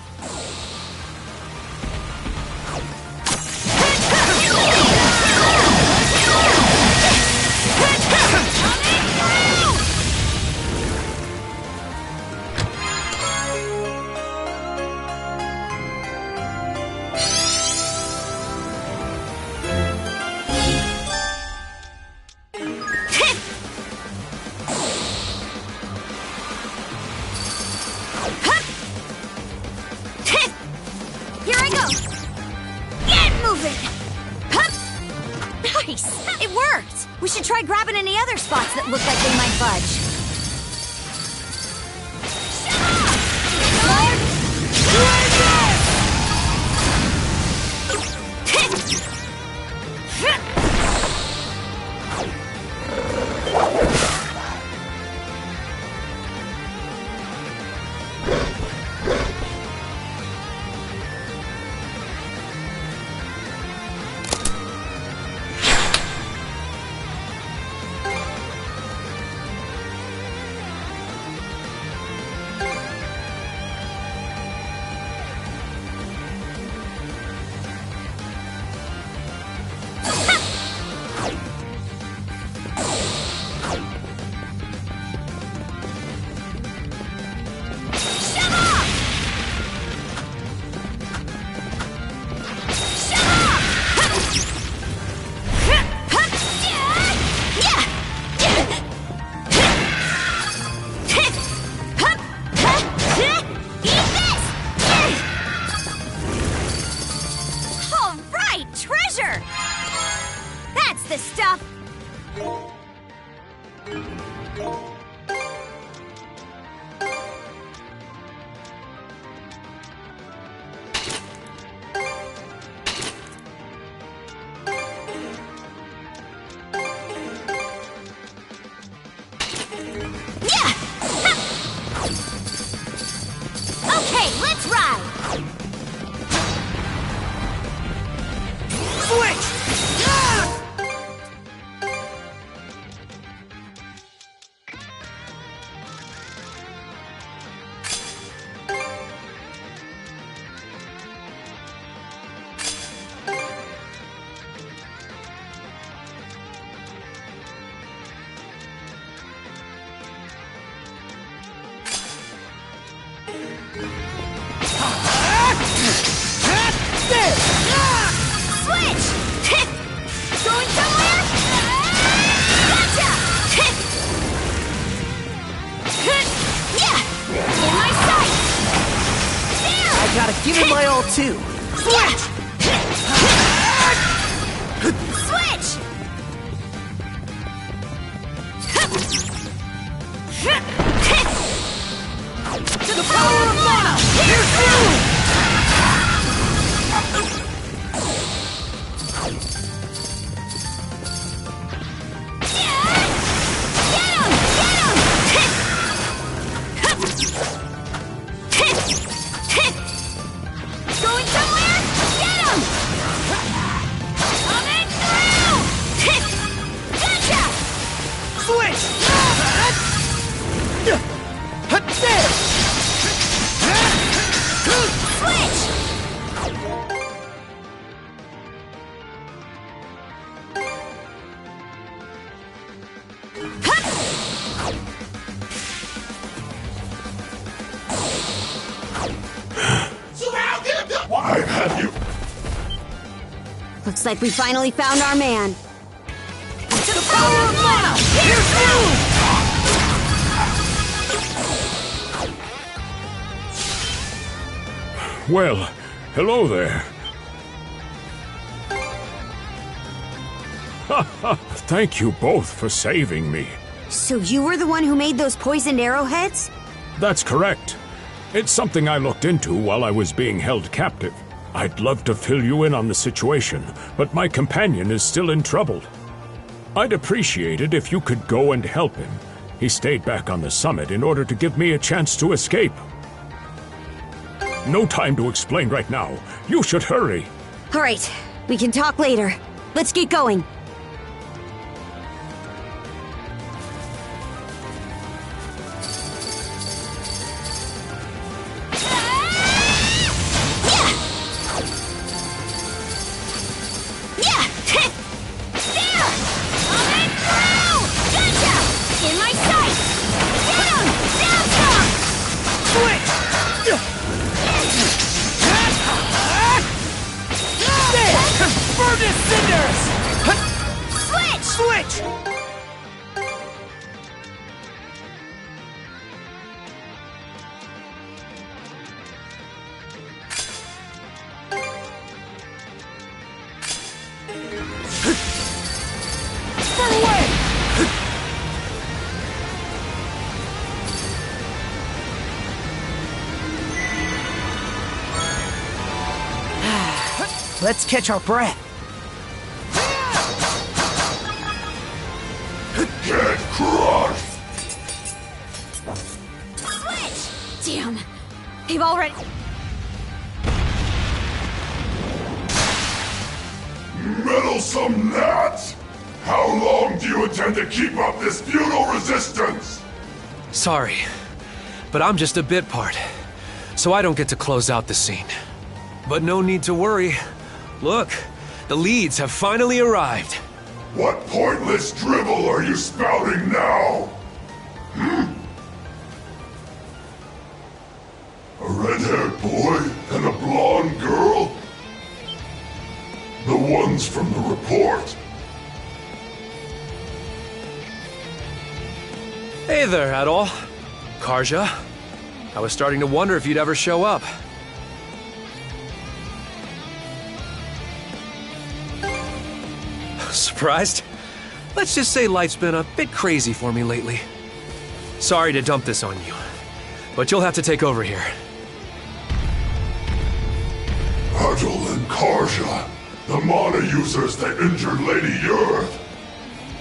Here I go! Get moving! Nice! It worked! We should try grabbing any other spots that look like they might budge. Give it my all, too. Switch! Switch! To the power of mana! Here's through! Looks like we finally found our man. To the power of mana! Here's through! Well, hello there. Thank you both for saving me. So you were the one who made those poisoned arrowheads? That's correct. It's something I looked into while I was being held captive. I'd love to fill you in on the situation, but my companion is still in trouble. I'd appreciate it if you could go and help him. He stayed back on the summit in order to give me a chance to escape. No time to explain right now. You should hurry. All right, we can talk later. Let's get going. Switch! Burn away! Let's catch our breath. Get crushed! Switch! Damn. They've already... Meddlesome gnat! How long do you intend to keep up this futile resistance? Sorry, but I'm just a bit part, so I don't get to close out the scene. But no need to worry. Look, the leads have finally arrived. What pointless drivel are you spouting now? A red-haired boy and a blonde girl? The ones from the report. Hey there, Adol. Karja. I was starting to wonder if you'd ever show up. Surprised? Let's just say life's been a bit crazy for me lately. Sorry to dump this on you, but you'll have to take over here. Adol and Karja, the mana users that injured Lady Earth.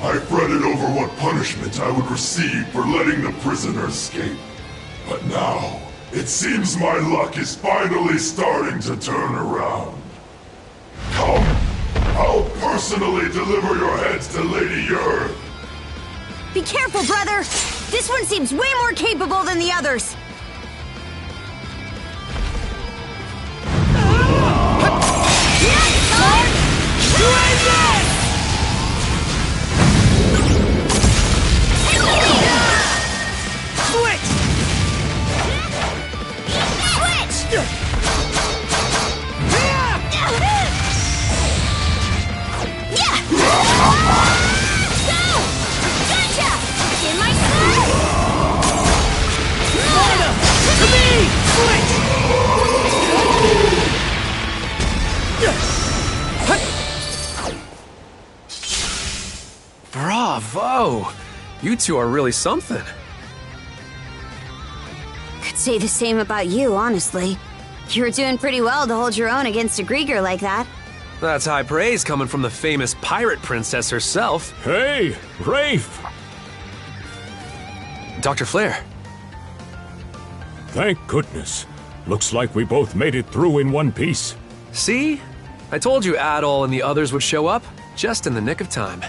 I fretted over what punishment I would receive for letting the prisoner escape. But now, it seems my luck is finally starting to turn around. Come, I'll personally deliver your heads to Lady Earth. Be careful, brother! This one seems way more capable than the others! Bravo! You two are really something. Could say the same about you, honestly. You were doing pretty well to hold your own against a Grieger like that. That's high praise coming from the famous pirate princess herself. Hey, Rafe! Dr. Flair. Thank goodness. Looks like we both made it through in one piece. See? I told you Adol and the others would show up, just in the nick of time.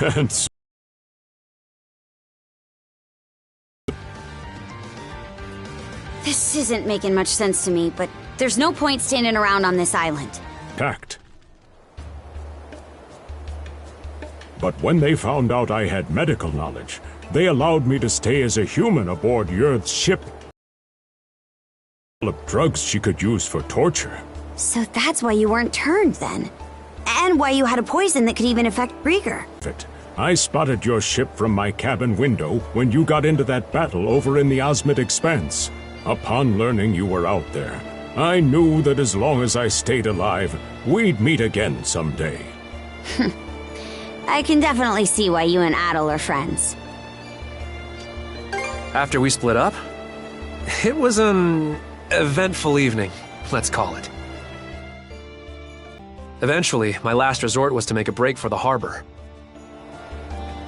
And This isn't making much sense to me, but there's no point standing around on this island. packed. But when they found out I had medical knowledge, they allowed me to stay as a human aboard Yurth's ship. Developed drugs she could use for torture. So that's why you weren't turned then. And why you had a poison that could even affect Grieger. I spotted your ship from my cabin window when you got into that battle over in the Osmid Expanse. Upon learning you were out there, I knew that as long as I stayed alive, we'd meet again someday. I can definitely see why you and Adol are friends. After we split up, it was an eventful evening, let's call it. Eventually, my last resort was to make a break for the harbor.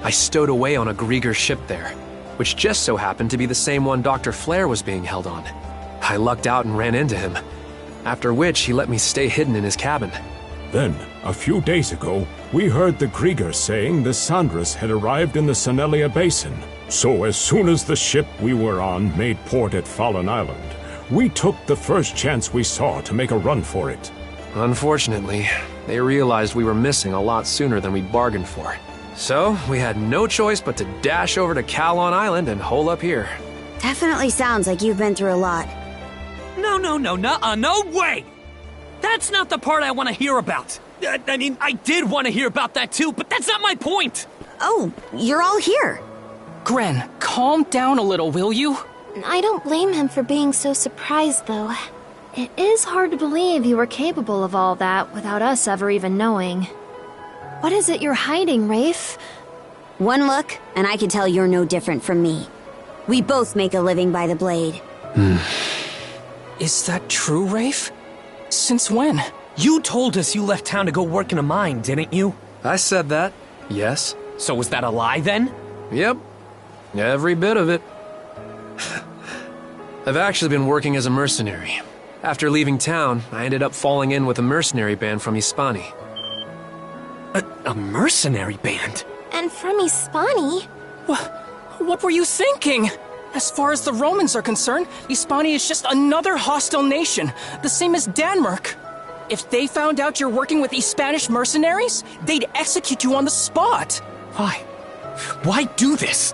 I stowed away on a Grieger ship there, which just so happened to be the same one Dr. Flare was being held on. I lucked out and ran into him, after which he let me stay hidden in his cabin. Then, a few days ago, we heard the Grieger saying the Sandras had arrived in the Sonelia Basin. So as soon as the ship we were on made port at Fallen Island, we took the first chance we saw to make a run for it. Unfortunately, they realized we were missing a lot sooner than we bargained for. So, we had no choice but to dash over to Calon Island and hole up here. Definitely sounds like you've been through a lot. No way! That's not the part I want to hear about. I mean, I did want to hear about that too, but that's not my point! Oh, you're all here. Gren, calm down a little, will you? I don't blame him for being so surprised, though. It is hard to believe you were capable of all that without us ever even knowing. What is it you're hiding, Rafe? One look, and I can tell you're no different from me. We both make a living by the blade. Is that true, Rafe? Since when? You told us you left town to go work in a mine, didn't you? I said that, yes. So was that a lie then? Yep. Every bit of it. I've actually been working as a mercenary. After leaving town, I ended up falling in with a mercenary band from Hispani. A mercenary band? And from Hispani? What were you thinking? As far as the Romans are concerned, Hispani is just another hostile nation, the same as Denmark. If they found out you're working with Spanish mercenaries, they'd execute you on the spot. Why? Why do this?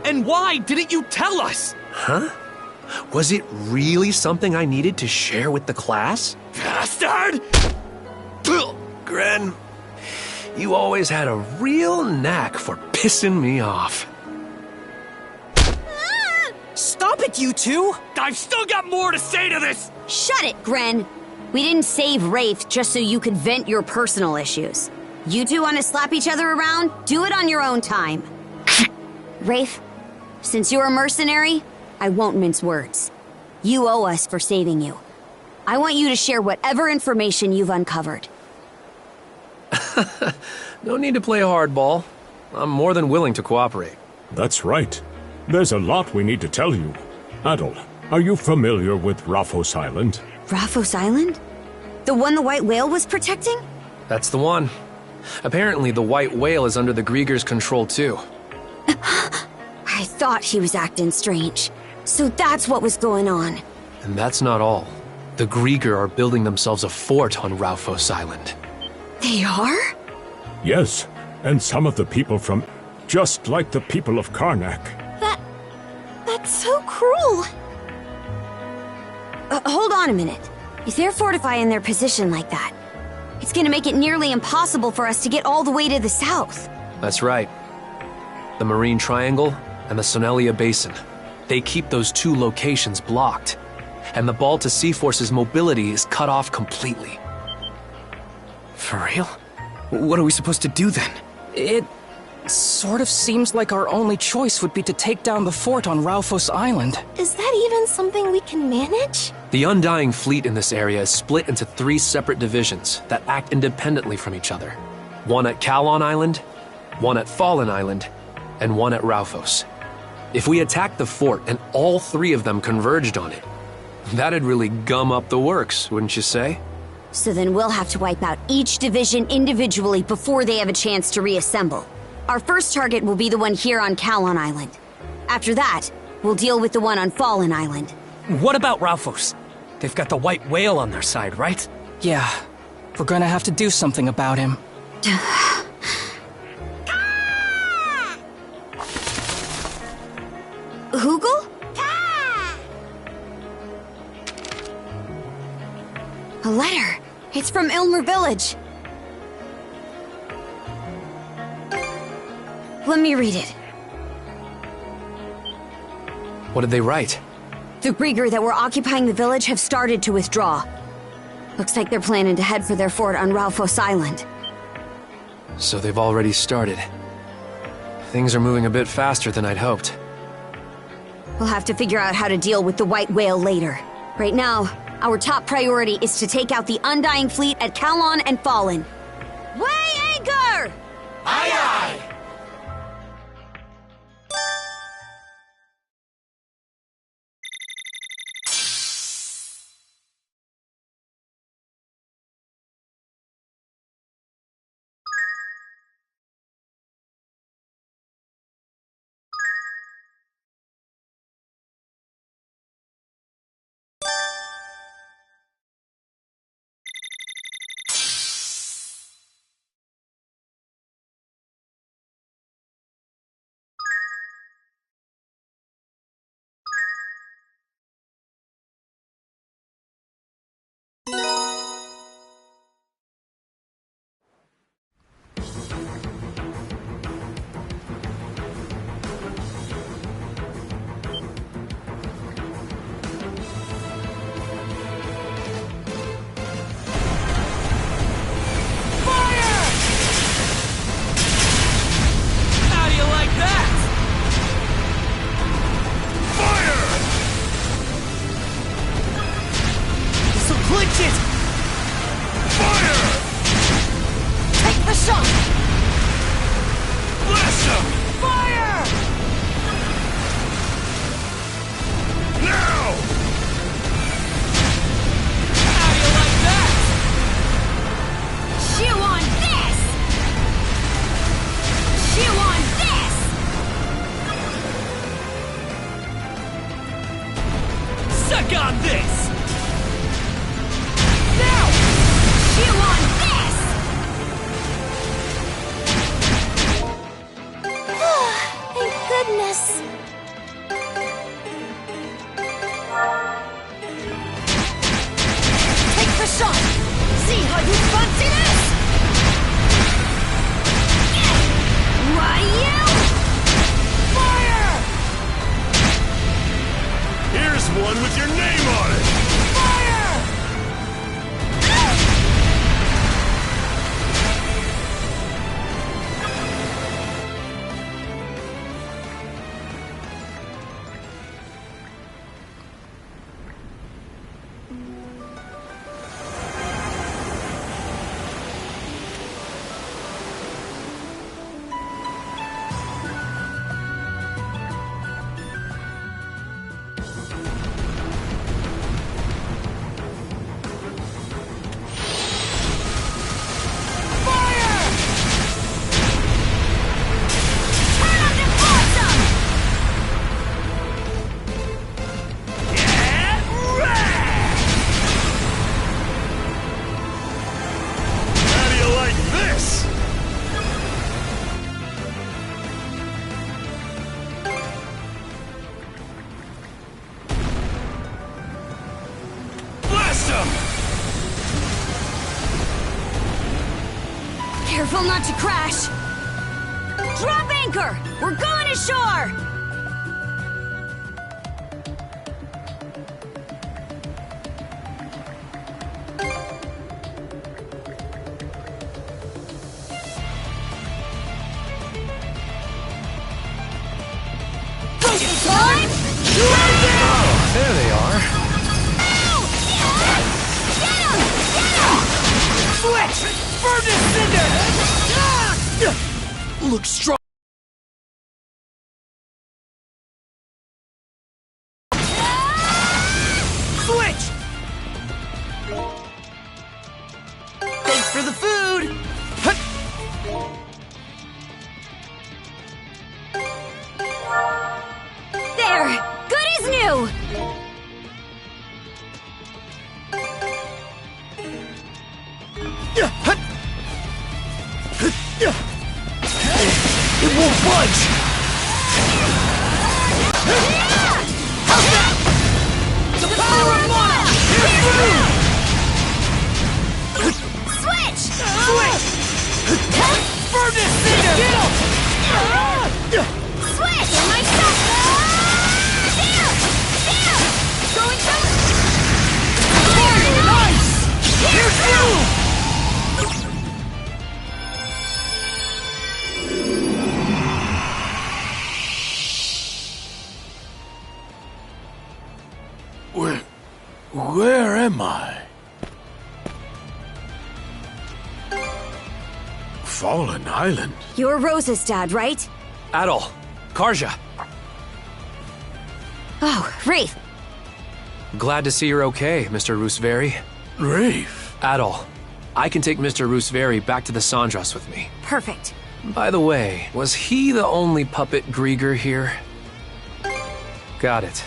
And why didn't you tell us? Huh? Was it really something I needed to share with the class? Bastard! Gren, you always had a real knack for pissing me off. Stop it, you two! I've still got more to say to this! Shut it, Gren! We didn't save Rafe just so you could vent your personal issues. You two want to slap each other around? Do it on your own time. Rafe, since you're a mercenary, I won't mince words. You owe us for saving you. I want you to share whatever information you've uncovered. No need to play hardball. I'm more than willing to cooperate. That's right. There's a lot we need to tell you. Adol, are you familiar with Raphos Island? Raphos Island? The one the White Whale was protecting? That's the one. Apparently the White Whale is under the Grieger's control too. I thought he was acting strange. So that's what was going on. And that's not all. The Grieger are building themselves a fort on Raphos Island. They are? Yes, and some of the people from... just like the people of Karnak. That's so cruel. Hold on a minute. If they're fortifying their position like that, it's gonna make it nearly impossible for us to get all the way to the south. That's right. The Marine Triangle and the Sonelia Basin. They keep those two locations blocked. And the Balta Sea Force's mobility is cut off completely. For real? What are we supposed to do then? It sort of seems like our only choice would be to take down the fort on Raphos Island. Is that even something we can manage? The Undying Fleet in this area is split into 3 separate divisions that act independently from each other. One at Calon Island, one at Fallen Island, and one at Raphos. If we attacked the fort and all 3 of them converged on it, that'd really gum up the works, wouldn't you say? So then we'll have to wipe out each division individually before they have a chance to reassemble. Our first target will be the one here on Calon Island. After that, we'll deal with the one on Fallen Island. What about Raphos? They've got the White Whale on their side, right? Yeah, we're gonna have to do something about him. Hugel? A letter. It's from Ilmer Village. Let me read it. What did they write? The Grieger that were occupying the village have started to withdraw. Looks like they're planning to head for their fort on Raphos Island. So they've already started. Things are moving a bit faster than I'd hoped. We'll have to figure out how to deal with the White Whale later. Right now, our top priority is to take out the Undying Fleet at Calon and Fallen. Weigh anchor! Aye aye! goodness! Take the shot! See how you fancy this! Why you? Fire! Here's one with your name on it! Fire! Careful not to crash! Drop anchor! We're going ashore! It's time! Oh, there they are. Switch! Furnace Cinder! Look strong. Switch! Thanks for the food! There! Good as new! It won't budge! The power of mana! Here's through! Switch! Switch! Furnace Cinder! Get him! Switch! My stuff! There! There! Going through! Very nice! Here's through! Where am I? Fallen Island? You're Rosa's dad, right? Adol, Karja. Oh, Rafe. Glad to see you're okay, Mr. Rooseveri. Rafe? Adol, I can take Mr. Rooseveri back to the Sandras with me. Perfect. By the way, was he the only puppet Grieger here? Got it.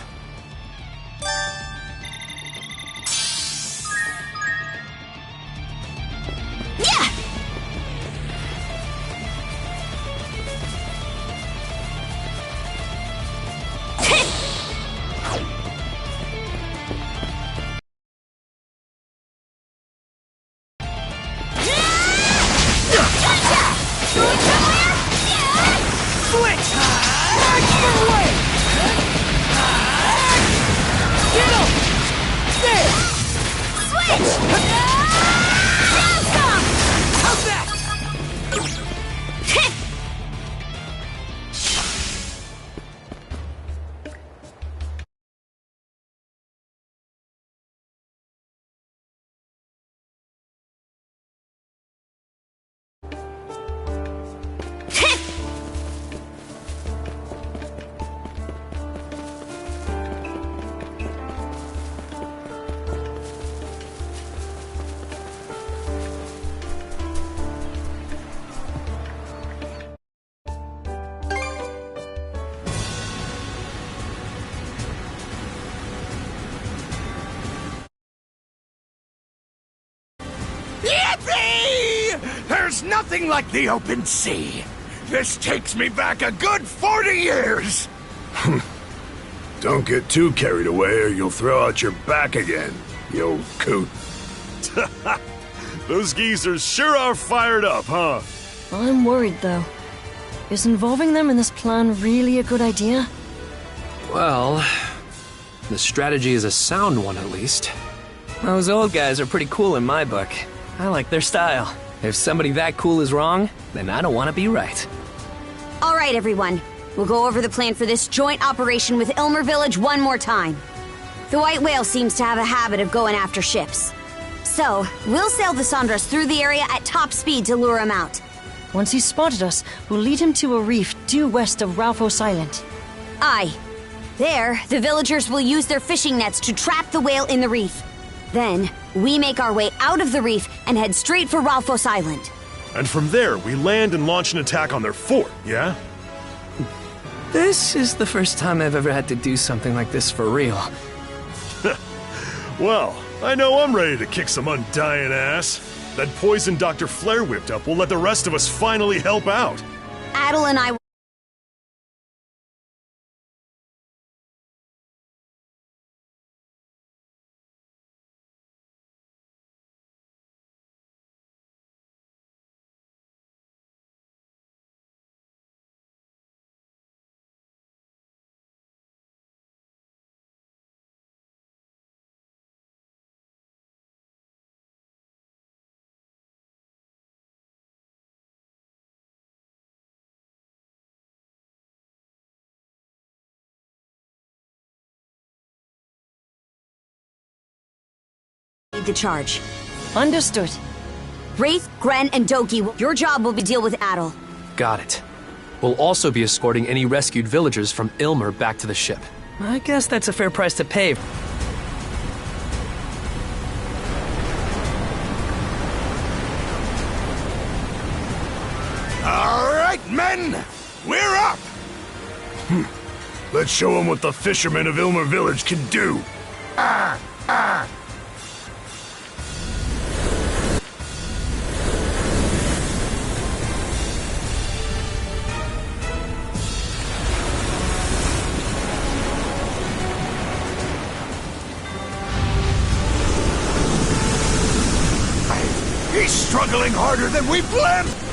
Yippee! There's nothing like the open sea. This takes me back a good 40 years! Don't get too carried away or you'll throw out your back again, you old coot. Those geezers sure are fired up, huh? I'm worried, though. Is involving them in this plan really a good idea? Well, the strategy is a sound one at least. Those old guys are pretty cool in my book. I like their style. If somebody that cool is wrong, then I don't want to be right. All right, everyone. We'll go over the plan for this joint operation with Ilmer Village one more time. The White Whale seems to have a habit of going after ships. So, we'll sail the Sandras through the area at top speed to lure him out. Once he's spotted us, we'll lead him to a reef due west of Ralphos Island. Aye. There, the villagers will use their fishing nets to trap the whale in the reef. Then, we make our way out of the reef and head straight for Ralphos Island. And from there, we land and launch an attack on their fort, yeah? This is the first time I've ever had to do something like this for real. Well, I know I'm ready to kick some undying ass. That poison Dr. Flare whipped up will let the rest of us finally help out. Adel and I... the charge. Understood. Wraith, Gren, and Doki, your job will be deal with Adel. Got it. We'll also be escorting any rescued villagers from Ilmer back to the ship. I guess that's a fair price to pay. All right, men! We're up! Let's show them what the fishermen of Ilmer Village can do. He's struggling harder than we planned!